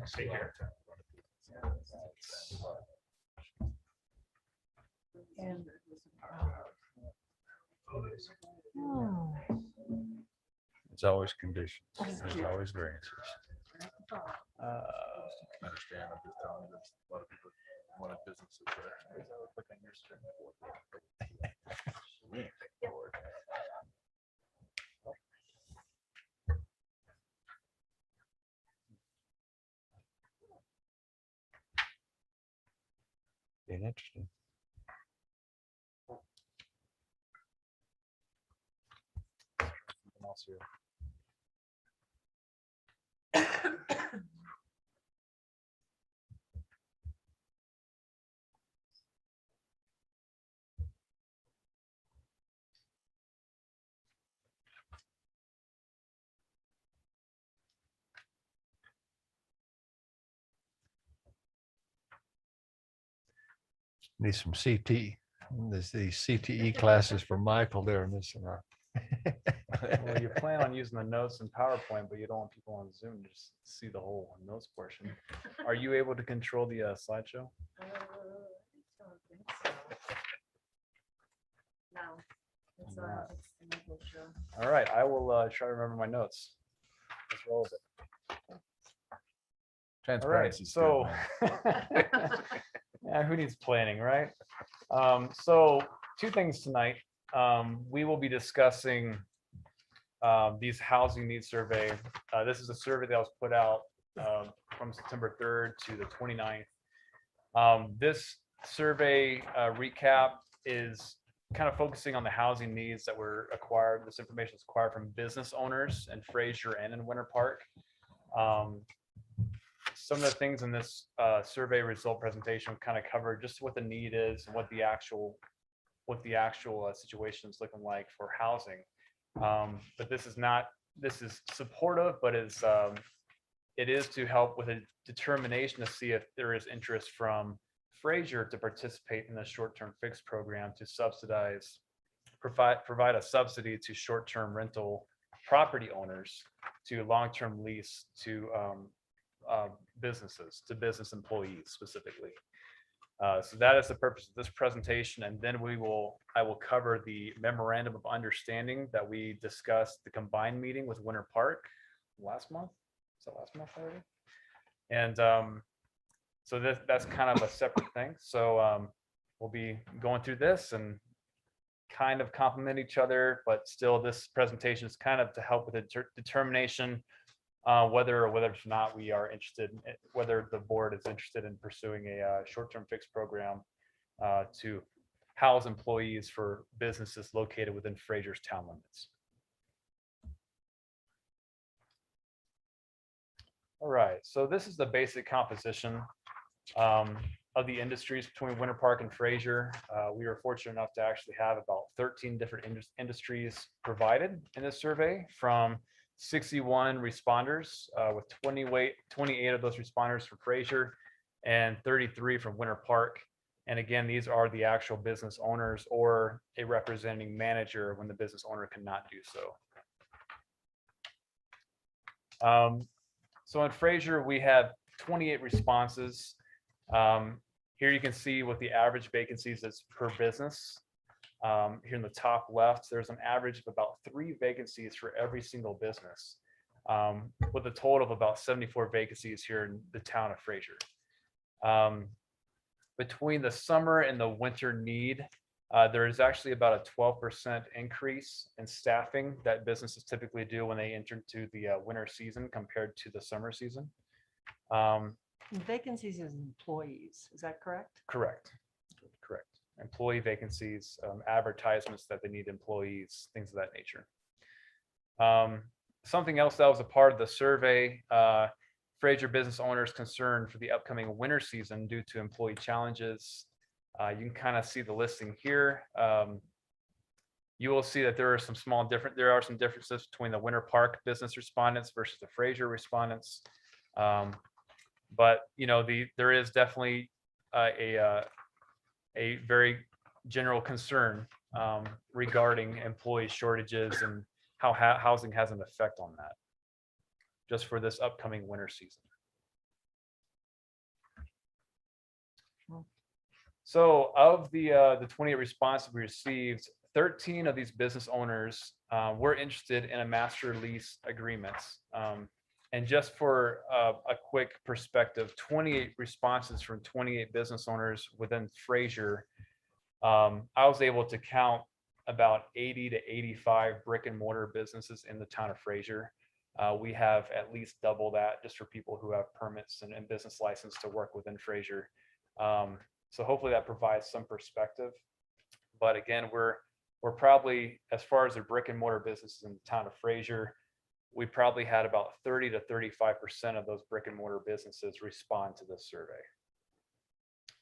Stay here. It's always conditions. There's always variances. Understand, I'm just telling you, there's a lot of people wanted businesses there. Click on your screen. Being interesting. Something else here. Need some CT. There's these CTE classes for Michael there and this and that. Well, you plan on using the notes in PowerPoint, but you don't want people on Zoom to just see the whole notes portion. Are you able to control the slideshow? No. It's Alright. it's the local show. All right, I will try to remember my notes. Let's roll with it. All right, Transparency. so yeah, who needs planning, right? So 2 things tonight. We will be discussing these housing needs survey. This is a survey that was put out from September 3rd to the 29th. This survey recap is kind of focusing on the housing needs that were acquired. This information is acquired from business owners in Frasier and in Winter Park. Some of the things in this survey result presentation kind of cover just what the need is and what the actual situation is looking like for housing. But this is supportive, but it is to help with a determination to see if there is interest from Fraser to participate in the short-term fixed program to provide a subsidy to short-term rental property owners to long-term lease to businesses, to business employees specifically. So that is the purpose of this presentation. And then I will cover the memorandum of understanding that we discussed the combined meeting with Winter Park last month. Is that last month already? And so that's kind of a separate thing. So we'll be going through this and kind of complement each other, but still this presentation is kind of to help with the determination whether or not we are interested, whether the board is interested in pursuing a short-term fixed program to house employees for businesses located within Fraser's town limits. All right, so this is the basic composition of the industries between Winter Park and Fraser. We were fortunate enough to actually have about 13 different industries provided in this survey, from 61 responders with 28 of those responders from Fraser and 33 from Winter Park. And again, these are the actual business owners or a representing manager when the business owner cannot do so. So in Fraser, we have 28 responses. Here you can see what the average vacancies is per business. Here in the top left, there's an average of about 3 vacancies for every single business, with a total of about 74 vacancies here in the town of Fraser. Between the summer and the winter need, there is actually about a 12% increase in staffing that businesses typically do when they enter into the winter season compared to the summer season. Vacancies as employees, is that correct? Correct. Employee vacancies, advertisements that they need employees, things of that nature. Something else that was a part of the survey, Fraser business owners concerned for the upcoming winter season due to employee challenges. You can kind of see the listing here. You will see that there are some differences between the Winter Park business respondents versus the Fraser respondents. But you know, there is definitely a very general concern regarding employee shortages and how housing has an effect on that just for this upcoming winter season. So of the 28 responses we received, 13 of these business owners were interested in a master lease agreements. And just for a quick perspective, 28 responses from 28 business owners within Fraser. I was able to count about 80 to 85 brick and mortar businesses in the town of Fraser. We have at least double that just for people who have permits and business license to work within Fraser. So hopefully that provides some perspective. But again, we're probably, as far as the brick and mortar businesses in the town of Fraser, we probably had about 30 to 35% of those brick and mortar businesses respond to this survey.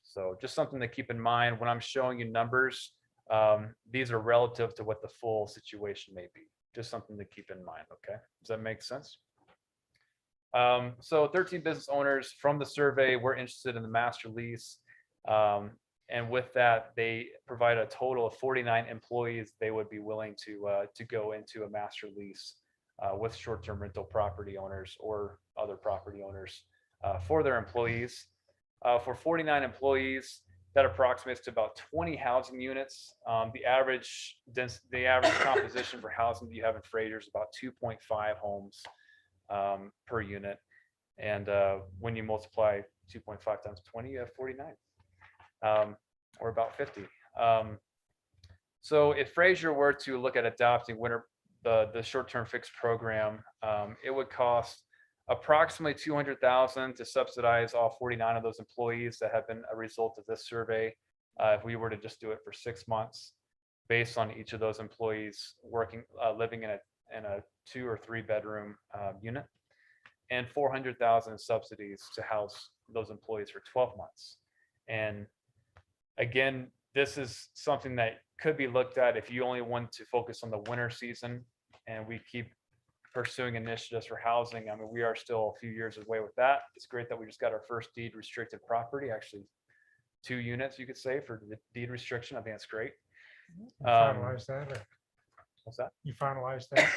So just something to keep in mind when I'm showing you numbers, these are relative to what the full situation may be. Just something to keep in mind, okay? Does that make sense? So 13 business owners from the survey were interested in the master lease. And with that, they provide a total of 49 employees they would be willing to go into a master lease with short-term rental property owners or other property owners for their employees. For 49 employees, that approximates to about 20 housing units. The average composition for housing that you have in Fraser is about 2.5 homes per unit. And when you multiply 2.5 times 20, you have 49, or about 50. So if Fraser were to look at adopting the short-term fixed program, it would cost approximately $200,000 to subsidize all 49 of those employees that have been a result of this survey. If we were to just do it for 6 months, based on each of those employees living in a 2 or 3 bedroom unit, and $400,000 in subsidies to house those employees for 12 months. And again, this is something that could be looked at if you only want to focus on the winter season, and we keep pursuing initiatives for housing. I mean, we are still a few years away with that. It's great that we just got our first deed restricted property, actually 2 units, you could say, for the deed restriction. I think that's great. Finalize that, or What's that? you finalize that?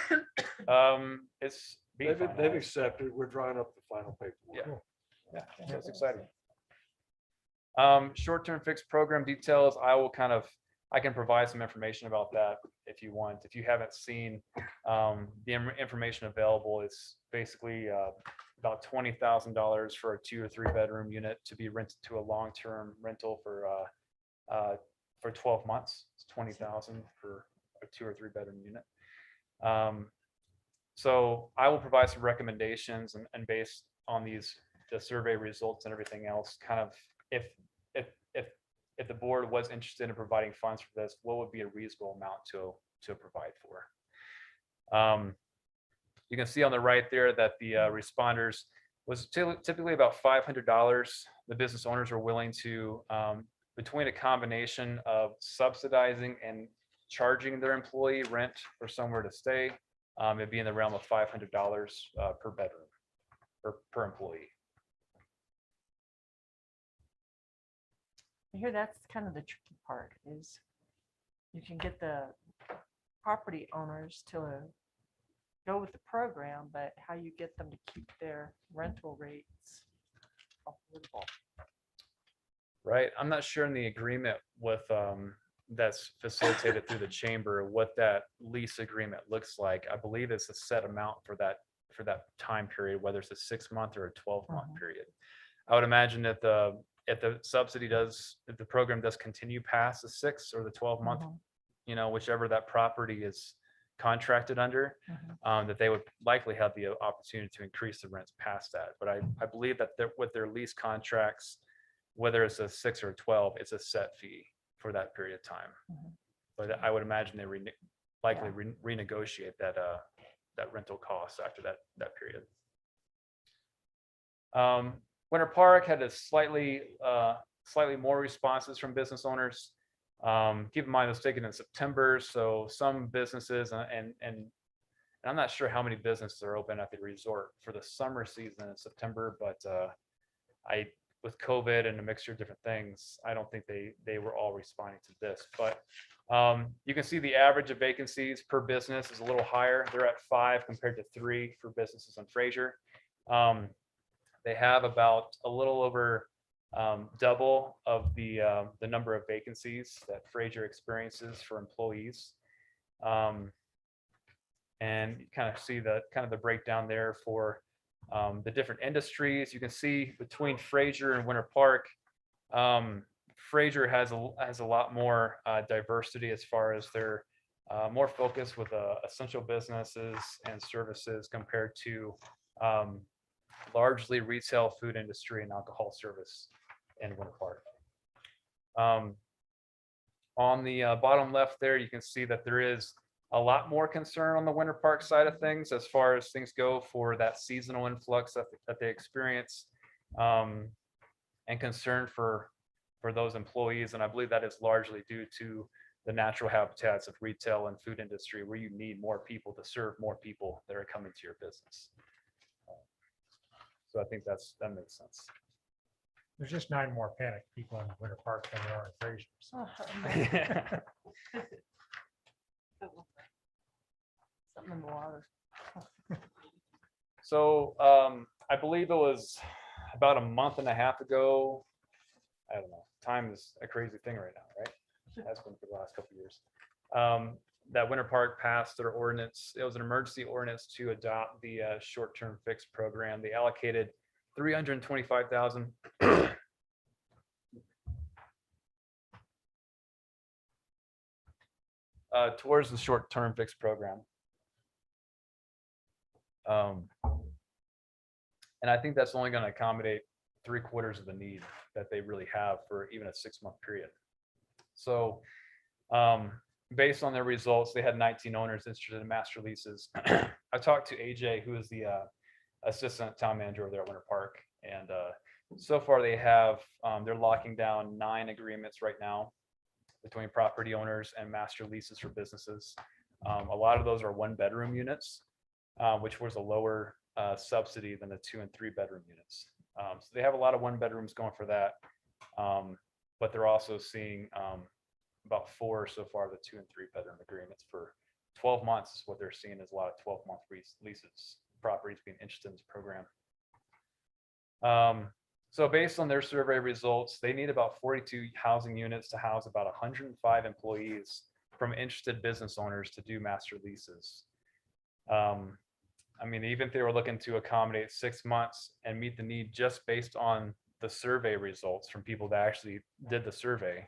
It's being They've finalized. accepted, we're drawing up the final paperwork. Yeah, so it's exciting. Short-term fixed program details, I can provide some information about that if you want. If you haven't seen the information available, it's basically about $20,000 for a 2 or 3 bedroom unit to be rented to a long-term rental for 12 months. It's $20,000 for a 2 or 3 bedroom unit. So I will provide some recommendations and based on the survey results and everything else, kind of if the board was interested in providing funds for this, what would be a reasonable amount to provide for? You can see on the right there that the responders was typically about $500. The business owners are willing to, between a combination of subsidizing and charging their employee rent for somewhere to stay, it'd be in the realm of $500 per bedroom or per employee. I hear that's kind of the tricky part is you can get the property owners to go with the program, but how you get them to keep their rental rates affordable. Right. I'm not sure in the agreement with that's facilitated through the chamber what that lease agreement looks like. I believe it's a set amount for that time period, whether it's a 6-month or a 12-month period. I would imagine that if the subsidy does, if the program does continue past the 6 or the 12-month, you know, whichever that property is contracted under, that they would likely have the opportunity to increase the rents past that. But I believe that with their lease contracts, whether it's a 6 or a 12, it's a set fee for that period of time. But I would imagine they likely renegotiate that rental cost after that period. Winter Park had a slightly more responses from business owners. Keep in mind it was taken in September, so some businesses and I'm not sure how many businesses are open at the resort for the summer season in September, but with COVID and a mixture of different things, I don't think they were all responding to this. But you can see the average of vacancies per business is a little higher. They're at 5 compared to 3 for businesses on Fraser. They have about a little over double of the number of vacancies that Fraser experiences for employees. And you kind of see the breakdown there for the different industries. You can see between Fraser and Winter Park, Fraser has a lot more diversity as far as their more focus with essential businesses and services compared to largely retail, food industry, and alcohol service in Winter Park. On the bottom left there, you can see that there is a lot more concern on the Winter Park side of things as far as things go for that seasonal influx that they experience, and concern for those employees. And I believe that is largely due to the natural habitats of retail and food industry, where you need more people to serve more people that are coming to your business. So I think that makes sense. There's just 9 more panicked people in Winter Park than there are in Fraser. Something in the water. So I believe it was about a month and a half ago. I don't know. Time is a crazy thing right now, right? It has been for the last couple of years. That Winter Park passed their ordinance. It was an emergency ordinance to adopt the short-term fixed program. They allocated $325,000 towards the short-term fixed program. And I think that's only going to accommodate 3/4 of the need that they really have for even a 6-month period. So based on their results, they had 19 owners interested in master leases. I talked to AJ, who is the assistant town manager over there at Winter Park. And so far they have, they're locking down 9 agreements right now between property owners and master leases for businesses. A lot of those are 1-bedroom units, which was a lower subsidy than the 2- and 3-bedroom units. So they have a lot of 1-bedrooms going for that. But they're also seeing about 4 so far, the 2- and 3-bedroom agreements for 12 months is what they're seeing, is a lot of 12-month leases, properties being interested in this program. So based on their survey results, they need about 42 housing units to house about 105 employees from interested business owners to do master leases. I mean, even if they were looking to accommodate 6 months and meet the need just based on the survey results from people that actually did the survey,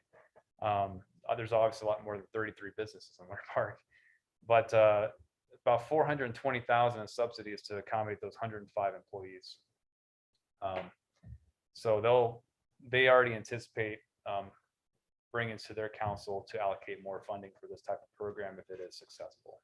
there's obviously a lot more than 33 businesses in Winter Park, but about $420,000 in subsidies to accommodate those 105 employees. So they already anticipate bringing to their council to allocate more funding for this type of program if it is successful.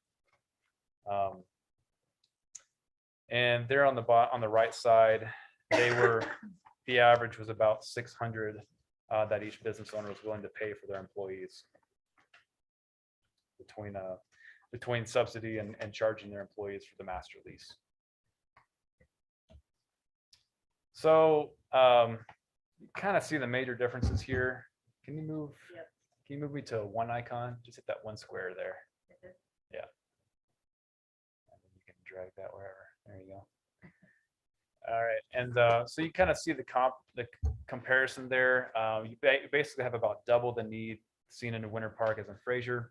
And there on the right side, the average was about $600 that each business owner was willing to pay for their employees between between subsidy and charging their employees for the master lease. So you kind of see the major differences here. Can you move? Yep. Can you move me to one icon? Just hit that one square there. Yeah. And then you can drag that wherever. There you go. All right, and so you kind of see the comparison there. You basically have about double the need seen in the Winter Park as in Fraser.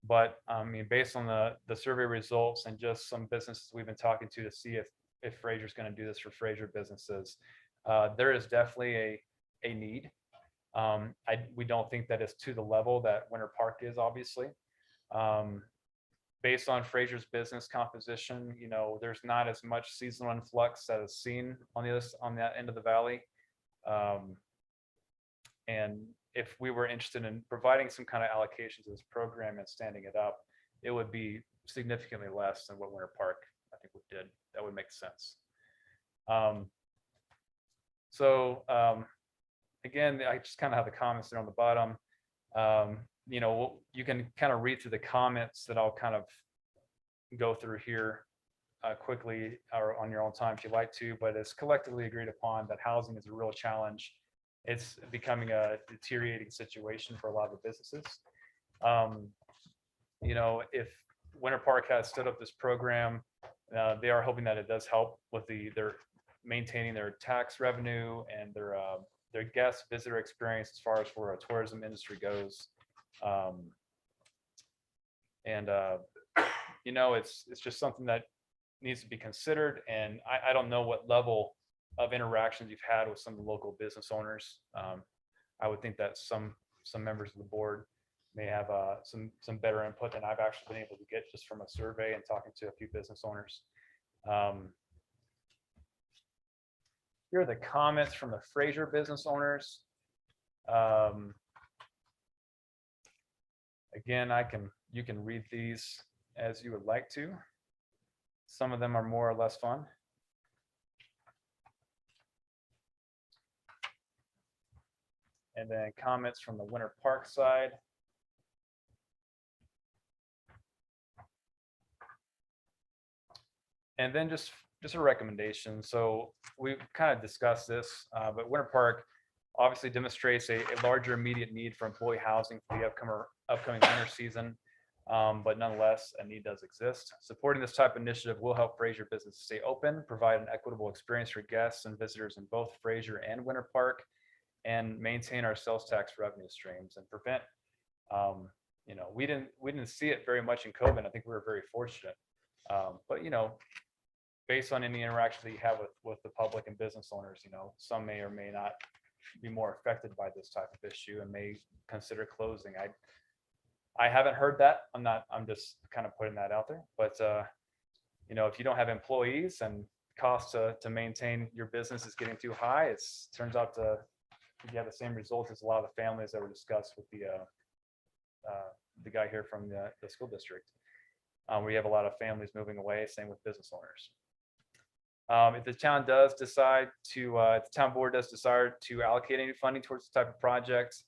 But I mean, based on the survey results and just some businesses we've been talking to see if Fraser's going to do this for Fraser businesses, there is definitely a need. We don't think that it's to the level that Winter Park is, obviously. Based on Fraser's business composition, you know, there's not as much seasonal influx that is seen on that end of the valley. And if we were interested in providing some kind of allocation to this program and standing it up, it would be significantly less than what Winter Park, I think, did. That would make sense. Again, I just kind of have the comments there on the bottom. You know, you can kind of read through the comments that I'll kind of go through here quickly or on your own time if you like to, but it's collectively agreed upon that housing is a real challenge. It's becoming a deteriorating situation for a lot of the businesses. You know, if Winter Park has stood up this program, they are hoping that it does help with their maintaining their tax revenue and their guest visitor experience as far as where a tourism industry goes. You know, it's just something that needs to be considered. And I don't know what level of interactions you've had with some of the local business owners. I would think that some members of the board may have some better input than I've actually been able to get just from a survey and talking to a few business owners. Here are the comments from the Fraser business owners. Again, you can read these as you would like to. Some of them are more or less fun. And then comments from the Winter Park side. And then just a recommendation. So we've kind of discussed this, but Winter Park obviously demonstrates a larger immediate need for employee housing for the upcoming winter season. But nonetheless, a need does exist. Supporting this type of initiative will help Fraser businesses stay open, provide an equitable experience for guests and visitors in both Fraser and Winter Park, and maintain our sales tax revenue streams and prevent, you know, we didn't see it very much in COVID. I think we were very fortunate. But, you know, based on any interaction that you have with the public and business owners, you know, some may or may not be more affected by this type of issue and may consider closing. I haven't heard that. I'm just kind of putting that out there. But, you know, if you don't have employees and costs to maintain your business is getting too high, it turns out to you have the same results as a lot of the families that were discussed with the guy here from the school district. We have a lot of families moving away, same with business owners. If the town does decide to, if the town board does decide to allocate any funding towards this type of project,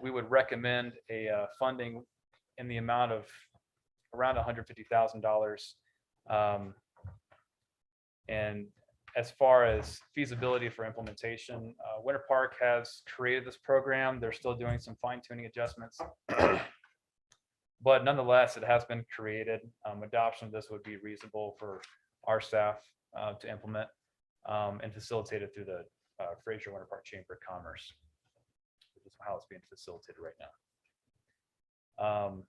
we would recommend a funding in the amount of around $150,000. And as far as feasibility for implementation, Winter Park has created this program. They're still doing some fine-tuning adjustments. But nonetheless, it has been created. Adoption of this would be reasonable for our staff to implement and facilitate it through the Fraser Winter Park Chamber of Commerce, which is how it's being facilitated right now.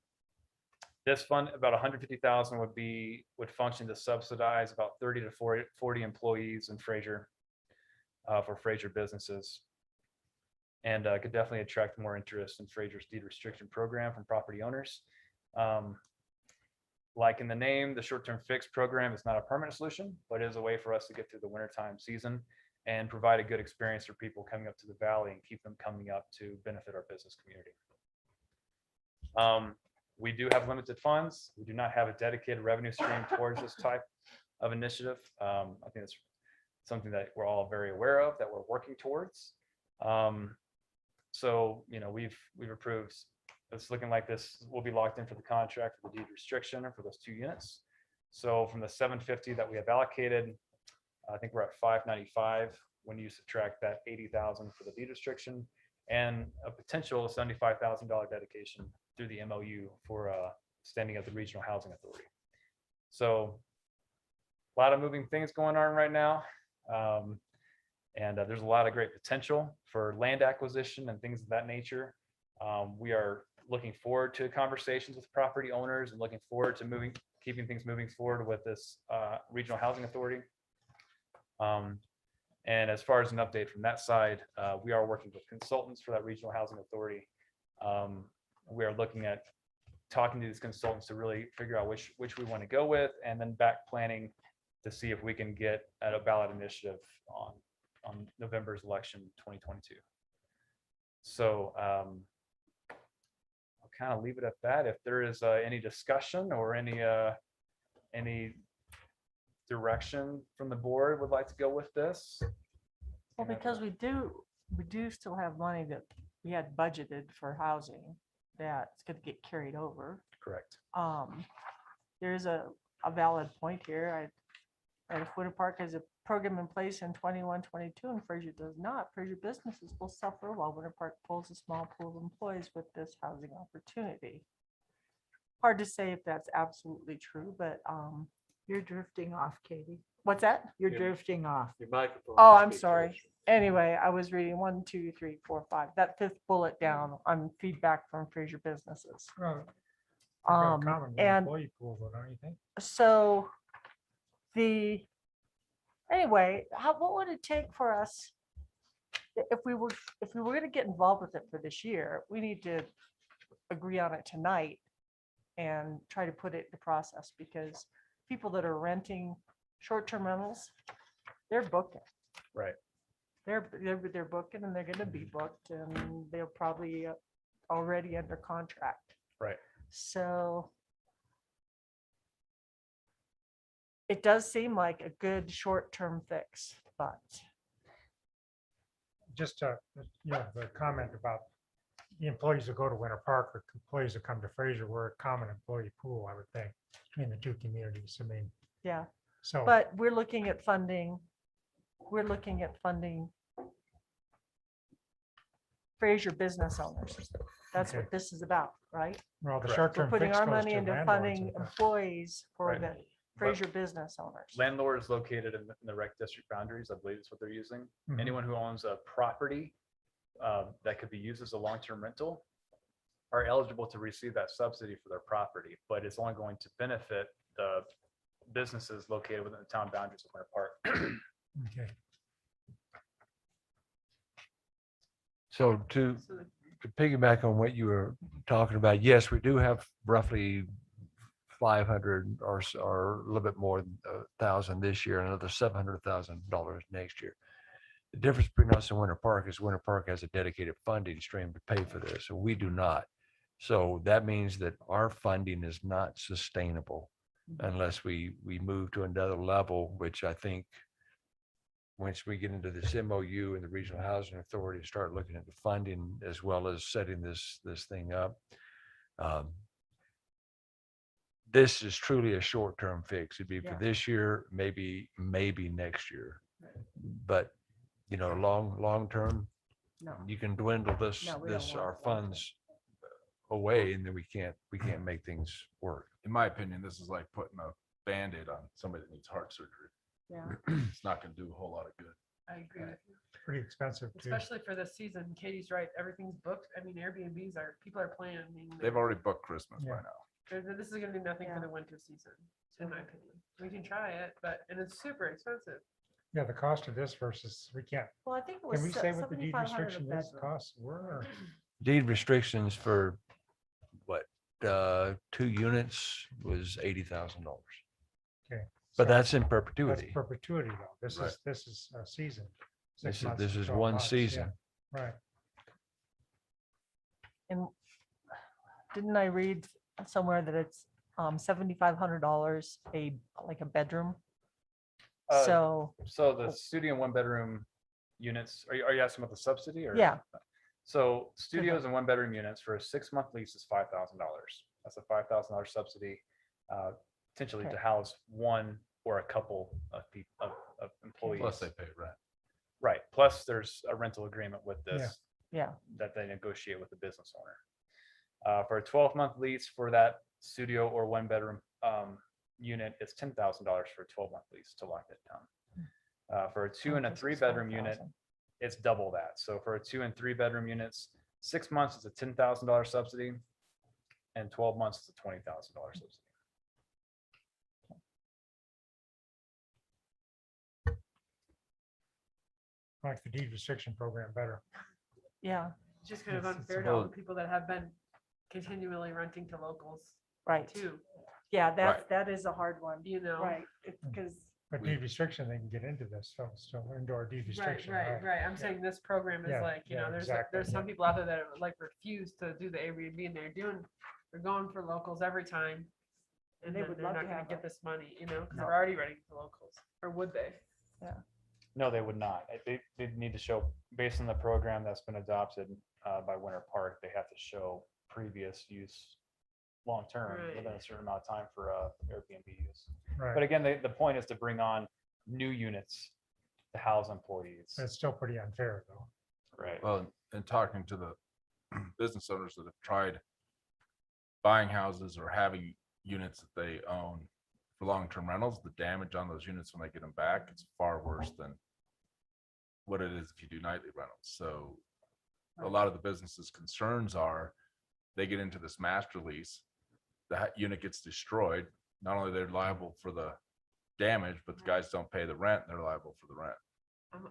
This fund, about $150,000 would function to subsidize about 30 to 40 employees in Fraser for Fraser businesses, and could definitely attract more interest in Fraser's deed restriction program from property owners. Like in the name, the short-term fixed program is not a permanent solution, but it is a way for us to get through the wintertime season and provide a good experience for people coming up to the valley and keep them coming up to benefit our business community. We do have limited funds. We do not have a dedicated revenue stream towards this type of initiative. I think it's something that we're all very aware of, that we're working towards. So, you know, we've approved it's looking like this will be locked in for the contract for the deed restriction for those 2 units. So from the 750 that we have allocated, I think we're at 595 when you subtract that 80,000 for the deed restriction and a potential $75,000 dedication through the MOU for standing at the Regional Housing Authority. So a lot of moving things going on right now. And there's a lot of great potential for land acquisition and things of that nature. We are looking forward to conversations with property owners and looking forward to keeping things moving forward with this Regional Housing Authority. And as far as an update from that side, we are working with consultants for that Regional Housing Authority. We are looking at talking to these consultants to really figure out which we want to go with, and then back planning to see if we can get at a ballot initiative on November's election 2022. So I'll kind of leave it at that. If there is any discussion or any direction from the board would like to go with this. Well, because we do still have money that we had budgeted for housing that's going to get carried over. Correct. There's a valid point here. If Winter Park has a program in place in 21-22 and Fraser does not, Fraser businesses will suffer while Winter Park pulls a small pool of employees with this housing opportunity. Hard to say if that's absolutely true, but You're drifting off, Katie. what's that? You're Yeah. drifting off. Your microphone. Oh, is I'm speaking. sorry. Anyway, I was reading 1, 2, 3, 4, 5. That 5th bullet down on feedback from Fraser businesses. And Employee pool, don't you think? so anyway, what would it take for us? If we were going to get involved with it for this year, we need to agree on it tonight and try to put it into process, because people that are renting short-term rentals, they're booking. Right. They're booking and they're going to be booked, and they're probably already under contract. Right. So it does seem like a good short-term fix, but Just the comment about the employees that go to Winter Park or employees that come to Fraser, we're a common employee pool, I would think, between the 2 communities. I mean, yeah. so. But we're looking at funding Fraser business owners. That's Okay. what this is about, right? Well, the Correct. short-term We're putting fix our goes money to into landlords, funding I thought. employees for Right. the Fraser business owners. Landlord is located in the rec district boundaries, I believe is what they're using. Mhm. Anyone who owns a property that could be used as a long-term rental are eligible to receive that subsidy for their property, but it's only going to benefit the businesses located within the town boundaries of Winter Park. Okay. So to piggyback on what you were talking about, yes, we do have roughly 500 or a little bit more than 1,000 this year, and another $700,000 next year. The difference between us and Winter Park is Winter Park has a dedicated funding stream to pay for this, and we do not. So that means that our funding is not sustainable unless we move to another level, which I think once we get into this MOU and the Regional Housing Authority start looking at the funding as well as setting this thing up. This is truly a short-term fix. It'd be for Yeah. this year, maybe next year. But, long-term, No. you can dwindle this, No, we don't want our it long-term. funds away, and then we can't make things work. In my opinion, this is like putting a Band-Aid on somebody that needs heart surgery. Yeah. It's not gonna do a whole lot of good. I agree with you, Pretty expensive too. especially for this season. Katie's right, everything's booked. I mean, people are planning. They've already booked Christmas by Yeah. now. This is gonna be nothing Yeah. for the winter season, in my opinion. We can try it, and it's super expensive. Yeah, the cost of this versus, we can't, Well, I think it was can we say what the deed 7,500 a restriction is, bedroom. costs were? or- Deed restrictions for what, 2 units was $80,000. Okay. But so that's in That's perpetuity. perpetuity though. This Right. is a season. This 6 is, months this to is 12 one months, yeah, season. Right. And didn't I read somewhere that it's $7,500 like a bedroom? So So the studio and 1-bedroom units, are you asking about the subsidy or? yeah, So studios and one bedroom units for a 6-month lease is $5,000. That's a $5,000 subsidy, potentially to Okay. house one or a couple of people, of employees. Plus they pay rent. Right. Plus there's a rental agreement with this Yeah. that they negotiate with the business owner. For a 12-month lease for that studio or one bedroom unit, it's $10,000 for a 12-month lease to lock it down. For a 2 and a 3 bedroom unit, it's double that. So for a 2 and 3 bedroom units, 6 months is a $10,000 subsidy and 12 months is a $20,000 subsidy. Like the deed restriction program better. Yeah, It's just kind of It's unfair to all the people that have been continually renting to locals right. too, Yeah, Right. that is a hard one. you know? Right, because, But deed restriction, they can get into this, so still indoor deed Right, restriction. right. I'm saying this program is Yeah, like, you yeah, know, exactly, there's some yeah. people out there that like refuse to do the Airbnb and they're going for locals every time. And They then would they're love not to gonna have get a- this money, you know, because No. they're already renting to locals, or would they? No, they would not. They need to show, based on the program that's been adopted by Winter Park, they have to show previous use long-term Right. within a certain amount of time for Airbnb use. But Right, again, the point is to bring on new units to house employees. it's still pretty unfair though. Right. Well, and talking to the business owners that have tried buying houses or having units that they own for long-term rentals, the damage on those units when they get them back, it's far worse than what it is if you do nightly rentals. So a lot of the businesses' concerns are they get into this master lease, the unit gets destroyed. Not only they're liable for the damage, but the guys don't pay the rent, they're liable for the rent.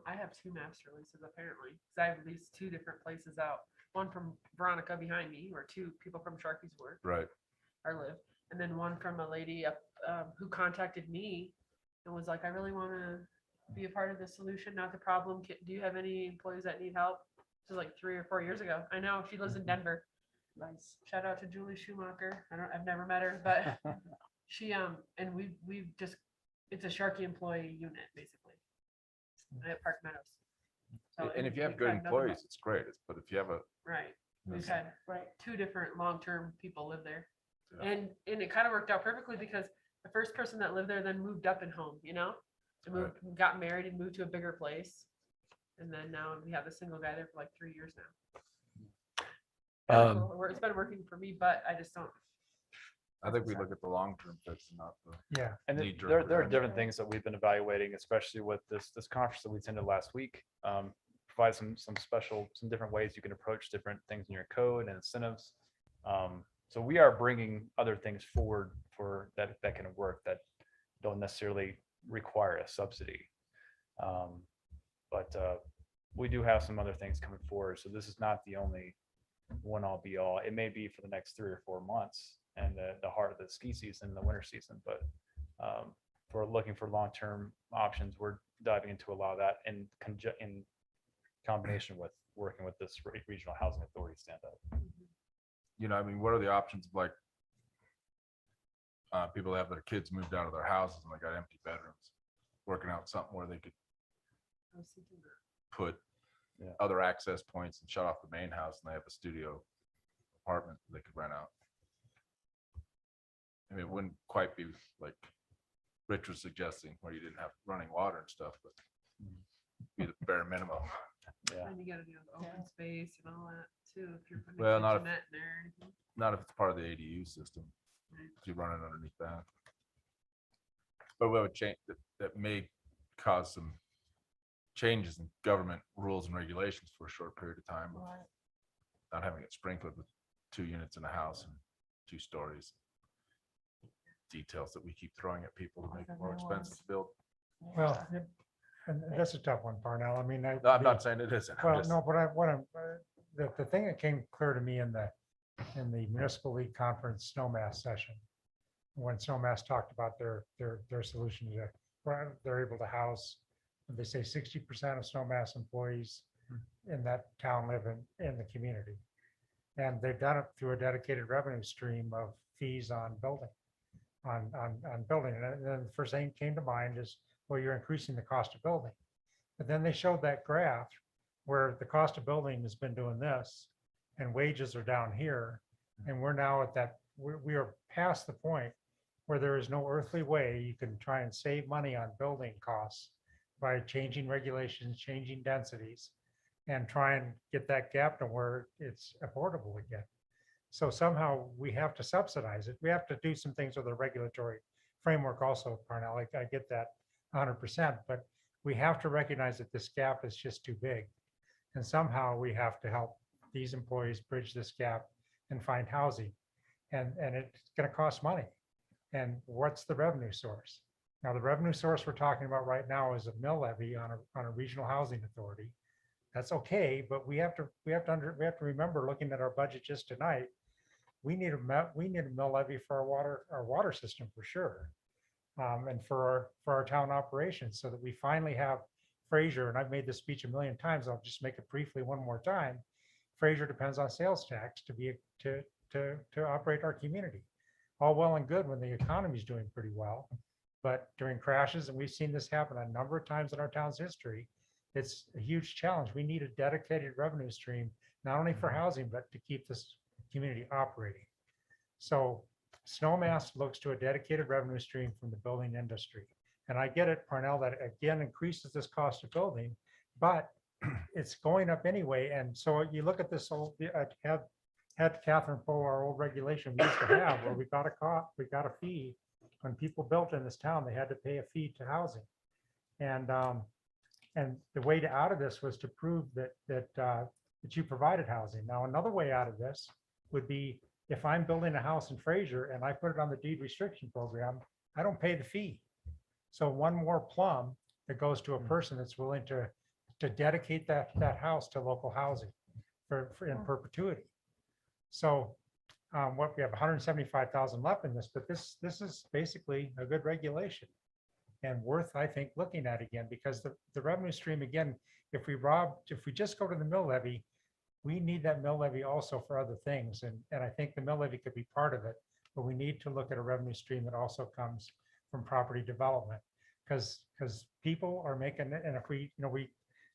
I have 2 master leases apparently, because I have leased 2 different places out. One from Veronica behind me, where 2 people from Sharky's work Right. or live, and then one from a lady up who contacted me and was like, I really want to be a part of the solution, not the problem. Do you have any employees that need help? This was like 3 or 4 years ago. I know she lives in Denver. nice. Shout out to Julie Schumacher. I've never met her, but she and we've just, it's a Sharky employee unit basically at Park Meadows. So, And if you have we've good had nothing but- employees, it's great. But if you have a, Right. We've Yes. had Right. 2 different long-term people live there. Yeah. And it kind of worked out perfectly because the first person that lived there then moved up in home, you know? And moved, got married and moved to a bigger place. And then now we have a single guy there for like 3 years now. Kinda cool. It's been working for me, but I just don't. I think we look at the long-term fix and not the. Yeah, And knee there jerk are reaction. different things that we've been evaluating, especially with this conference that we attended last week. Provide some different ways you can approach different things in your code and incentives. So we are bringing other things forward for that can work that don't necessarily require a subsidy. But we do have some other things coming forward. So this is not the only one all be all. It may be for the next 3 or 4 months and the heart of the ski season, the winter season. But if we're looking for long-term options, we're diving into a lot of that in combination with working with this regional housing authority stand up. You know, I mean, what are the options of like people that have their kids moved out of their houses and they got empty bedrooms, working out something where they could I was thinking that. put Yeah. other access points and shut off the main house and they have a studio apartment they could rent out. I mean, it wouldn't quite be like Rich was suggesting where you didn't have running water and stuff, but be the bare minimum. Yeah. And you gotta do the open space and all that too, if you're putting Well, a not if- kitchenette in there. or anything. Not if it's part of the ADU system, Right. if you run it underneath that. But what would change, that may cause some changes in government rules and regulations for a short period of time, with not having it sprinkled with 2 units in a house and 2 stories. Details that we keep throwing at people to make it more expensive to build. well, and that's a tough one, Parnell. I mean, No, I'm not saying it isn't. I'm Well, just- no, but what I'm, the thing that came clear to me in the municipal league conference snowmass session, when snowmass talked about their solution to, where they're able to house, they say 60% of snowmass employees in that town live in the community. And they've done it through a dedicated revenue stream of fees on building, on building. And then the first thing came to mind is, well, you're increasing the cost of building. But then they showed that graph where the cost of building has been doing this and wages are down here. And we're now at that, we are past the point where there is no earthly way you can try and save money on building costs by changing regulations, changing densities, and try and get that gap to where it's affordable again. So somehow we have to subsidize it. We have to do some things with the regulatory framework also, Parnell. I get that 100%, but we have to recognize that this gap is just too big. And somehow we have to help these employees bridge this gap and find housing. And it's going to cost money. And what's the revenue source? Now, the revenue source we're talking about right now is a mill levy on a regional housing authority. That's okay, but we have to remember, looking at our budget just tonight, we need a mill levy for our water system for sure. And for our town operations, so that we finally have Fraser, and I've made this speech a million times, I'll just make it briefly one more time. Fraser depends on sales tax to operate our community. All well and good when the economy is doing pretty well, but during crashes, and we've seen this happen a number of times in our town's history, it's a huge challenge. We need a dedicated revenue stream, not only for housing, but to keep this community operating. So Snowmass looks to a dedicated revenue stream from the building industry. And I get it, Parnell, that again increases this cost of building, but it's going up anyway. And so you look at this old, had Catherine pull our old regulation we used to have, where we got a fee when people built in this town, they had to pay a fee to housing. And the way out of this was to prove that you provided housing. Now, another way out of this would be if I'm building a house in Fraser and I put it on the deed restriction program, I don't pay the fee. So one more plum that goes to a person that's willing to dedicate that house to local housing for in perpetuity. So what we have 175,000 left in this, but this is basically a good regulation and worth, I think, looking at again, because the revenue stream, again, if we just go to the mill levy, we need that mill levy also for other things. And I think the mill levy could be part of it, but we need to look at a revenue stream that also comes from property development, because people are making it. And if we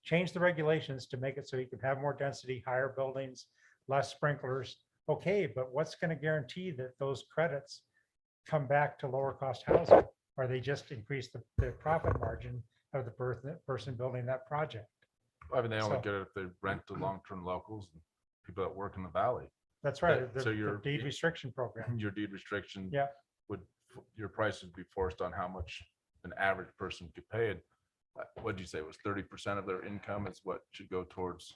change the regulations to make it so you can have more density, higher buildings, less sprinklers, okay, but what's going to guarantee that those credits come back to lower cost housing, or they just increase the profit margin of the person building that project? I mean, they only So- get it if they rent to long-term locals and people that work in the valley. That's right. So The your deed restriction program. your deed restriction Yeah. your price would be forced on how much an average person could pay. And what did you say, it was 30% of their income is what should go towards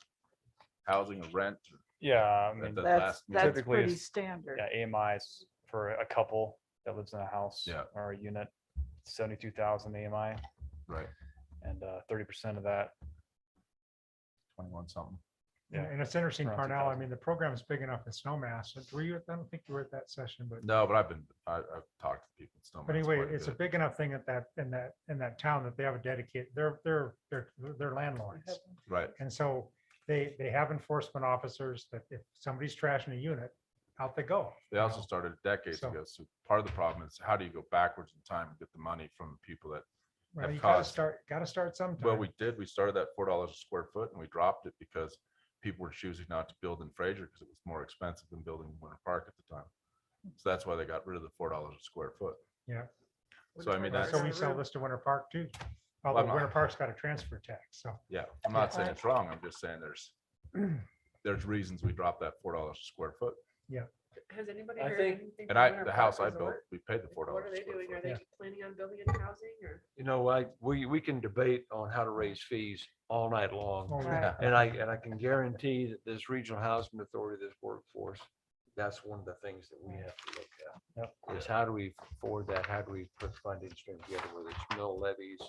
housing or rent? Yeah, I At mean, the That's last meeting? typically pretty it's- standard. yeah, AMIs for a couple that lives in a house Yeah. or a unit, 72,000 AMI, Right, and 30% of that. 21 something. Yeah. And it's interesting, Around Parnell, I 2,000. mean, the program is big enough in Snowmass. Were you, I don't think you were at that session, but No, but I've talked to people. in Stillman, But it's anyway, quite a it's a bit. big enough thing in that town that they have a dedicated, they're landlords. Right, And so they have enforcement officers that if somebody's trashing a unit, out they go. they also started decades So- ago. So part of the problem is how do you go backwards in time and get the money from people that, Well, have you gotta cost. start sometime. well, we did, we started at $4 a square foot and we dropped it because people were choosing not to build in Fraser because it was more expensive than building in Winter Park at the time. So that's why they got rid of the $4 a square foot. Yeah. So I mean, that's, So we sell this to Winter Park too. I'm Although not- Winter Park's got a transfer tax, so. yeah, I'm not saying it's wrong. I'm just saying there's reasons we dropped that $4 a square foot. Has anybody I heard think- anything? And from Winter the Park house I built, Resort? we paid the $4 What are a they square doing? Are foot. they planning on building any housing or? We can debate on how to raise fees all night long. Oh, Right. yeah. And I can guarantee that this regional housing authority, this workforce, that's one of the things that we have to look at. Is how do we afford that? How do we put funding stream together, whether it's mill levies,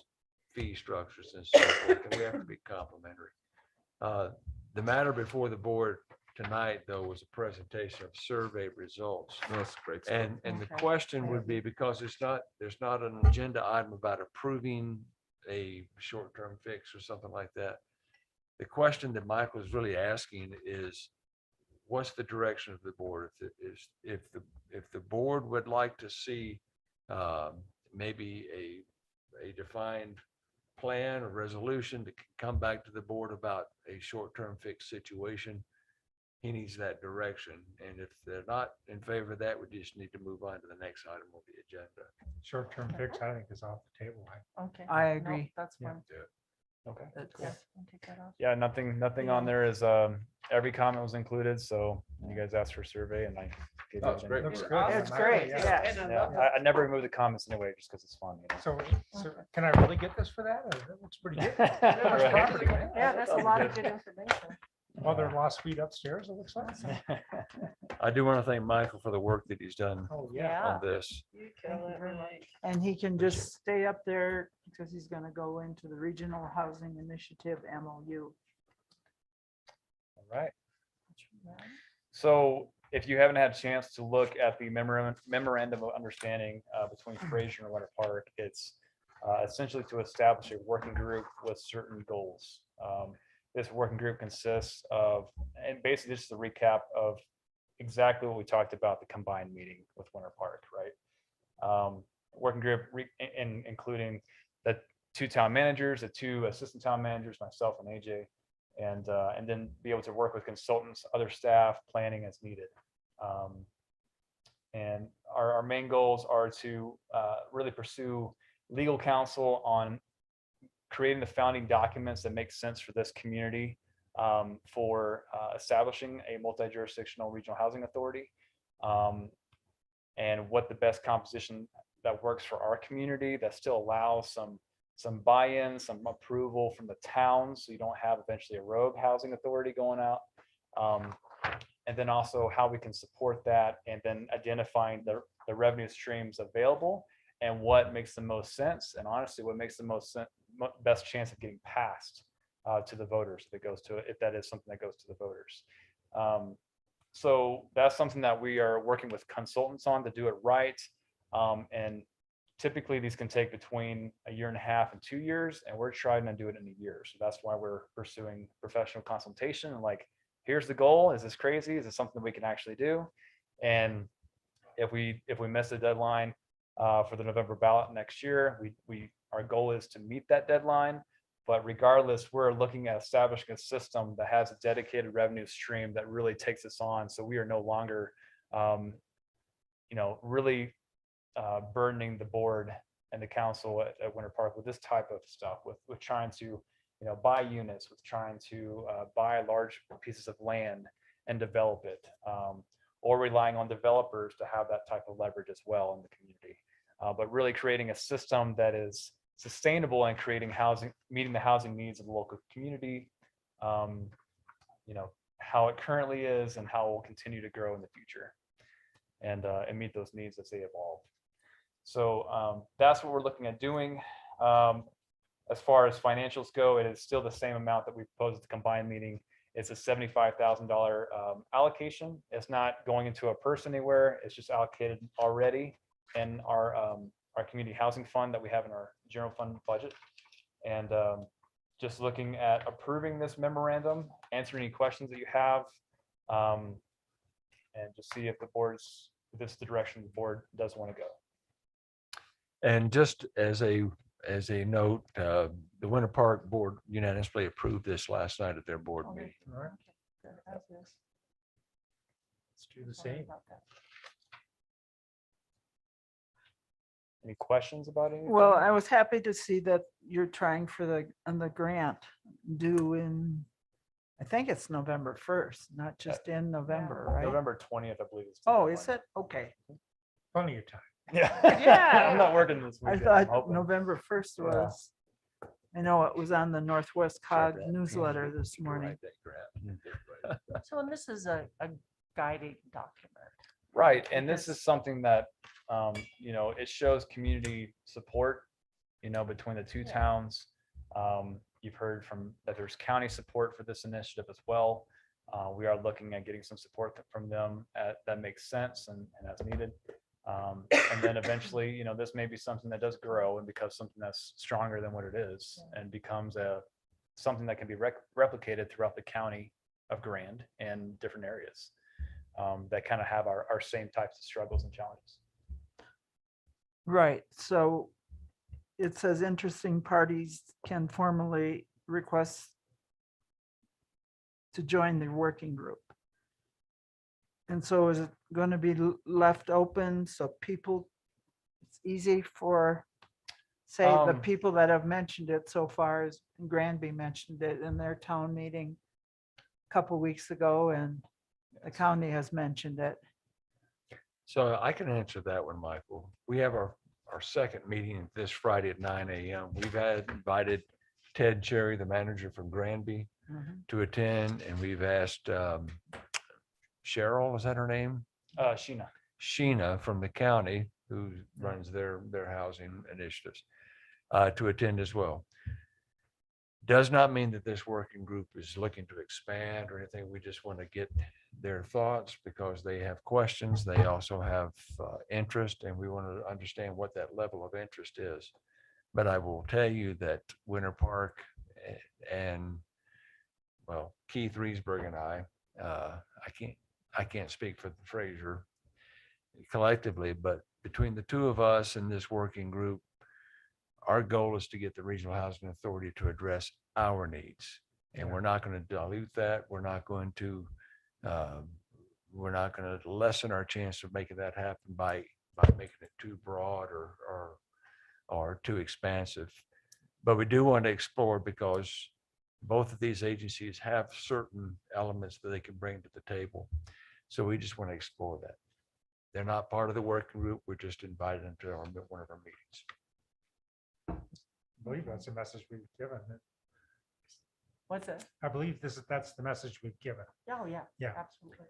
fee structures and so forth, and we have to be complementary. The matter before the board tonight, though, was a presentation of survey results. No, that's great stuff. And the Okay. question would be, because there's not an agenda item about approving a short-term fix or something like that. The question that Michael is really asking is, what's the direction of the board? If the board would like to see maybe a defined plan or resolution to come back to the board about a short-term fixed situation, he needs that direction. And if they're not in favor of that, we just need to move on to the next item on the agenda. Short-term fix, I think is off the table. Okay. I Nope, agree. That's Yeah. fine. Okay. It's- Yeah, I'll take that off. Yeah, nothing on there is, every comment was included, so you guys asked for a survey and I. gave Oh, it's everything. great. Looks work. good. It's Yeah, great, yeah. yeah. And I Yeah, love I never remove the comments anyway, just because it's fun. You know? So can I really get this for that? That looks pretty good. Right. Property, right? Yeah, that's a lot of good information. Mother-in-law suite upstairs, it looks like. I do want to thank Michael for the work that he's done Oh, Yeah. on this. You Thank kill you it, very Mike. And he can just stay up there because he's gonna go into the Regional Housing Initiative MOU. All right. So if you haven't had a chance to look at the memorandum of understanding between Fraser and Winter Park, it's essentially to establish a working group with certain goals. This working group consists of, and basically just a recap of exactly what we talked about the combined meeting with Winter Park, right? Working group including the 2 town managers, the 2 assistant town managers, myself and AJ, and then be able to work with consultants, other staff, planning as needed. And our main goals are to really pursue legal counsel on creating the founding documents that make sense for this community, for establishing a multi-jurisdictional regional housing authority, and what the best composition that works for our community that still allows some buy-in, some approval from the town, so you don't have eventually a rogue housing authority going out. And then also how we can support that, and then identifying the revenue streams available and what makes the most sense, and honestly, what makes the best chance of getting passed to the voters if that is something that goes to the voters. So that's something that we are working with consultants on to do it right. And typically these can take between 1.5 years and 2 years, and we're trying to do it in a year. So that's why we're pursuing professional consultation. And like, here's the goal. Is this crazy? Is it something we can actually do? And if we miss the deadline for the November ballot next year, our goal is to meet that deadline. But regardless, we're looking at establishing a system that has a dedicated revenue stream that really takes us on. So we are no longer, really burdening the board and the council at Winter Park with this type of stuff, with trying to, buy units, with trying to buy large pieces of land and develop it, or relying on developers to have that type of leverage as well in the community. But really creating a system that is sustainable and creating housing, meeting the housing needs of the local community, how it currently is and how it will continue to grow in the future, and meet those needs as they evolve. So that's what we're looking at doing. As far as financials go, it is still the same amount that we proposed at the combined meeting. It's a $75,000 allocation. It's not going into a purse anywhere. It's just allocated already in our community housing fund that we have in our general fund budget. And just looking at approving this memorandum, answer any questions that you have, and just see if this is the direction the board does want to go. And just as a note, the Winter Park Board unanimously approved this last night at their board meeting. All right, Good, as is. let's do the Sorry same. about that. Any questions about anything? Well, I was happy to see that you're trying for the grant due in, I think it's November 1st, not just in November, right? November 20th, I believe. Is the Oh, deadline. is it? Okay. Plenty of time. Yeah. Yeah. I'm not working this I weekend. I'm thought hoping. November 1st Yeah. was, I know it was on the Northwest Cog Check that. newsletter this You can write morning. that grant. So, and this is a guiding document. Right, and this Because- is something that, it shows community support, between the two Yeah. towns. You've heard that there's county support for this initiative as well. We are looking at getting some support from them that makes sense and as needed. And then eventually, this may be something that does grow and becomes something that's stronger than what it is, and becomes something that can be replicated throughout the county of Grand and different areas that kind of have our same types of struggles and challenges. Right, so it says interesting parties can formally request to join the working group. And so is it going to be left open so people, it's easy for, say, the people that have mentioned it so far, as Granby mentioned it in their town meeting a couple weeks ago, and the county has mentioned it. So I can answer that one, Michael. We have our second meeting this Friday at 9 a.m. We've had invited Ted Cherry, the manager from Granby, to attend, and we've asked Cheryl, is that her name? Sheena. Sheena from the county, who runs their housing initiatives, to attend as well. Does not mean that this working group is looking to expand or anything. We just want to get their thoughts because they have questions. They also have interest, and we want to understand what that level of interest is. But I will tell you that Winter Park and, well, Keith Riesberg and I can't speak for the Fraser collectively, but between the two of us and this working group, our goal is to get the Regional Housing Authority to address our needs. And we're not going to dilute that. We're not going to lessen our chance of making that happen by making it too broad or too expansive. But we do want to explore, because both of these agencies have certain elements that they can bring to the table. So we just want to explore that. They're not part of the working group. We're just invited into one of our meetings. I believe that's the message we've given. What's that? I believe that's the message we've given. Oh, yeah. Yeah. Absolutely.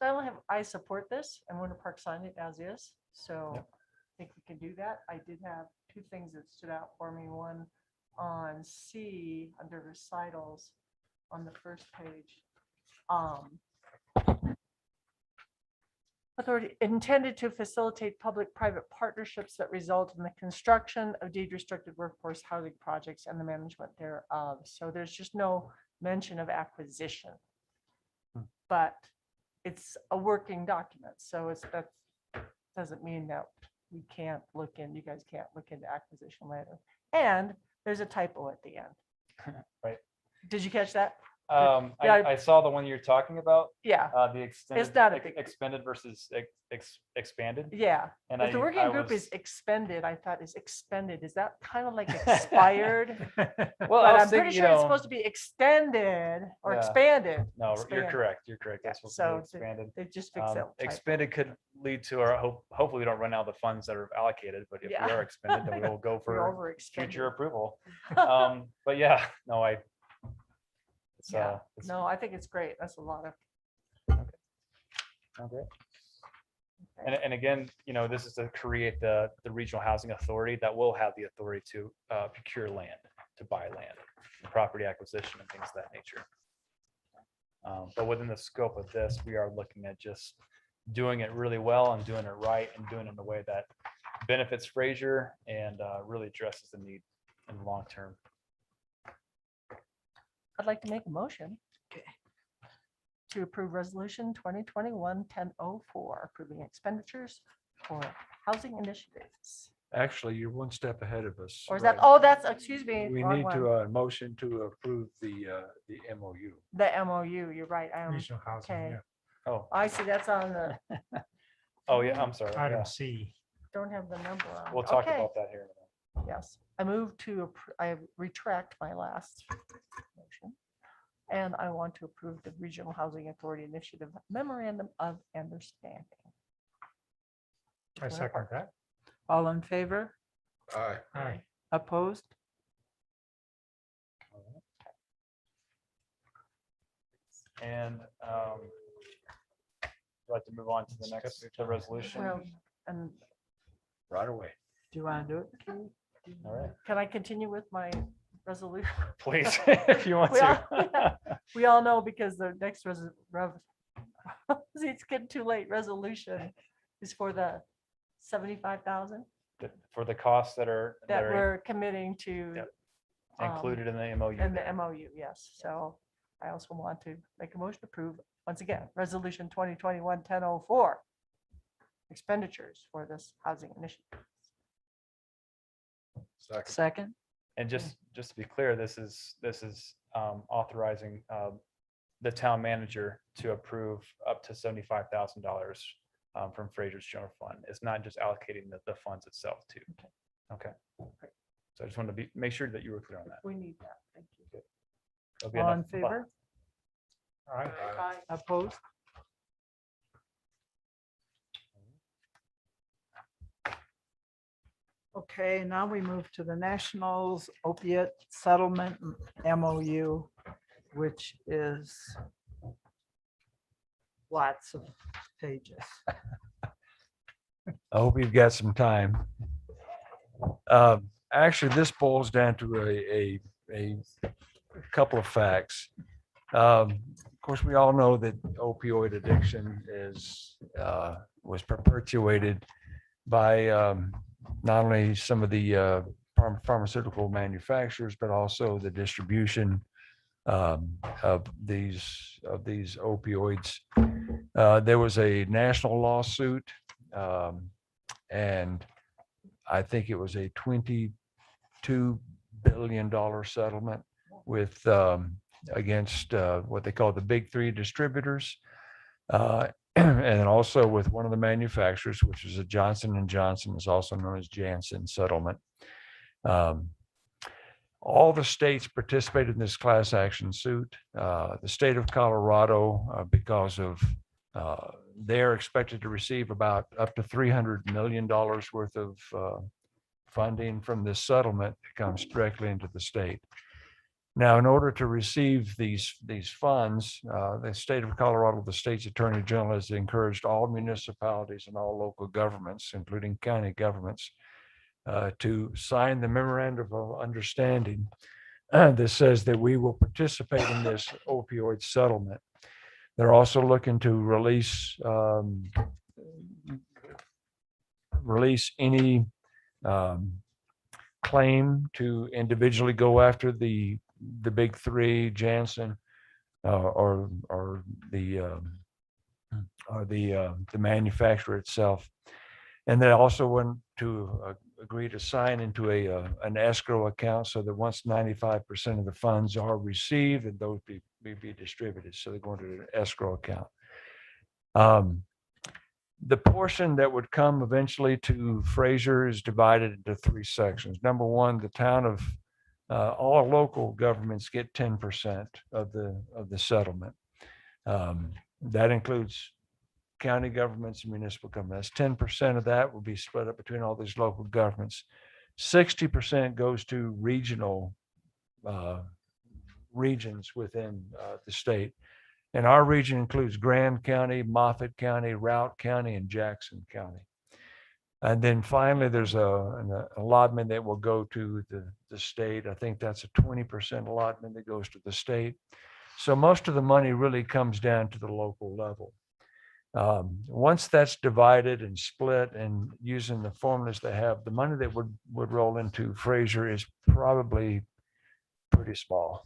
So I support this, and Winter Park signed it as is. So I think we can do that. I did have two things that stood out for me. One on C under recitals on the first page. Authority intended to facilitate public-private partnerships that result in the construction of deed-restricted workforce housing projects and the management thereof. So there's just no mention of acquisition. But it's a working document, so that doesn't mean that we can't look in, you guys can't look into acquisition later. And there's a typo at the end. Right. Did you catch that? Yeah, I saw the one you're talking about. Yeah. The extended, not a big- expended versus expanded. Yeah. And If the I working group is was- expended, I thought is expended. Is that kind of like expired? Well, But I was I'm pretty thinking, sure it's supposed to be extended or Yeah. expanded. No, you're Expand. correct. You're correct. That's supposed to So be expanded. they just fixed that. typo. Expended could lead to our hopefully we don't run out of the funds that are allocated, but if Yeah. we are expended, then we will go We're for overextended. future approval. But yeah, no, it's Yeah. No, I think it's great. That's a lot of. okay. And again, this is to create the regional housing authority that will have the authority to procure land, to buy land, property acquisition and things of that nature. But within the scope of this, we are looking at just doing it really well and doing it right and doing it in a way that benefits Fraser and really addresses the need in the long term. I'd like to make a motion. To approve resolution 2021-1004, approving expenditures for housing initiatives. Actually, you're one step ahead of us. Or is that, oh, that's, excuse me. We wrong need one. to motion to approve the MOU. The MOU, you're right. Regional housing, Okay. yeah. Oh, I see, that's on the, oh yeah, I'm sorry. Item Yeah. C. don't have the number on. We'll it. talk Okay. about that here in a minute. Yes, I move to, I retract my last motion. And I want to approve the Regional Housing Authority Initiative Memorandum of Understanding. I second that. All in favor? Aye. Aye. Opposed? And I'd like to move on to the next, the resolution. Well, and Right away. Do you want to do it? All right, can I continue with my resolution? please, if you want We all, to. we all know because the next it's getting too late, resolution is for the 75,000 For the costs that are we're committing to. Yep. included in the MOU. And the MOU, yes. So I also want to make a motion to approve, once again, resolution 2021-1004. Expenditures for this housing initiative. Second, And just to be clear, this is authorizing the town manager to approve up to $75,000 from Fraser's general fund. It's not just allocating the funds itself too. Okay. So I just wanted to make sure that you were clear on that. We need that. Thank you. There'll be all in enough fun. favor? All right. Opposed? Okay, now we move to the Nationals opiate settlement MOU, which is lots of pages. I hope you've got some time. Actually, this boils down to a couple of facts. Of course, we all know that opioid addiction was perpetuated by not only some of the pharmaceutical manufacturers, but also the distribution of these opioids. There was a national lawsuit, and I think it was a $22 billion settlement with against what they call the big three distributors, and also with one of the manufacturers, which is a Johnson & Johnson, is also known as Janssen settlement. All the states participated in this class action suit. The state of Colorado, because of they're expected to receive about up to $300 million worth of funding from this settlement that comes directly into the state. Now, in order to receive these funds, the state of Colorado, the state's attorney general, has encouraged all municipalities and all local governments, including county governments, to sign the memorandum of understanding that says that we will participate in this opioid settlement. They're also looking to release any claim to individually go after the big three, Janssen, or the manufacturer itself. And they also want to agree to sign into an escrow account so that once 95% of the funds are received, and those be distributed. So they're going to an escrow account. The portion that would come eventually to Fraser is divided into three sections. Number one, the town of all local governments get 10% of the settlement. That includes county governments and municipal governments. 10% of that will be split up between all these local governments. 60% goes to regional regions within the state. And our region includes Grand County, Moffett County, Routt County, and Jackson County. And then finally, there's an allotment that will go to the state. I think that's a 20% allotment that goes to the state. So most of the money really comes down to the local level. Once that's divided and split and using the formulas they have, the money that would roll into Fraser is probably pretty small.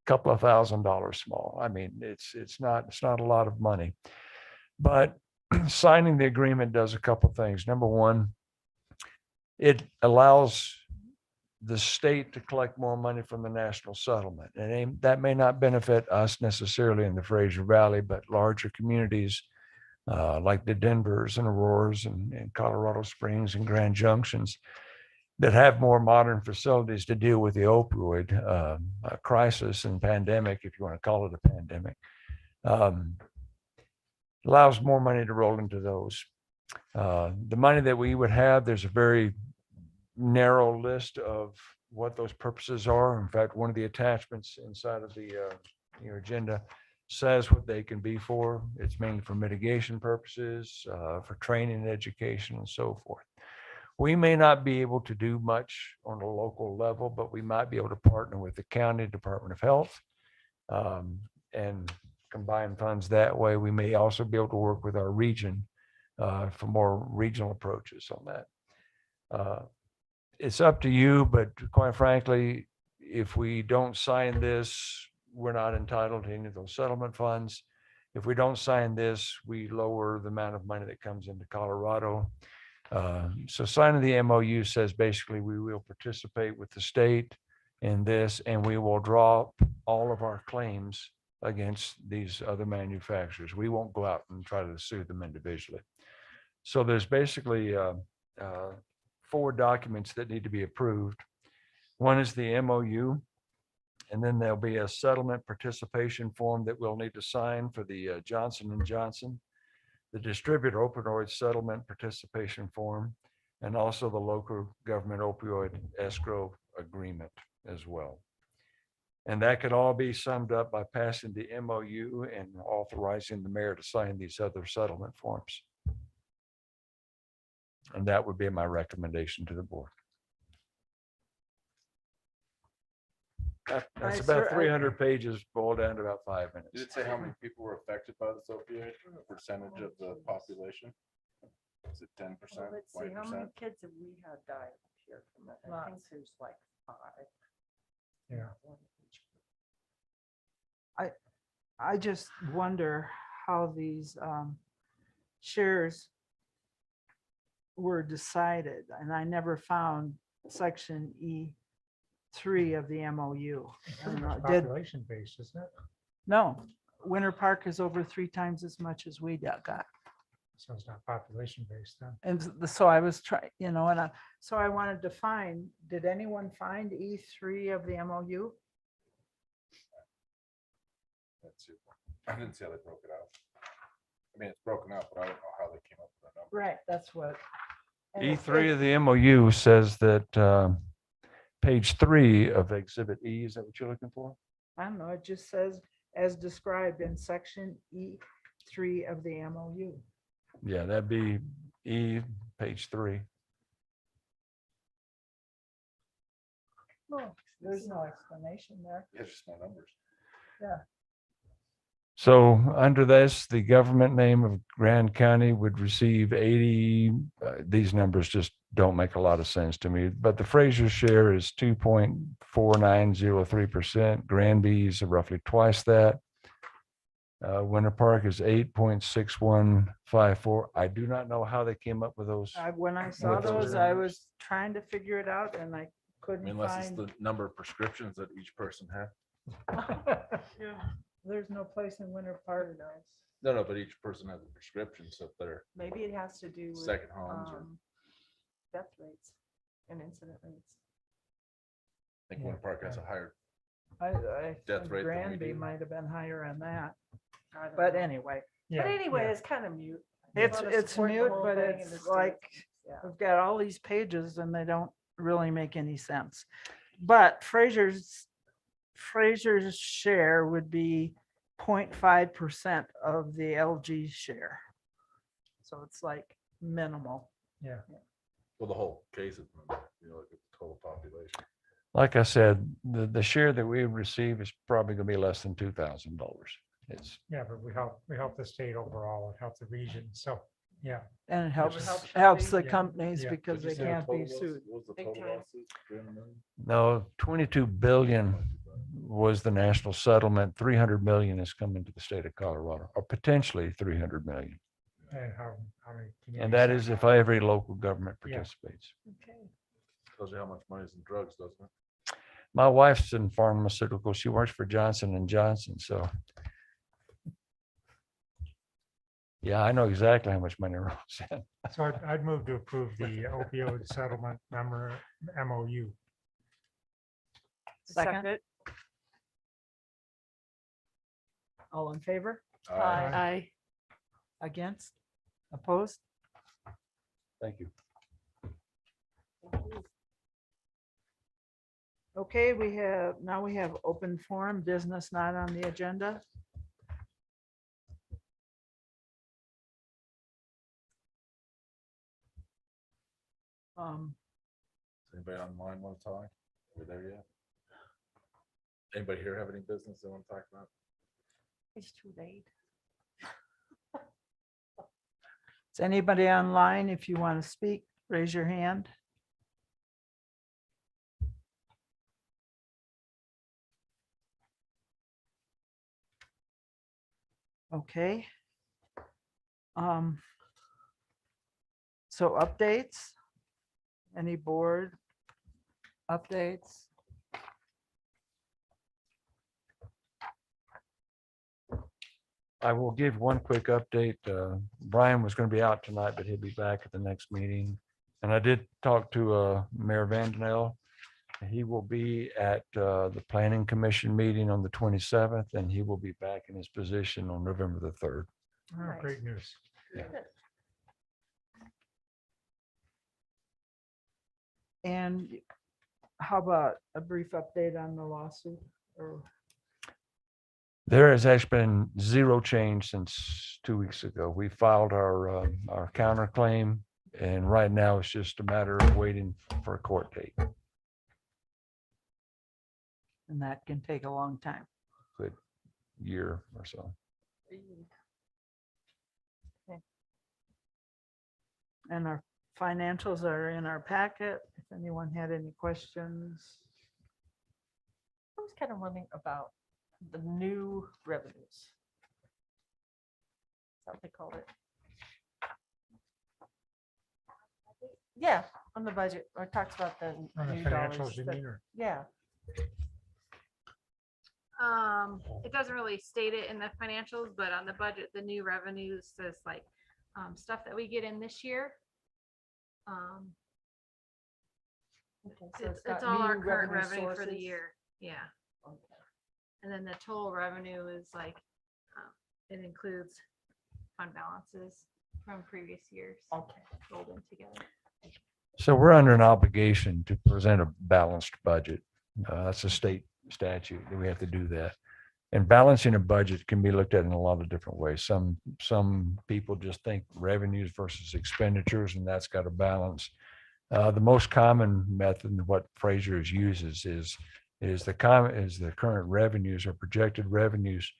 Couple of $1,000s small. I mean, it's not a lot of money, but signing the agreement does a couple of things. Number one, it allows the state to collect more money from the national settlement, and that may not benefit us necessarily in the Fraser Valley, but larger communities like the Denvers and Auroras and Colorado Springs and Grand Junctions that have more modern facilities to deal with the opioid crisis and pandemic, if you want to call it a pandemic, allows more money to roll into those. The money that we would have, there's a very narrow list of what those purposes are. In fact, one of the attachments inside of your agenda says what they can be for. It's mainly for mitigation purposes, for training and education and so forth. We may not be able to do much on a local level, but we might be able to partner with the county Department of Health and combine funds that way. We may also be able to work with our region for more regional approaches on that. It's up to you, but quite frankly, if we don't sign this, we're not entitled to any of those settlement funds. If we don't sign this, we lower the amount of money that comes into Colorado. So signing the MOU says basically we will participate with the state in this, and we will drop all of our claims against these other manufacturers. We won't go out and try to sue them individually. So there's basically 4 documents that need to be approved. One is the MOU, and then there'll be a settlement participation form that we'll need to sign for the Johnson & Johnson, the distributor opioid settlement participation form, and also the local government opioid escrow agreement as well. And that could all be summed up by passing the MOU and authorizing the mayor to sign these other settlement forms. And that would be my recommendation to the board. That's about 300 pages boiled down to about 5 minutes. Did it say how many people were affected by this opioid, percentage of the population? Is it 10%, Well, let's see, how many 20%? kids have we had die here from it? I think there's like 5. Yeah. I just wonder how these shares were decided, and I never found section E3 of the MOU. I don't know, did, Population based, isn't it? no, Winter Park is over 3 times as much as we got. So it's not population based then. And so I was trying, so I wanted to find, did anyone find E3 of the MOU? Let's see. I didn't see how they broke it out. I mean, it's broken out, but I don't know how they came up with that number. Right, that's what. and E3 of the MOU says that page 3 of Exhibit E, is that what you're looking for? I don't know, it just says, as described in section E3 of the MOU. Yeah, that'd be E, page 3. No, there's no explanation there. It's just my numbers. Yeah. So under this, the government name of Grand County would receive 80, these numbers just don't make a lot of sense to me, but the Fraser share is 2.4903%. Granby's roughly twice that. Winter Park is 8.6154. I do not know how they came up with those. When I saw What's the those, I numbers? was trying to figure it out and I I couldn't mean, unless it's find, the number of prescriptions that each person had. there's no place in Winter Park. No, but each person has a prescription, so if they're Maybe it has to do with second homes or, death rates and incident rates. I think Winter Park has a higher, I Death think rate than we Granby do. might have been higher on that, I don't but know. anyway, But anyway, it's kind of mute. it's wanna it's support the mute, whole but thing and it's the like, state. Yeah. we've got all these pages and they don't really make any sense. But Fraser's share would be 0.5% of the LG share. So it's like minimal. Yeah. well, the whole case is, like the total population. Like I said, the share that we receive is probably gonna be less than $2,000. It's, Yeah, but we help the state overall, it helps the region. So, yeah. And it help helps the Yeah. companies Yeah. because Did you they say the can't be total was- sued. what was the Big total time. lawsuit? 300 million? no, 22 billion was the national settlement. 300 million is coming to the state of Colorado, or potentially 300 million. And how many? And that communities is if signed up? every local government Yeah. participates. Okay. Tells you how much money is in drugs, doesn't it? My wife's in pharmaceutical. She works for Johnson & Johnson, so. Yeah, I know exactly how much money rolls in. So I'd move to approve the opioid settlement member MOU. Second. All in favor? Aye. Against? Opposed? Thank you. Okay, now we have open forum, business not on the agenda. Does anybody online want to talk? Are we there yet? Anybody here have any business they want to talk about? It's too late. Is anybody online? If you want to speak, raise your hand. Okay. So updates? Any board updates? I will give one quick update. Brian was going to be out tonight, but he'll be back at the next meeting. And I did talk to Mayor Vandenel. He will be at the Planning Commission meeting on the 27th, and he will be back in his position on November the 3rd. Oh, Nice. great news. And how about a brief update on the lawsuit? Or There has actually been zero change since 2 weeks ago. We filed our counterclaim, and right now it's just a matter of waiting for a court date. and that can take a long time. Good year or so. And our financials are in our packet. If anyone had any questions. I was kind of wondering about the new revenues. Is that what they call it? Yeah, on the budget, or it talks about the On the new financials, dollars. you that- mean, or? Yeah, It doesn't really state it in the financials, but on the budget, the new revenues says like, stuff that we get in this year. okay, so It's got all our new current revenue for the sources. year, yeah. Okay. And then the total revenue is like, it includes fund balances from previous years Okay. rolled in together. So we're under an obligation to present a balanced budget. That's a state statute that we have to do that. And balancing a budget can be looked at in a lot of different ways. Some people just think revenues versus expenditures, and that's got a balance. The most common method, and what Fraser uses, is the current revenues or projected revenues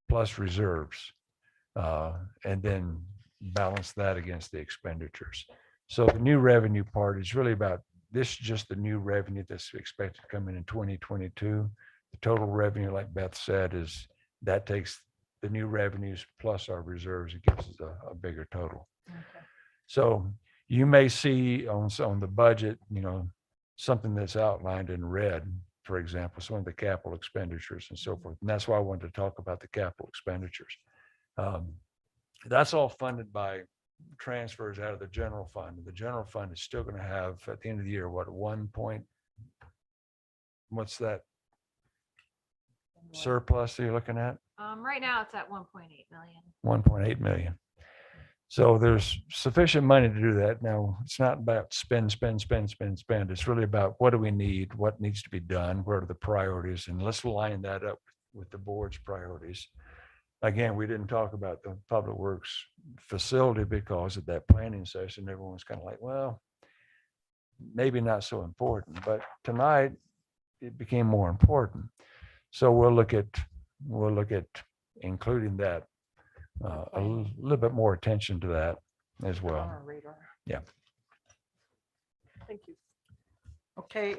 plus reserves, and then balance that against the expenditures. So the new revenue part is really about, this is just the new revenue that's expected to come in 2022. The total revenue, like Beth said, is that takes the new revenues plus our reserves. It gives us a bigger total. Okay. So you may see on the budget, something that's outlined in red, for example, some of the capital expenditures and so forth. And that's why I wanted to talk about the capital expenditures. That's all funded by transfers out of the general fund. The general fund is still going to have, at the end of the year, what's that surplus that you're looking at? Right now it's at 1.8 million. 1.8 million. So there's sufficient money to do that. Now, it's not about spend. It's really about what do we need, what needs to be done, what are the priorities, and let's line that up with the board's priorities. Again, we didn't talk about the public works facility because at that planning session, everyone was kind of like, well, maybe not so important, but tonight it became more important. So we'll look at including that, a little bit more attention to that as On well. our radar. Yeah. Thank you. Okay,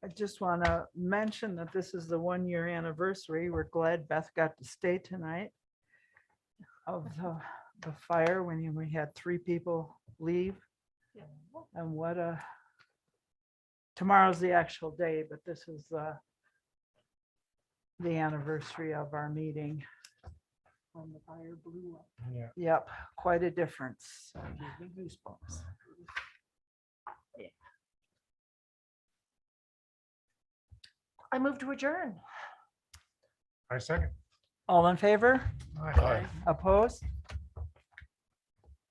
I just want to mention that this is the 1-year anniversary. We're glad Beth got to stay tonight of the fire when we had 3 people leave. And tomorrow's the actual day, but this is the anniversary of our meeting. When the fire blew up. Yeah. Yep, quite a difference. Gave me goosebumps. I move to adjourn. I second. All in favor? Aye. Opposed?